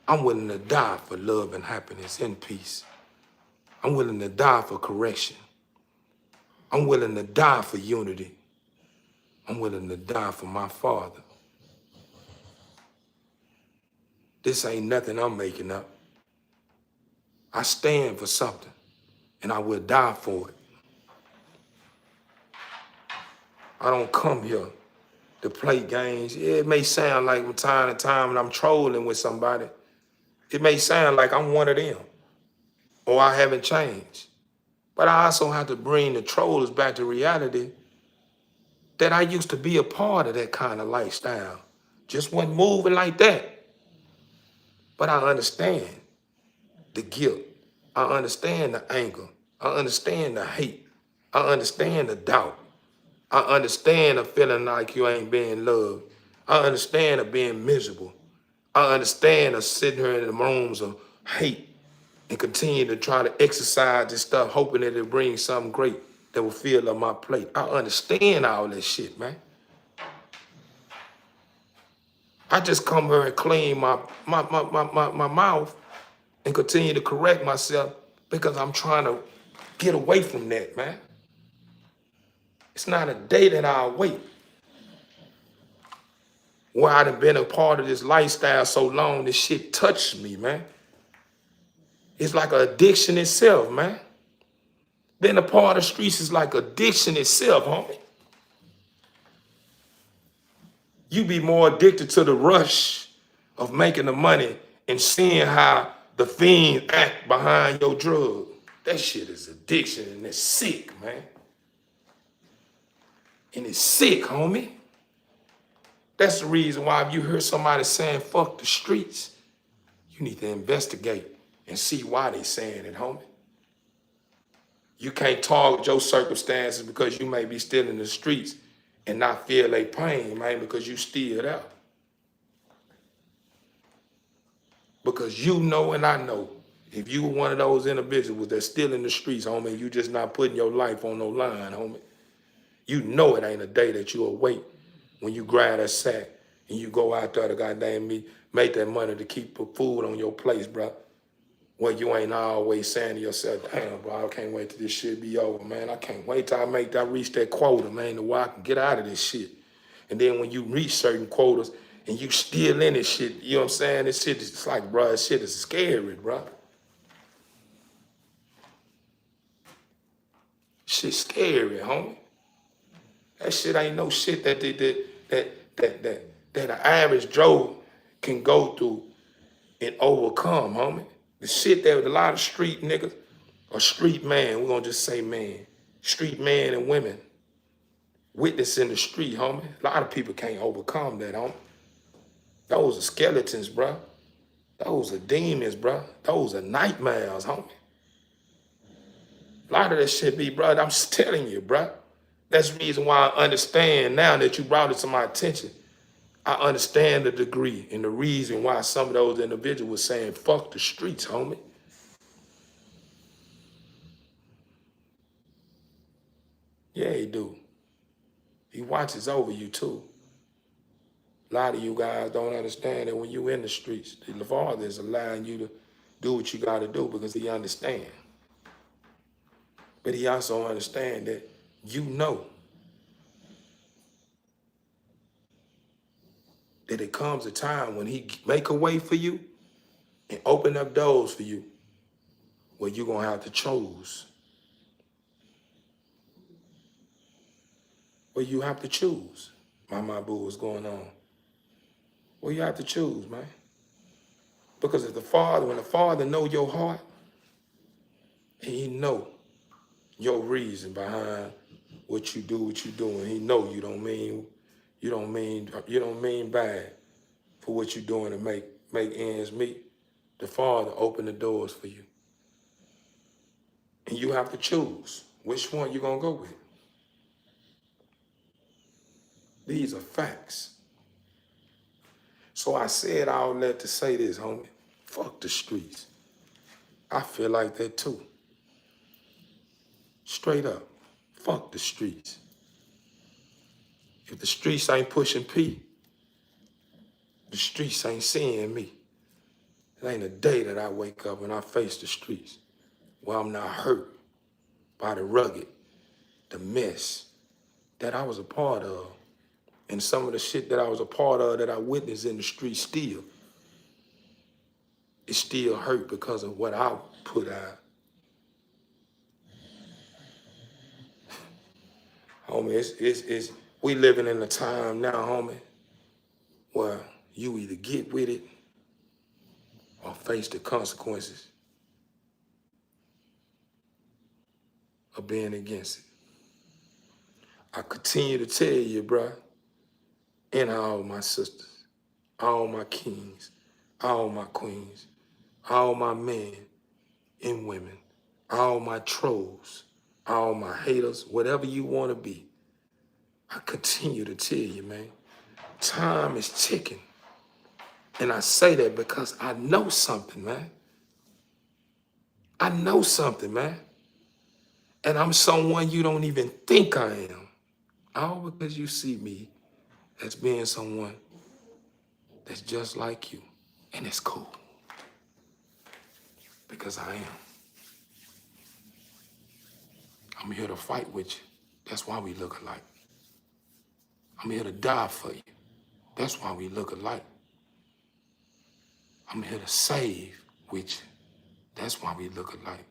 I'm willing to die for love and happiness and peace. I'm willing to die for correction. I'm willing to die for unity. I'm willing to die for my father. This ain't nothing I'm making up. I stand for something, and I will die for it. I don't come here to play games. Yeah, it may sound like from time to time when I'm trolling with somebody, it may sound like I'm one of them or I haven't changed. But I also have to bring the trollers back to reality that I used to be a part of that kind of lifestyle. Just wasn't moving like that. But I understand the guilt. I understand the anger. I understand the hate. I understand the doubt. I understand the feeling like you ain't being loved. I understand the being miserable. I understand the sitting here in the rooms of hate and continue to try to exercise this stuff, hoping that it brings something great that will fill up my plate. I understand all this shit, man. I just come here and clean my mouth and continue to correct myself, because I'm trying to get away from that, man. It's not a day that I'll wait. Where I done been a part of this lifestyle so long, this shit touched me, man. It's like an addiction itself, man. Being a part of the streets is like addiction itself, homie. You be more addicted to the rush of making the money and seeing how the fiends act behind your drug. That shit is addiction, and it's sick, man. And it's sick, homie. That's the reason why if you hear somebody saying fuck the streets, you need to investigate and see why they saying it, homie. You can't target your circumstances because you may be still in the streets and not feel their pain, man, because you still out. Because you know and I know, if you were one of those individuals that's still in the streets, homie, you just not putting your life on no line, homie. You know it ain't a day that you'll wait when you grab that sack and you go out there to goddamn me, make that money to keep the food on your place, bro. Well, you ain't always saying to yourself, damn, bro, I can't wait till this shit be over, man. I can't wait till I reach that quota, man, to where I can get out of this shit. And then when you reach certain quotas and you still in this shit, you know what I'm saying? This shit is just like, bro, this shit is scary, bro. Shit scary, homie. That shit ain't no shit that an average Joe can go through and overcome, homie. The shit that a lot of street niggas, or street man, we're gonna just say man, street man and women witness in the street, homie. A lot of people can't overcome that, homie. Those are skeletons, bro. Those are demons, bro. Those are nightmares, homie. A lot of that shit be, bro, I'm just telling you, bro. That's the reason why I understand now that you brought it to my attention. I understand the degree and the reason why some of those individuals were saying, fuck the streets, homie. Yeah, he do. He watches over you too. A lot of you guys don't understand that when you in the streets, the Father is allowing you to do what you got to do because he understands. But he also understands that you know that it comes a time when he make a way for you and open up doors for you where you're going to have to choose. Where you have to choose. My boo, what's going on? Well, you have to choose, man. Because if when the Father know your heart, and he know your reason behind what you do, what you doing, he know you don't mean bad for what you're doing to make ends meet. The Father open the doors for you. And you have to choose which one you're gonna go with. These are facts. So I said all that to say this, homie. Fuck the streets. I feel like that too. Straight up. Fuck the streets. If the streets ain't pushing P, the streets ain't seeing me. It ain't a day that I wake up and I face the streets where I'm not hurt by the rugged, the mess that I was a part of. And some of the shit that I was a part of that I witnessed in the street still. It still hurt because of what I put out. Homie, we living in a time now, homie, where you either get with it or face the consequences of being against it. I continue to tell you, bruh, and all my sisters, all my kings, all my queens, all my men and women, all my trolls, all my haters, whatever you want to be, I continue to tell you, man, time is ticking. And I say that because I know something, man. I know something, man. And I'm someone you don't even think I am. All because you see me as being someone that's just like you. And it's cool. Because I am. I'm here to fight with you. That's why we look alike. I'm here to die for you. That's why we look alike. I'm here to save with you. That's why we look alike.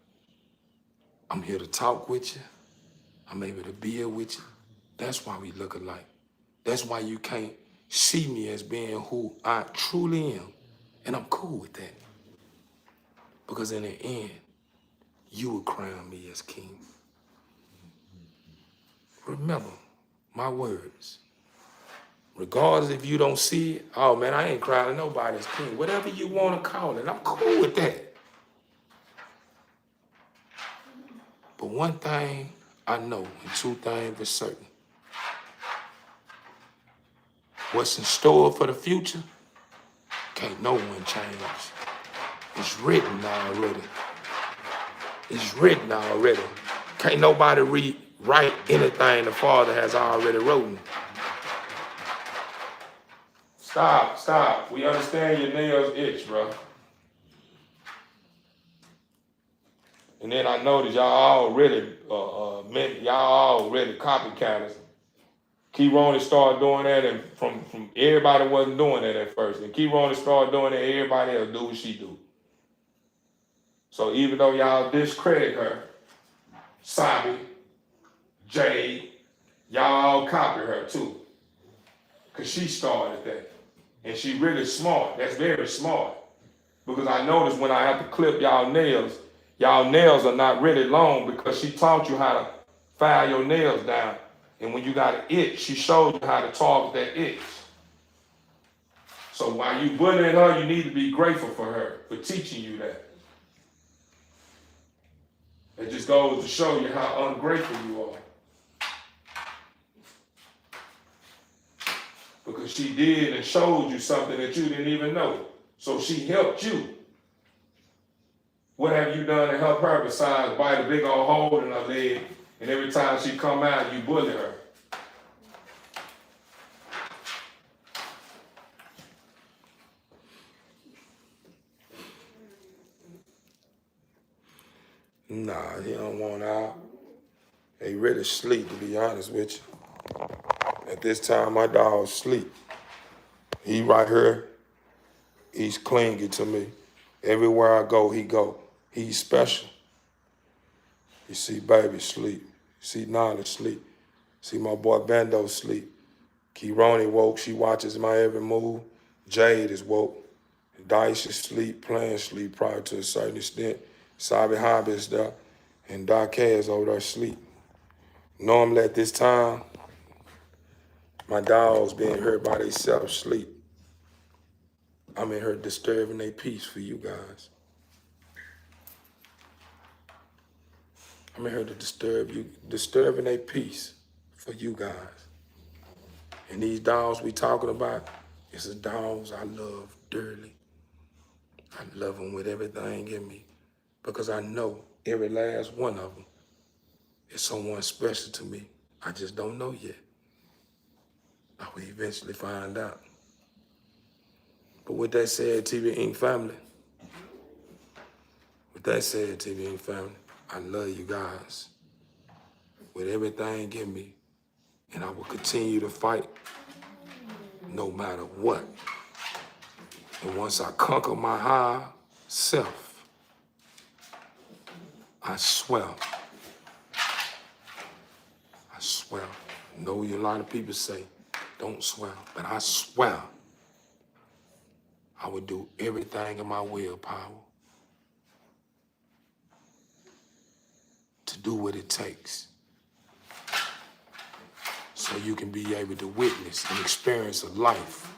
I'm here to talk with you. I'm able to be here with you. That's why we look alike. That's why you can't see me as being who I truly am. And I'm cool with that. Because in the end, you will crown me as king. Remember my words. Regardless if you don't see it, oh man, I ain't crowning nobody as king. Whatever you want to call it, I'm cool with that. But one thing I know, and two things for certain. What's in store for the future, can't no one change. It's written already. It's written already. Can't nobody rewrite anything the Father has already written. Stop. We understand your nails itch, bro. And then I noticed y'all already copycatters. Key Ronnie started doing that, and from everybody wasn't doing that at first. And Key Ronnie started doing it, everybody else do what she do. So even though y'all discredit her, Sabi, Jade, y'all copy her too. Because she started that. And she really smart. That's very smart. Because I noticed when I have to clip y'all nails are not really long because she taught you how to file your nails down. And when you got an itch, she showed you how to target that itch. So while you bullying her, you need to be grateful for her for teaching you that. It just goes to show you how ungrateful you are. Because she did and showed you something that you didn't even know. So she helped you. What have you done to help her besides bite a big old hole in her leg, and every time she come out, you bully her? on out. They really sleep, to be honest with you. At this time, my dog sleep. He right here, he's clinging to me. Everywhere I go, he go. He's special. You see baby sleep. You see Nala sleep. See my boy Bando sleep. Kironi woke, she watches my every move. Jade is woke. Dice is sleep, playing sleep prior to a certain extent. Sabi Hobby is there. And Doc is over there asleep. Normally at this time, my dogs being hurt by themselves sleep. I'm in here disturbing their peace for you guys. I'm in here to disturbing their peace for you guys. And these dogs we talking about, it's the dogs I love dearly. I love them with everything in me because I know every last one of them is someone special to me. I just don't know yet. I will eventually find out. But with that said, TV Inc. family, I love you guys with everything in me, and I will continue to fight no matter what. And once I conquer my higher self, I swear, know a lot of people say, don't swear, but I swear I would do everything in my willpower to do what it takes so you can be able to witness and experience a life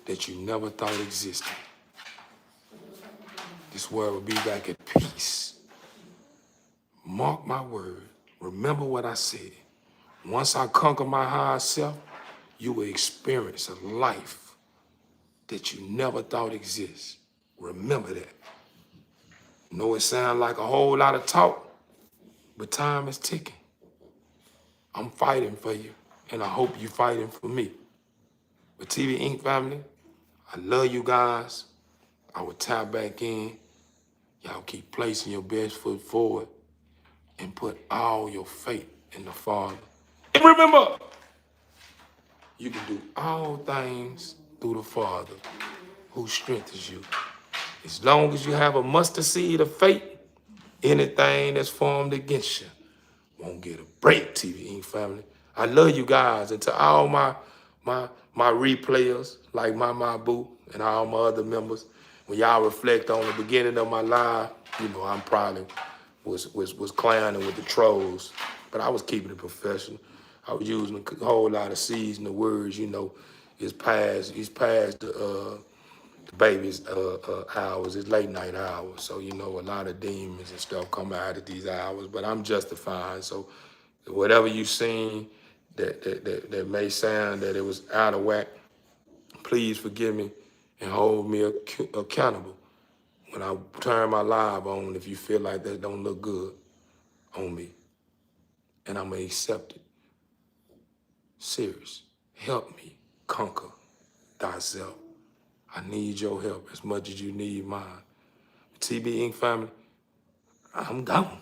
that you never thought existed. This world will be back at peace. Mark my word. Remember what I said. Once I conquer my higher self, you will experience a life that you never thought exists. Remember that. Know it sounds like a whole lot of talk, but time is ticking. I'm fighting for you, and I hope you're fighting for me. But TV Inc. family, I love you guys. I will tap back in. Y'all keep placing your best foot forward and put all your faith in the Father. And remember, you can do all things through the Father who strengthens you. As long as you have a mustard seed of faith, anything that's formed against you won't get a break, TV Inc. family. I love you guys. And to all my replayers, like my boo and all my other members, when y'all reflect on the beginning of my life, you know, I'm probably was clowning with the trolls, but I was keeping it professional. I was using a whole lot of C's and the words, you know, it's past the baby's hours, it's late night hours. So, you know, a lot of demons and stuff come out at these hours, but I'm justifying. So whatever you seen that may sound that it was out of whack, please forgive me and hold me accountable when I turn my live on if you feel like that don't look good on me. And I'm gonna accept it. Serious. Help me conquer thyself. I need your help as much as you need mine. TB Inc. family, I'm gone.